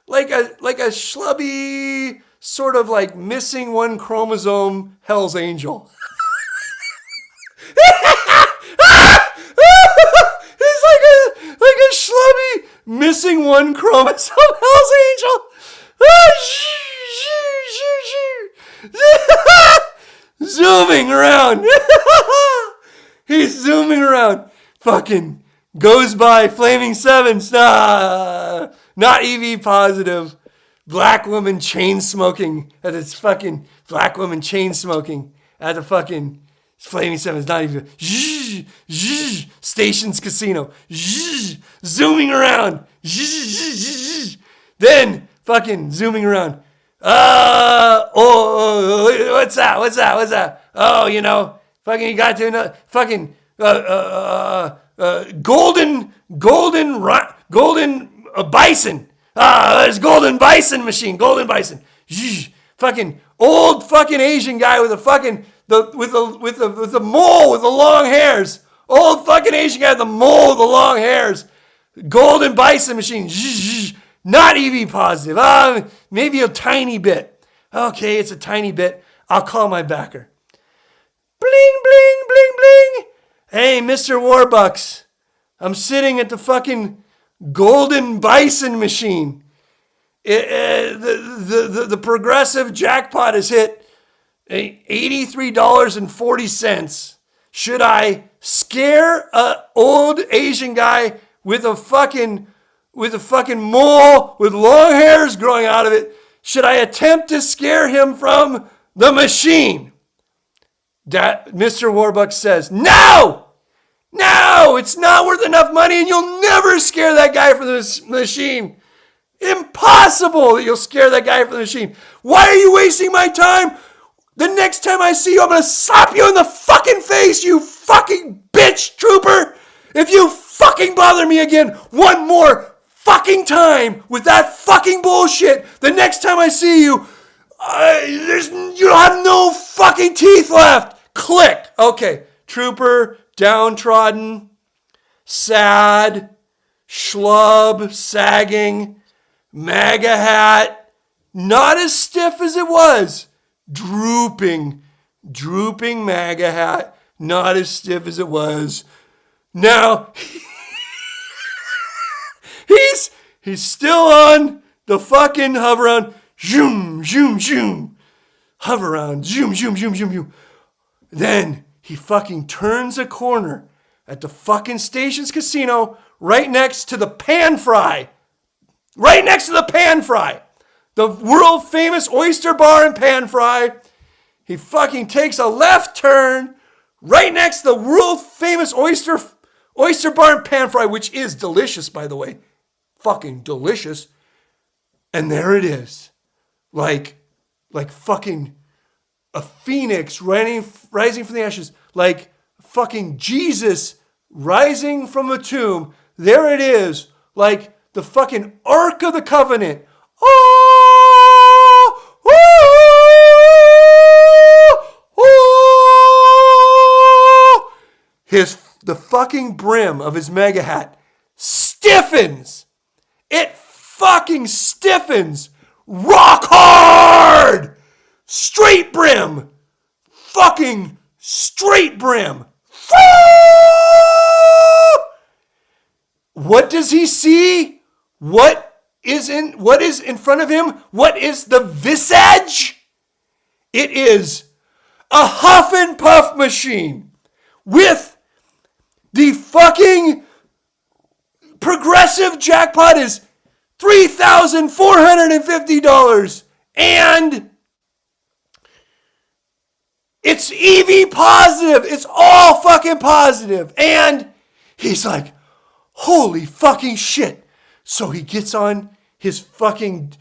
Speaker 1: Like a schlubby, sort of like missing one chromosome Hell's Angel. He's like a schlubby, missing one chromosome Hell's Angel. Zooming around. He's zooming around. Fucking goes by Flaming Sevens. Not EV positive. Black woman chain smoking at its fucking black woman chain smoking at the fucking Flaming Sevens. Not even Stations Casino. Zooming around. Then fucking zooming around. What's that? Oh, you know, fucking you got to fucking golden bison. There's golden bison machine. Golden bison. Fucking old fucking Asian guy with a fucking with the mole with the long hairs. Old fucking Asian guy with the mole with the long hairs. Golden bison machine. Not EV positive. Maybe a tiny bit. Okay, it's a tiny bit. I'll call my backer. Bling, bling, bling, bling. Hey, Mr. Warbucks. I'm sitting at the fucking golden bison machine. The progressive jackpot has hit $83.40. Should I scare an old Asian guy with a fucking mole with long hairs growing out of it? Should I attempt to scare him from the machine? Mr. Warbucks says, no, it's not worth enough money and you'll never scare that guy from the machine. Impossible that you'll scare that guy from the machine. Why are you wasting my time? The next time I see you, I'm going to slap you in the fucking face, you fucking bitch trooper. If you fucking bother me again one more fucking time with that fucking bullshit, the next time I see you, you have no fucking teeth left. Click. Okay. Trooper, downtrodden, sad, schlub, sagging, MAGA hat, not as stiff as it was. Drooping MAGA hat, not as stiff as it was. Now, he's still on the fucking hover round. Zoom, zoom, zoom. Hover round. Zoom, zoom, zoom, zoom, zoom. Then he fucking turns a corner at the fucking Stations Casino right next to the Pan Fry. Right next to the Pan Fry. The world famous oyster bar and Pan Fry. He fucking takes a left turn right next to the world famous oyster bar and Pan Fry, which is delicious, by the way. Fucking delicious. And there it is. Like fucking a phoenix rising from the ashes. Like fucking Jesus rising from a tomb. There it is. Like the fucking Ark of the Covenant. The fucking brim of his mega hat stiffens. It fucking stiffens. Rock hard. Straight brim. Fucking straight brim. What does he see? What is in front of him? What is the visage? It is a huff and puff machine with the fucking progressive jackpot is $3,450 and it's EV positive. It's all fucking positive. And he's like, holy fucking shit. So he gets on his fucking,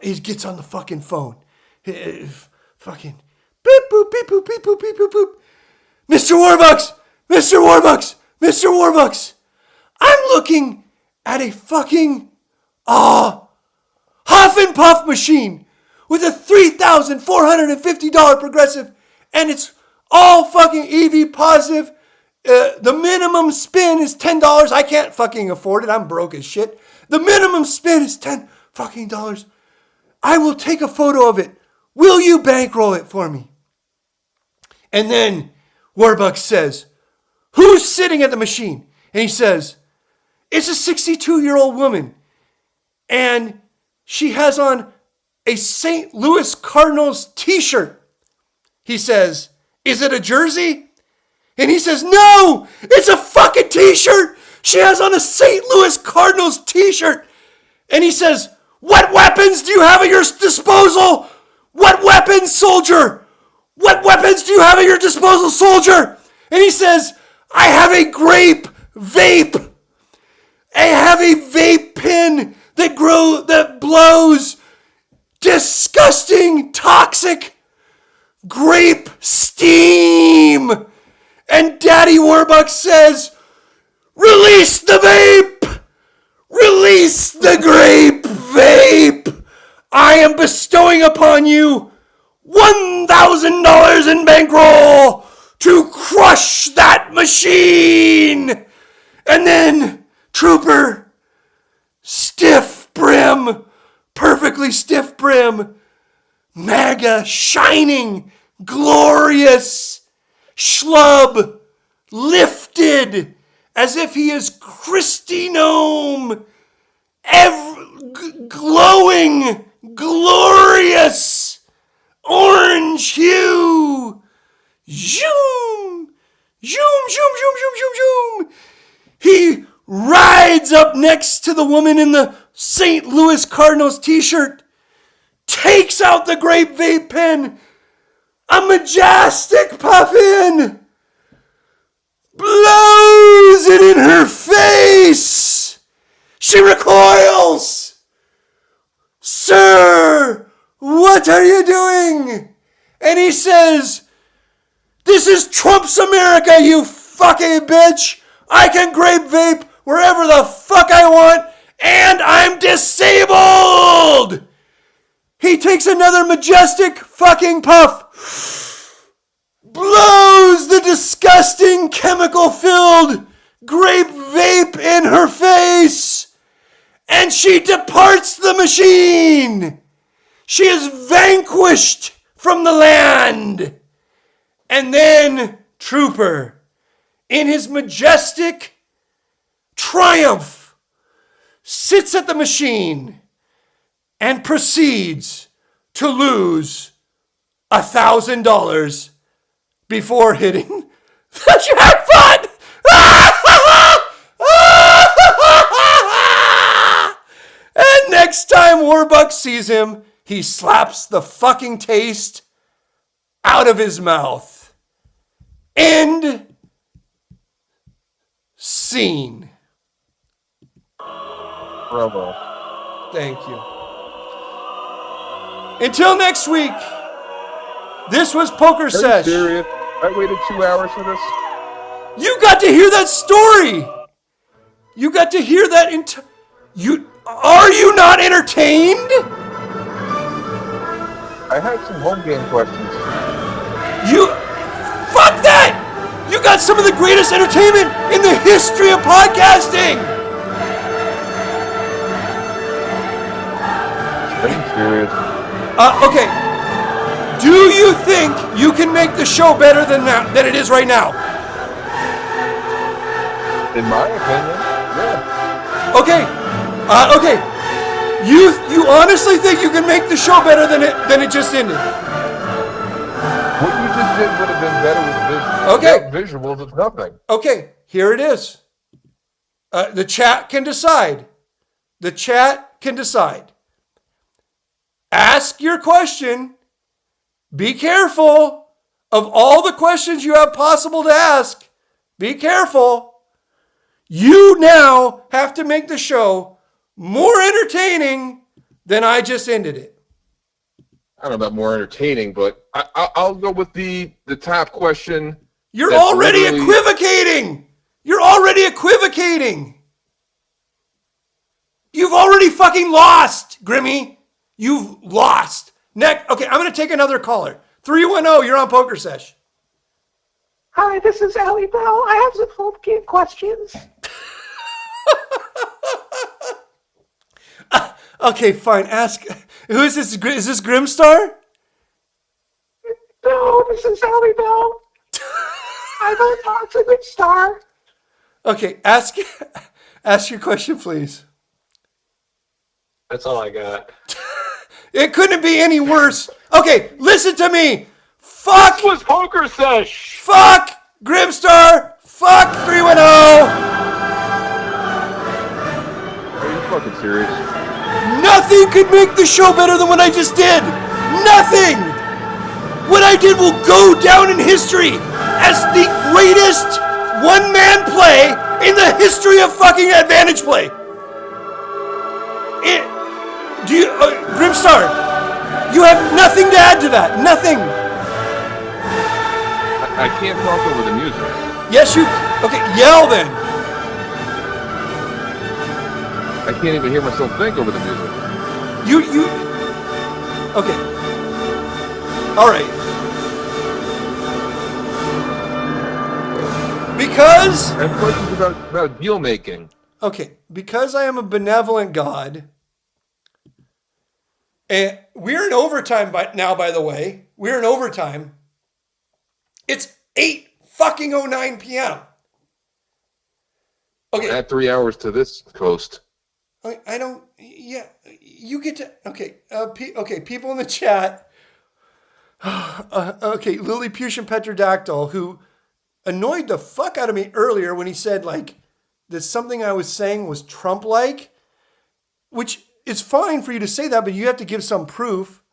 Speaker 1: he gets on the fucking phone. Fucking beep boop, beep boop, beep boop, beep boop, boop. Mr. Warbucks, I'm looking at a fucking, huff and puff machine with a $3,450 progressive, and it's all fucking EV positive. The minimum spin is $10. I can't fucking afford it. I'm broke as shit. The minimum spin is $10 fucking dollars. I will take a photo of it. Will you bankroll it for me? And then Warbucks says, who's sitting at the machine? And he says, it's a 62-year-old woman. And she has on a St. Louis Cardinals t-shirt. He says, is it a jersey? And he says, no, it's a fucking t-shirt. She has on a St. Louis Cardinals t-shirt. And he says, what weapons do you have at your disposal? What weapons, soldier? What weapons do you have at your disposal, soldier? And he says, I have a grape vape. I have a vape pen that blows disgusting, toxic grape steam. And Daddy Warbucks says, release the vape! Release the grape vape! I am bestowing upon you $1,000 in bankroll to crush that machine! And then, Trooper, stiff brim, perfectly stiff brim, MAGA, shining, glorious, schlub, lifted, as if he is Christy Gnome, glowing, glorious, orange hue. Zoom, zoom, zoom, zoom, zoom, zoom, zoom. He rides up next to the woman in the St. Louis Cardinals t-shirt, takes out the grape vape pen, a majestic puffin, blows it in her face. She recoils. Sir, what are you doing? And he says, this is Trump's America, you fucking bitch. I can grape vape wherever the fuck I want, and I'm disabled. He takes another majestic fucking puff, blows the disgusting chemical-filled grape vape in her face, and she departs the machine. She is vanquished from the land. And then Trooper, in his majestic triumph, sits at the machine and proceeds to lose $1,000 before hitting the jackpot. And next time Warbucks sees him, he slaps the fucking taste out of his mouth. End scene.
Speaker 4: Bravo.
Speaker 1: Thank you. Until next week, this was Pokersesh.
Speaker 4: Are you serious? I waited 2 hours for this.
Speaker 1: You got to hear that story. You got to hear that. Are you not entertained?
Speaker 4: I had some home game questions.
Speaker 1: Fuck that! You got some of the greatest entertainment in the history of podcasting.
Speaker 4: Are you serious?
Speaker 1: Okay. Do you think you can make the show better than it is right now?
Speaker 4: In my opinion, yeah.
Speaker 1: Okay. Okay. You honestly think you can make the show better than it just ended?
Speaker 4: What you just did would have been better with visuals.
Speaker 1: Okay.
Speaker 4: Without visuals, it's nothing.
Speaker 1: Okay, here it is. The chat can decide. The chat can decide. Ask your question. Be careful of all the questions you have possible to ask. Be careful. You now have to make the show more entertaining than I just ended it.
Speaker 4: I don't know about more entertaining, but I'll go with the top question.
Speaker 1: You're already equivocating. You're already equivocating. You've already fucking lost, Grimmy. You've lost. Next, okay, I'm going to take another caller. 310, you're on Pokersesh.
Speaker 8: Hi, this is Allie Bell. I have some home game questions.
Speaker 1: Okay, fine. Ask. Who is this? Is this Grimstar?
Speaker 8: No, this is Allie Bell. I'm a toxic star.
Speaker 1: Okay, ask your question, please.
Speaker 3: That's all I got.
Speaker 1: It couldn't be any worse. Okay, listen to me. Fuck.
Speaker 3: This was Pokersesh.
Speaker 1: Fuck Grimstar. Fuck 310.
Speaker 4: Are you fucking serious?
Speaker 1: Nothing could make the show better than what I just did. Nothing. What I did will go down in history as the greatest one-man play in the history of fucking Advantage Play. Do you, Grimstar? You have nothing to add to that. Nothing.
Speaker 4: I can't talk over the music.
Speaker 1: Yes, you. Okay, yell then.
Speaker 4: I can't even hear myself think over the music.
Speaker 1: You. Okay. All right. Because.
Speaker 4: I have questions about deal making.
Speaker 1: Okay, because I am a benevolent God. And we're in overtime now, by the way. We're in overtime. It's 8:09 p.m. Okay.
Speaker 4: Add 3 hours to this coast.
Speaker 1: I don't. Yeah, you get to. Okay. Okay. People in the chat. Okay, Lilliputian Petrodactyl, who annoyed the fuck out of me earlier when he said like that something I was saying was Trump-like, which is fine for you to say that, but you have to give some proof.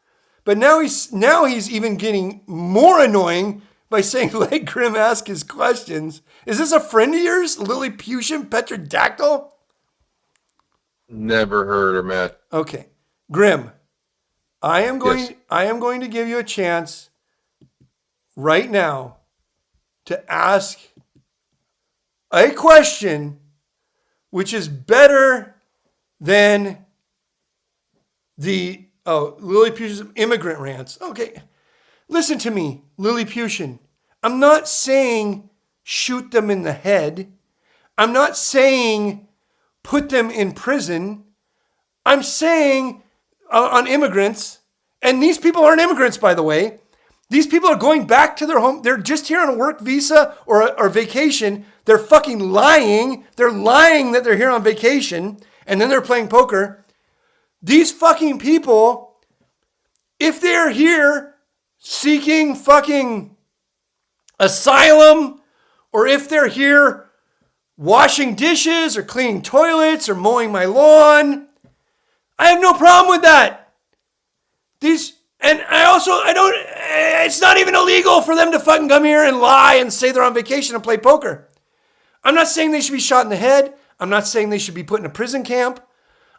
Speaker 1: But now he's even getting more annoying by saying let Grim ask his questions. Is this a friend of yours, Lilliputian Petrodactyl?
Speaker 4: Never heard her, Matt.
Speaker 1: Okay, Grim, I am going.
Speaker 4: Yes.
Speaker 1: I am going to give you a chance right now to ask a question, which is better than the Lilliputian immigrant rants. Okay, listen to me, Lilliputian. I'm not saying shoot them in the head. I'm not saying put them in prison. I'm saying on immigrants, and these people aren't immigrants, by the way. These people are going back to their home. They're just here on a work visa or vacation. They're fucking lying. They're lying that they're here on vacation, and then they're playing poker. These fucking people, if they're here seeking fucking asylum, or if they're here washing dishes or cleaning toilets or mowing my lawn, I have no problem with that. It's not even illegal for them to fucking come here and lie and say they're on vacation and play poker. I'm not saying they should be shot in the head. I'm not saying they should be put in a prison camp.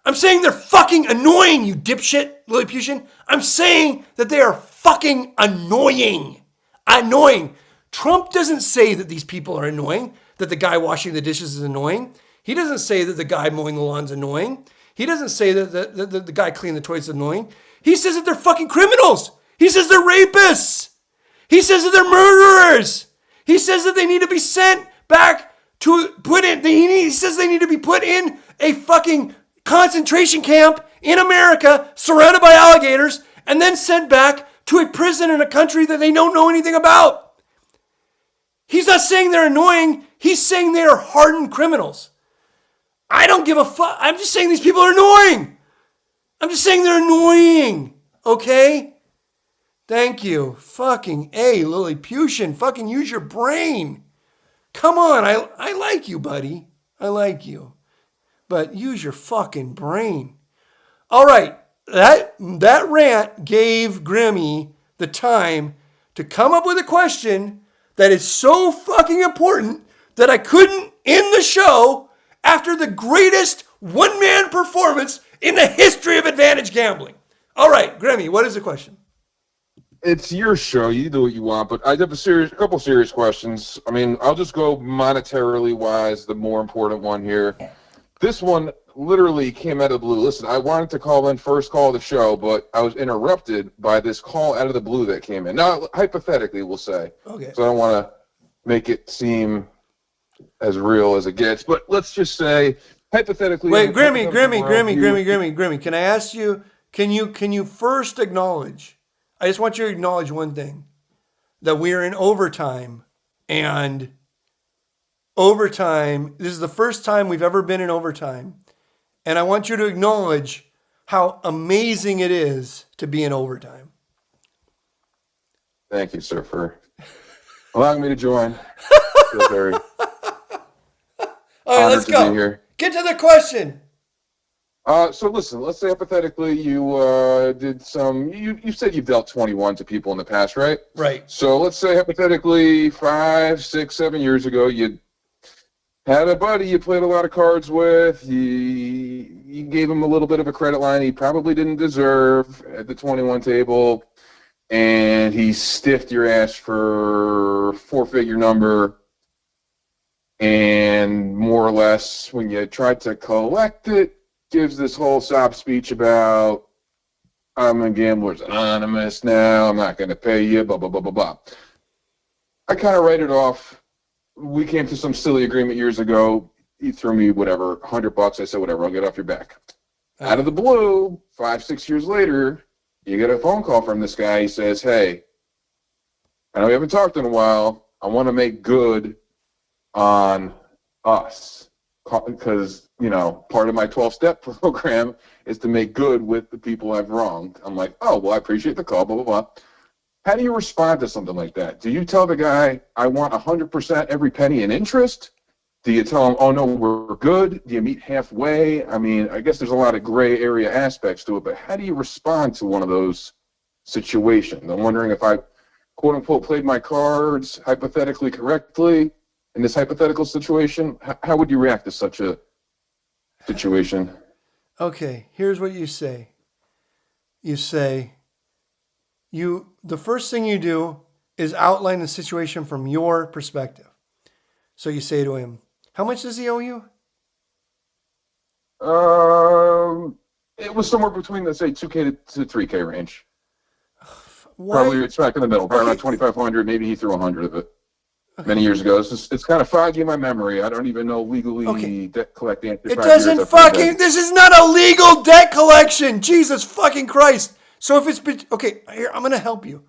Speaker 1: I'm saying they're fucking annoying, you dipshit, Lilliputian. I'm saying that they are fucking annoying. Annoying. Trump doesn't say that these people are annoying, that the guy washing the dishes is annoying. He doesn't say that the guy mowing the lawn is annoying. He doesn't say that the guy cleaning the toilets is annoying. He says that they're fucking criminals. He says they're rapists. He says that they're murderers. He says that they need to be sent back he says they need to be put in a fucking concentration camp in America surrounded by alligators and then sent back to a prison in a country that they don't know anything about. He's not saying they're annoying. He's saying they are hardened criminals. I don't give a fuck. I'm just saying these people are annoying. I'm just saying they're annoying. Okay? Thank you. Fucking A, Lilliputian. Fucking use your brain. Come on. I like you, buddy. I like you. But use your fucking brain. All right. That rant gave Grimmy the time to come up with a question that is so fucking important that I couldn't end the show after the greatest one-man performance in the history of advantage gambling. All right, Grimmy, what is the question?
Speaker 4: It's your show. You do what you want, but I have a couple serious questions. I mean, I'll just go monetarily wise, the more important one here. This one literally came out of the blue. Listen, I wanted to call in first call of the show, but I was interrupted by this call out of the blue that came in. Now, hypothetically, we'll say. Okay. So I don't want to make it seem as real as it gets, but let's just say, hypothetically. Wait,
Speaker 1: Grimmy. Can I ask you, can you first acknowledge, I just want you to acknowledge one thing, that we are in overtime, and overtime, this is the first time we've ever been in overtime, and I want you to acknowledge how amazing it is to be in overtime.
Speaker 4: Thank you, sir, for allowing me to join. Feel very
Speaker 1: all right, let's go. Get to the question.
Speaker 4: So listen, let's say hypothetically you did some, you said you've dealt 21 to people in the past, right?
Speaker 1: Right.
Speaker 4: So let's say hypothetically 5, 6, 7 years ago, you Had a buddy you played a lot of cards with. You gave him a little bit of a credit line he probably didn't deserve at the 21 table, and he stiffed your ass for 4-figure number. And more or less, when you tried to collect it, gives this whole sob speech about, I'm a Gamblers Anonymous now, I'm not going to pay you, blah, blah, blah, blah, blah. I kind of write it off. We came to some silly agreement years ago. He threw me whatever, $100. I said, whatever, I'll get off your back. Out of the blue, 5-6 years later, you get a phone call from this guy. He says, hey, I know we haven't talked in a while. I want to make good on us. Because, part of my 12-step program is to make good with the people I've wronged. I'm like, oh, well, I appreciate the call, blah, blah, blah. How do you respond to something like that? Do you tell the guy, I want 100% every penny in interest? Do you tell him, oh, no, we're good? Do you meet halfway? I mean, I guess there's a lot of gray area aspects to it, but how do you respond to one of those situations? I'm wondering if I, quote unquote, played my cards hypothetically correctly in this hypothetical situation. How would you react to such a situation?
Speaker 1: Okay, here's what you say. You say, the first thing you do is outline the situation from your perspective. So you say to him, how much does he owe you?
Speaker 4: It was somewhere between, let's say, 2K to 3K range.
Speaker 1: Why?
Speaker 4: Probably it's back in the middle, probably around 2,500. Maybe he threw 100 of it many years ago. It's kind of foggy in my memory. I don't even know legally debt collecting.
Speaker 1: It doesn't fucking. This is not a legal debt collection. Jesus fucking Christ. So if it's okay, here I'm gonna help you.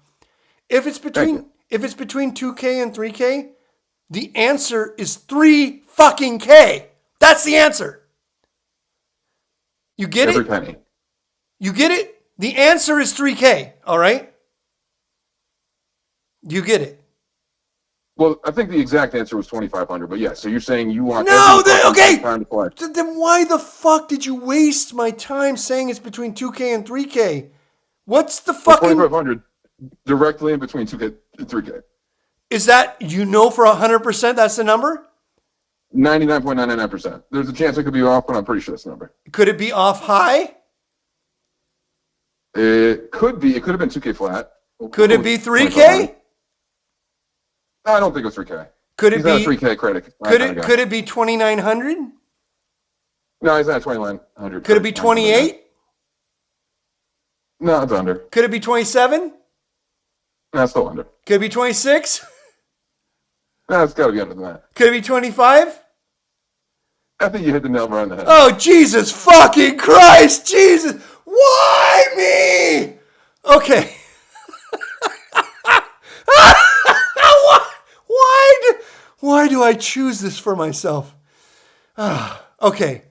Speaker 1: If it's between 2K and 3K, the answer is 3 fucking K. That's the answer. You get
Speaker 4: Every
Speaker 1: it?
Speaker 4: penny.
Speaker 1: You get it? The answer is 3K. All right. You get it?
Speaker 4: Well, I think the exact answer was 2,500. But yeah, so you're saying you want
Speaker 1: okay.
Speaker 4: time to play.
Speaker 1: Then why the fuck did you waste my time saying it's between 2K and 3K? What's the fucking
Speaker 4: 2,500 directly in between 2K and 3K.
Speaker 1: Is that for 100% that's the number?
Speaker 4: 99.99%. There's a chance it could be off, but I'm pretty sure that's the number.
Speaker 1: Could it be off high?
Speaker 4: It could be. It could have been 2K flat.
Speaker 1: Could it be 3K?
Speaker 4: No, I don't think it was 3K.
Speaker 1: Could it
Speaker 4: He's
Speaker 1: be
Speaker 4: not a 3K credit?
Speaker 1: Could it be 2,900?
Speaker 4: No, he's not 2,900.
Speaker 1: Could it be 28?
Speaker 4: No, it's under.
Speaker 1: Could it be 27?
Speaker 4: No, it's still under.
Speaker 1: Could it be 26?
Speaker 4: No, it's got to be under than that.
Speaker 1: Could it be 25?
Speaker 4: I think you hit the nail right on the head.
Speaker 1: Oh, Jesus fucking Christ! Jesus! Why me? Okay. Why do I choose this for myself? Okay.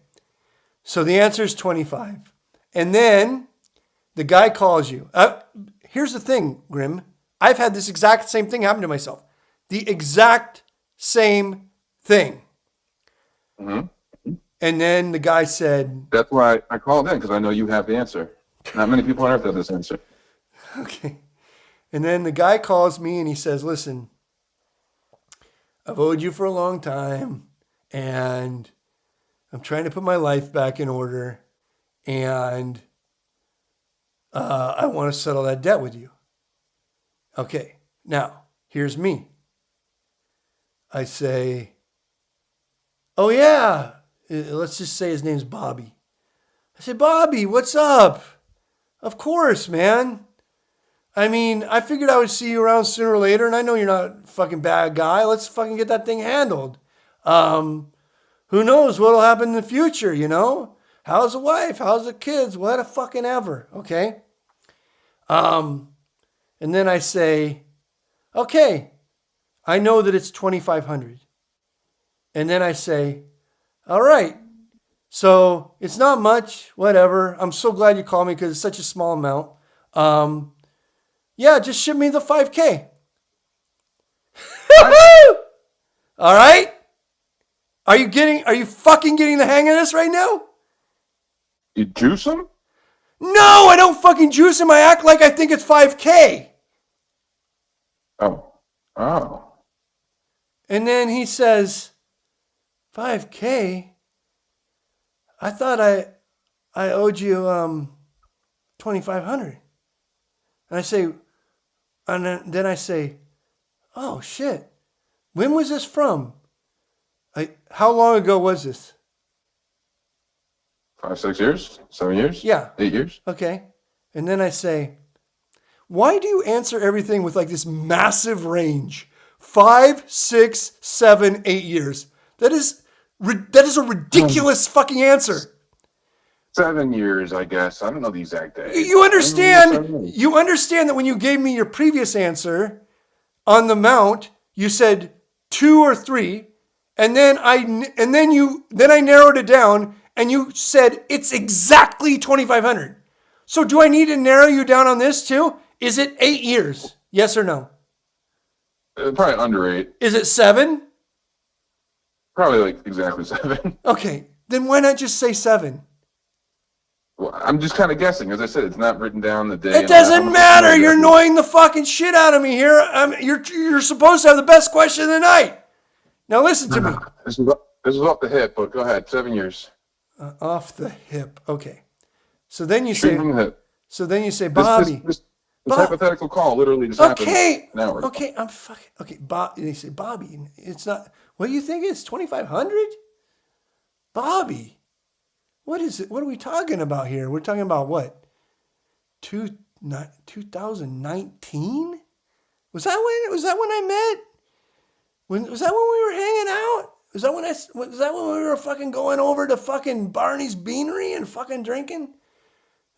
Speaker 1: So the answer is 25. And then the guy calls you. Here's the thing, Grim. I've had this exact same thing happen to myself. The exact same thing.
Speaker 4: Mm-hmm.
Speaker 1: And then the guy said...
Speaker 4: That's why I called in, because I know you have the answer. Not many people on earth have this answer.
Speaker 1: Okay. And then the guy calls me and he says, listen, I've owed you for a long time, and I'm trying to put my life back in order, and I want to settle that debt with you. Okay, now, here's me. I say, oh yeah, let's just say his name's Bobby. I say, Bobby, what's up? Of course, man. I mean, I figured I would see you around sooner or later, and I know you're not a fucking bad guy. Let's fucking get that thing handled. Who knows what'll happen in the future, How's the wife? How's the kids? What a fucking ever, okay? And then I say, okay, I know that it's 2,500. And then I say, all right, so it's not much, whatever. I'm so glad you called me because it's such a small amount. Yeah, just ship me the 5K. All right? Are you fucking getting the hang of this right now?
Speaker 4: You juice him?
Speaker 1: No, I don't fucking juice him. I act like I think it's 5K.
Speaker 4: Oh.
Speaker 1: And then he says, 5K? I thought I owed you 2,500. And I say, and then I say, oh shit. When was this from? How long ago was this?
Speaker 4: 5, 6 years? 7 years?
Speaker 1: Yeah.
Speaker 4: 8 years?
Speaker 1: Okay. And then I say, why do you answer everything with like this massive range? 5, 6, 7, 8 years. That is a ridiculous fucking answer.
Speaker 4: 7 years, I guess. I don't know the exact day.
Speaker 1: You understand that when you gave me your previous answer on the amount, you said 2 or 3, and then I narrowed it down and you said it's exactly 2,500. So do I need to narrow you down on this too? Is it 8 years? Yes or no?
Speaker 4: Probably under 8.
Speaker 1: Is it 7?
Speaker 4: Probably like exactly 7.
Speaker 1: Okay, then why not just say 7?
Speaker 4: Well, I'm just kind of guessing. As I said, it's not written down the day.
Speaker 1: It doesn't matter. You're annoying the fucking shit out of me here. You're supposed to have the best question of the night. Now listen to me.
Speaker 4: This is off the hip, but go ahead. 7 years.
Speaker 1: Off the hip. Okay. So then you say.
Speaker 4: Shoot from the hip.
Speaker 1: So then you say, Bobby.
Speaker 4: This hypothetical call literally just happened.
Speaker 1: Okay.
Speaker 4: An hour ago.
Speaker 1: Okay. I'm fucking. Okay. You say, Bobby. It's not. What do you think it's 2,500? Bobby. What is it? What are we talking about here? We're talking about what? 2019? Was that when I met? Was that when we were hanging out? Was that when we were fucking going over to fucking Barney's Beanery and fucking drinking?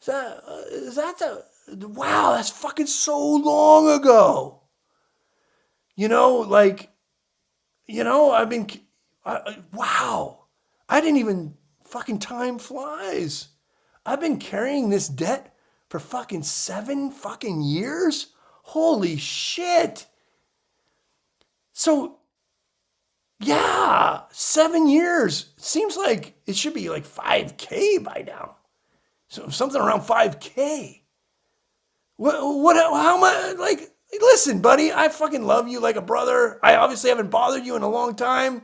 Speaker 1: Wow, that's fucking so long ago. Wow. I didn't even, fucking time flies. I've been carrying this debt for fucking 7 fucking years? Holy shit. So, yeah, 7 years. Seems like it should be like 5K by now. So something around 5K. How much, like, listen, buddy, I fucking love you like a brother. I obviously haven't bothered you in a long time.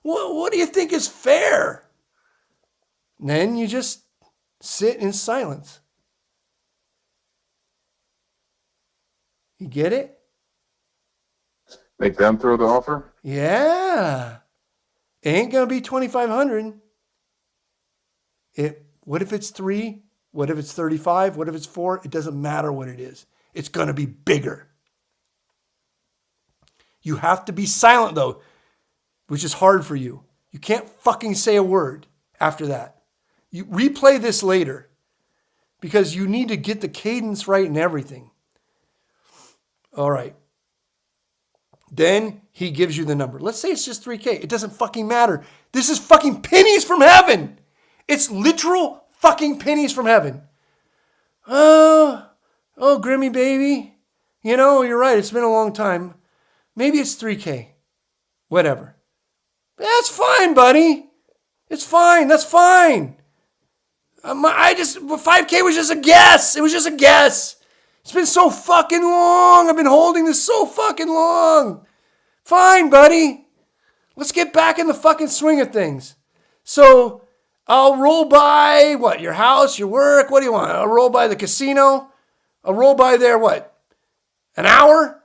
Speaker 1: What do you think is fair? And then you just sit in silence. You get it?
Speaker 4: Make them throw the offer?
Speaker 1: Yeah. It ain't going to be 2,500. What if it's 3? What if it's 35? What if it's 4? It doesn't matter what it is. It's going to be bigger. You have to be silent, though, which is hard for you. You can't fucking say a word after that. You replay this later because you need to get the cadence right and everything. All right. Then he gives you the number. Let's say it's just 3K. It doesn't fucking matter. This is fucking pennies from heaven. It's literal fucking pennies from heaven. Oh, Grimmy baby. You're right. It's been a long time. Maybe it's 3K. Whatever. That's fine, buddy. It's fine. That's fine. 5K was just a guess. It was just a guess. It's been so fucking long. I've been holding this so fucking long. Fine, buddy. Let's get back in the fucking swing of things. So I'll roll by, what, your house, your work? What do you want? I'll roll by the casino. I'll roll by there, what, an hour?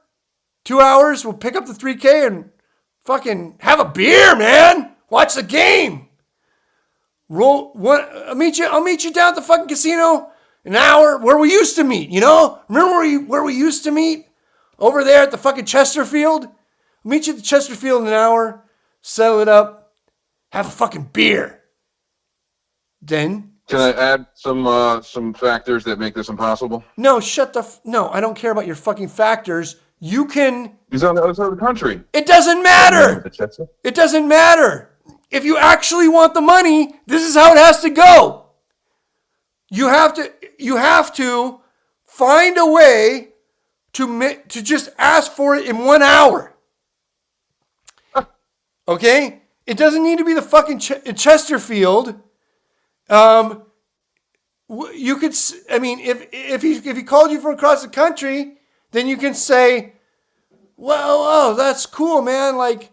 Speaker 1: 2 hours? We'll pick up the 3K and fucking have a beer, man. Watch the game. I'll meet you down at the fucking casino. An hour where we used to meet, Remember where we used to meet? Over there at the fucking Chesterfield? I'll meet you at the Chesterfield in an hour. Settle it up. Have a fucking beer. Then...
Speaker 4: Can I add some factors that make this impossible?
Speaker 1: No, no, I don't care about your fucking factors. You can...
Speaker 4: He's on the other side of the country.
Speaker 1: It doesn't matter. It doesn't matter. If you actually want the money, this is how it has to go. You have to find a way to just ask for it in 1 hour. Okay? It doesn't need to be the fucking Chesterfield. You could, if he called you from across the country, then you can say, well, oh, that's cool, man. Like,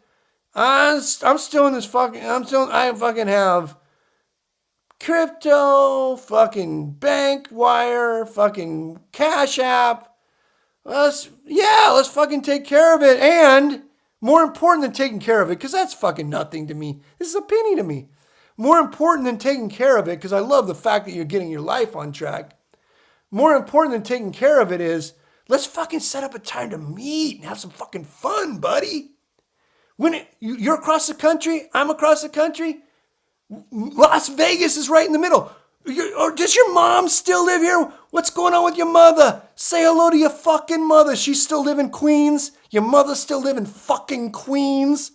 Speaker 1: I'm still in this fucking. I fucking have crypto, fucking bank wire, fucking Cash App. Let's fucking take care of it. And more important than taking care of it, because that's fucking nothing to me. This is a penny to me. More important than taking care of it, because I love the fact that you're getting your life on track. More important than taking care of it is, let's fucking set up a time to meet and have some fucking fun, buddy. You're across the country, I'm across the country. Las Vegas is right in the middle. Or does your mom still live here? What's going on with your mother? Say hello to your fucking mother. She still live in Queens. Your mother still live in fucking Queens.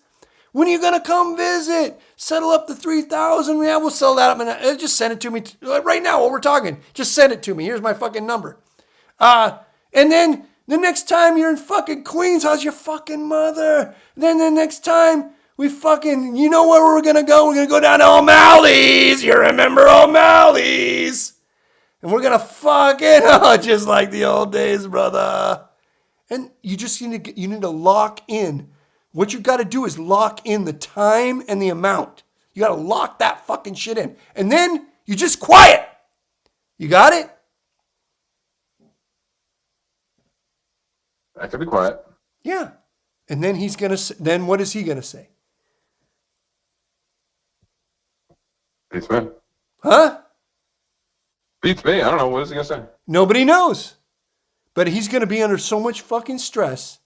Speaker 1: When are you going to come visit? Settle up the 3,000. Yeah, we'll sell that up. Just send it to me right now while we're talking. Just send it to me. Here's my fucking number. And then the next time you're in fucking Queens, how's your fucking mother? Then the next time we fucking, you know where we're going to go? We're going to go down to O'Malley's. You remember O'Malley's? And we're going to fucking, just like the old days, brother. And you just need to lock in. What you got to do is lock in the time and the amount. You got to lock that fucking shit in. And then you just quiet. You got it?
Speaker 4: I can be quiet.
Speaker 1: Yeah. And then then what is he going to say?
Speaker 4: Beats me.
Speaker 1: Huh?
Speaker 4: Beats me. I don't know. What is he going to say?
Speaker 1: Nobody knows. But he's going to be under so much fucking stress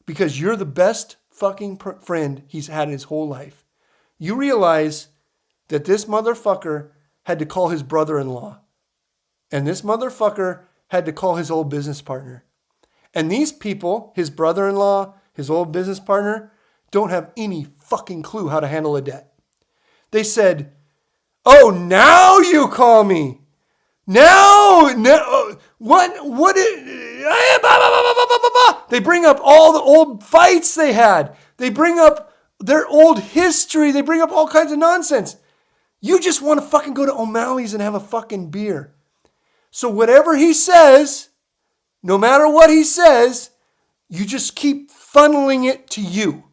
Speaker 1: because you're the best fucking friend he's had in his whole life. You realize that this motherfucker had to call his brother-in-law. And this motherfucker had to call his old business partner. And these people, his brother-in-law, his old business partner, don't have any fucking clue how to handle a debt. They said, "Oh, now you call me. Now, what they bring up all the old fights they had. They bring up their old history. They bring up all kinds of nonsense. You just want to fucking go to O'Malley's and have a fucking beer. So whatever he says, no matter what he says, you just keep funneling it to you.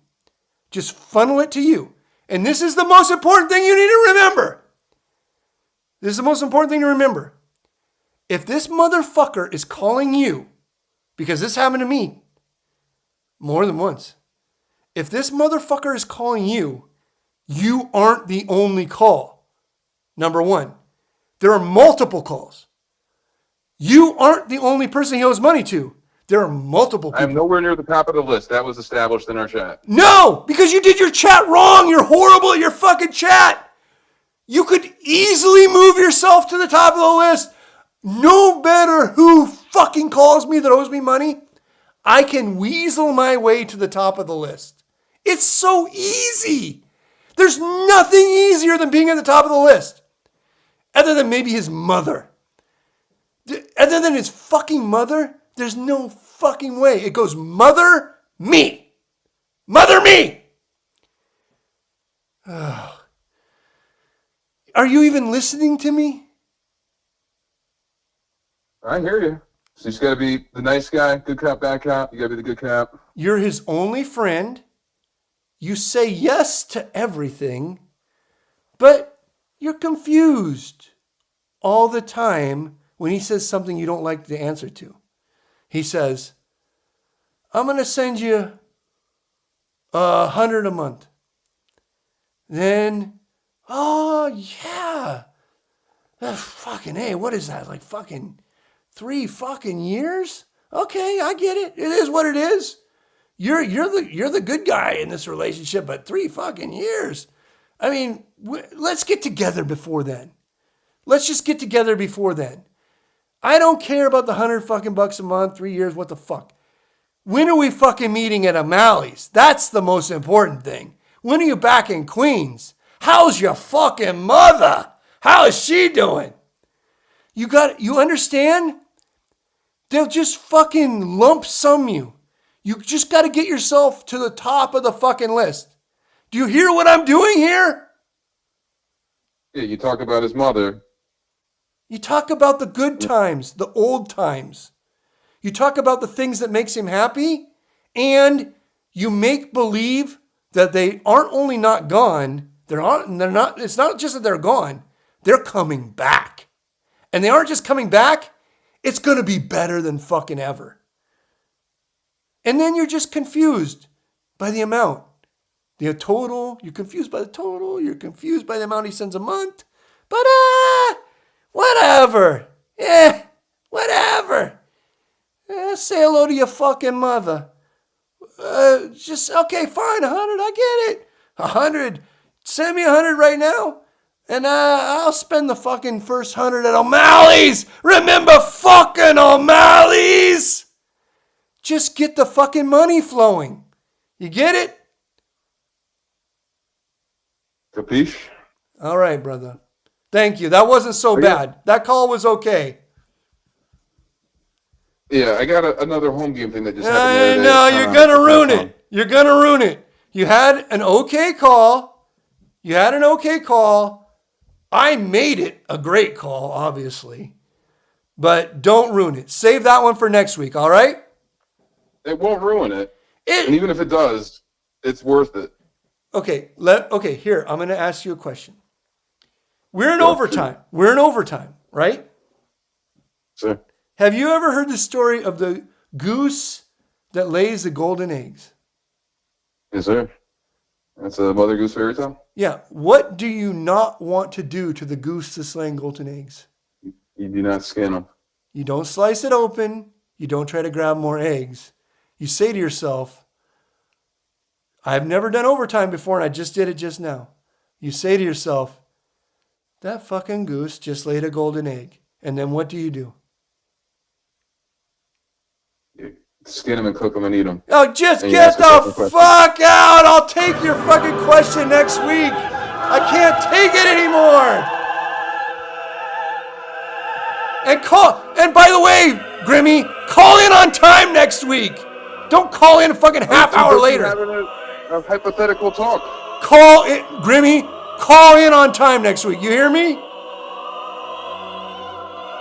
Speaker 1: Just funnel it to you. And this is the most important thing you need to remember. This is the most important thing to remember. If this motherfucker is calling you, because this happened to me more than once. If this motherfucker is calling you, you aren't the only call. Number one, there are multiple calls. You aren't the only person he owes money to. There are multiple people.
Speaker 4: I'm nowhere near the top of the list. That was established in our chat.
Speaker 1: No, because you did your chat wrong. You're horrible at your fucking chat. You could easily move yourself to the top of the list. No matter who fucking calls me that owes me money, I can weasel my way to the top of the list. It's so easy. There's nothing easier than being at the top of the list. Other than maybe his mother. Other than his fucking mother, there's no fucking way. It goes mother, me. Mother, me. Oh. Are you even listening to me?
Speaker 4: I hear you. So you just got to be the nice guy, good cop, bad cop. You got to be the good cop.
Speaker 1: You're his only friend. You say yes to everything, but you're confused all the time when he says something you don't like the answer to. He says, "I'm going to send you $100 a month." Then, "Oh, yeah. Fucking A, what is that? Like fucking 3 fucking years? Okay, I get it. It is what it is. You're the good guy in this relationship, but 3 fucking years. I mean, let's get together before then. Let's just get together before then. I don't care about the $100 fucking bucks a month, 3 years, what the fuck. When are we fucking meeting at O'Malley's? That's the most important thing. When are you back in Queens? How's your fucking mother? How is she doing? You understand? They'll just fucking lump sum you. You just got to get yourself to the top of the fucking list. Do you hear what I'm doing here?
Speaker 4: Yeah, you talk about his mother.
Speaker 1: You talk about the good times, the old times. You talk about the things that makes him happy, and you make believe that they aren't only not gone, they're not, it's not just that they're gone, they're coming back. And they aren't just coming back, it's going to be better than fucking ever. And then you're just confused by the amount. The total, you're confused by the total, you're confused by the amount he sends a month. But whatever. Yeah, whatever. Say hello to your fucking mother. Just, okay, fine, 100, I get it. 100, send me 100 right now. And I'll spend the fucking first 100 at O'Malley's. Remember fucking O'Malley's? Just get the fucking money flowing. You get it?
Speaker 4: Capiche?
Speaker 1: All right, brother. Thank you. That wasn't so bad. That call was okay.
Speaker 4: Yeah, I got another home game thing that just happened.
Speaker 1: I know, you're going to ruin it. You're going to ruin it. You had an okay call. I made it a great call, obviously. But don't ruin it. Save that one for next week, all right?
Speaker 4: It won't ruin it. And even if it does, it's worth it.
Speaker 1: Okay, here, I'm going to ask you a question. We're in overtime, right?
Speaker 4: Sir.
Speaker 1: Have you ever heard the story of the goose that lays the golden eggs?
Speaker 4: Yes, sir. That's a Mother Goose fairy tale?
Speaker 1: Yeah. What do you not want to do to the goose that's laying golden eggs?
Speaker 4: You do not skin them.
Speaker 1: You don't slice it open. You don't try to grab more eggs. You say to yourself, I've never done overtime before and I just did it just now. You say to yourself, that fucking goose just laid a golden egg. And then what do?
Speaker 4: You skin them and cook them and eat them.
Speaker 1: Oh, just get the fuck out. I'll take your fucking question next week. I can't take it anymore. And by the way, Grimmy, call in on time next week. Don't call in a fucking half hour later.
Speaker 4: Having a hypothetical talk.
Speaker 1: Call it, Grimmy, call in on time next week. You hear me?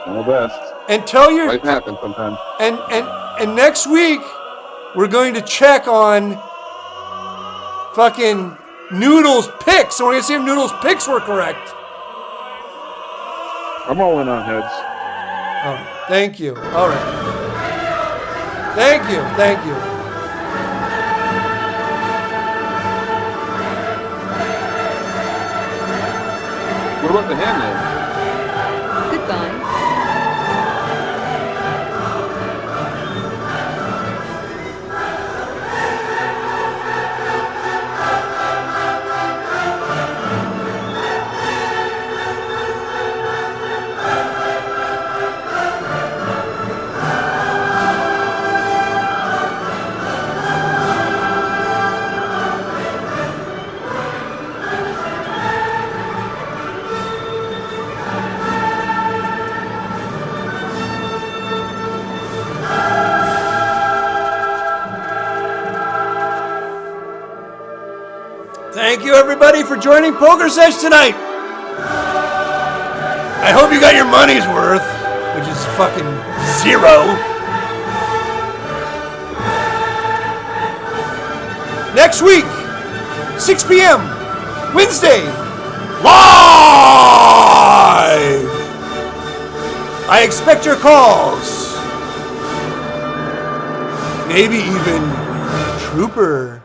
Speaker 4: All best.
Speaker 1: And tell your...
Speaker 4: Might happen sometimes.
Speaker 1: And next week, we're going to check on fucking Noodle's picks. And we're going to see if Noodle's picks were correct.
Speaker 4: I'm all in on heads.
Speaker 1: All right. Thank you. All right. Thank you.
Speaker 4: What about the hand then?
Speaker 9: Goodbye.
Speaker 1: Thank you, everybody, for joining Pokersesh tonight. I hope you got your money's worth, which is fucking zero. Next week, 6 p.m., Wednesday, live. I expect your calls. Maybe even Trooper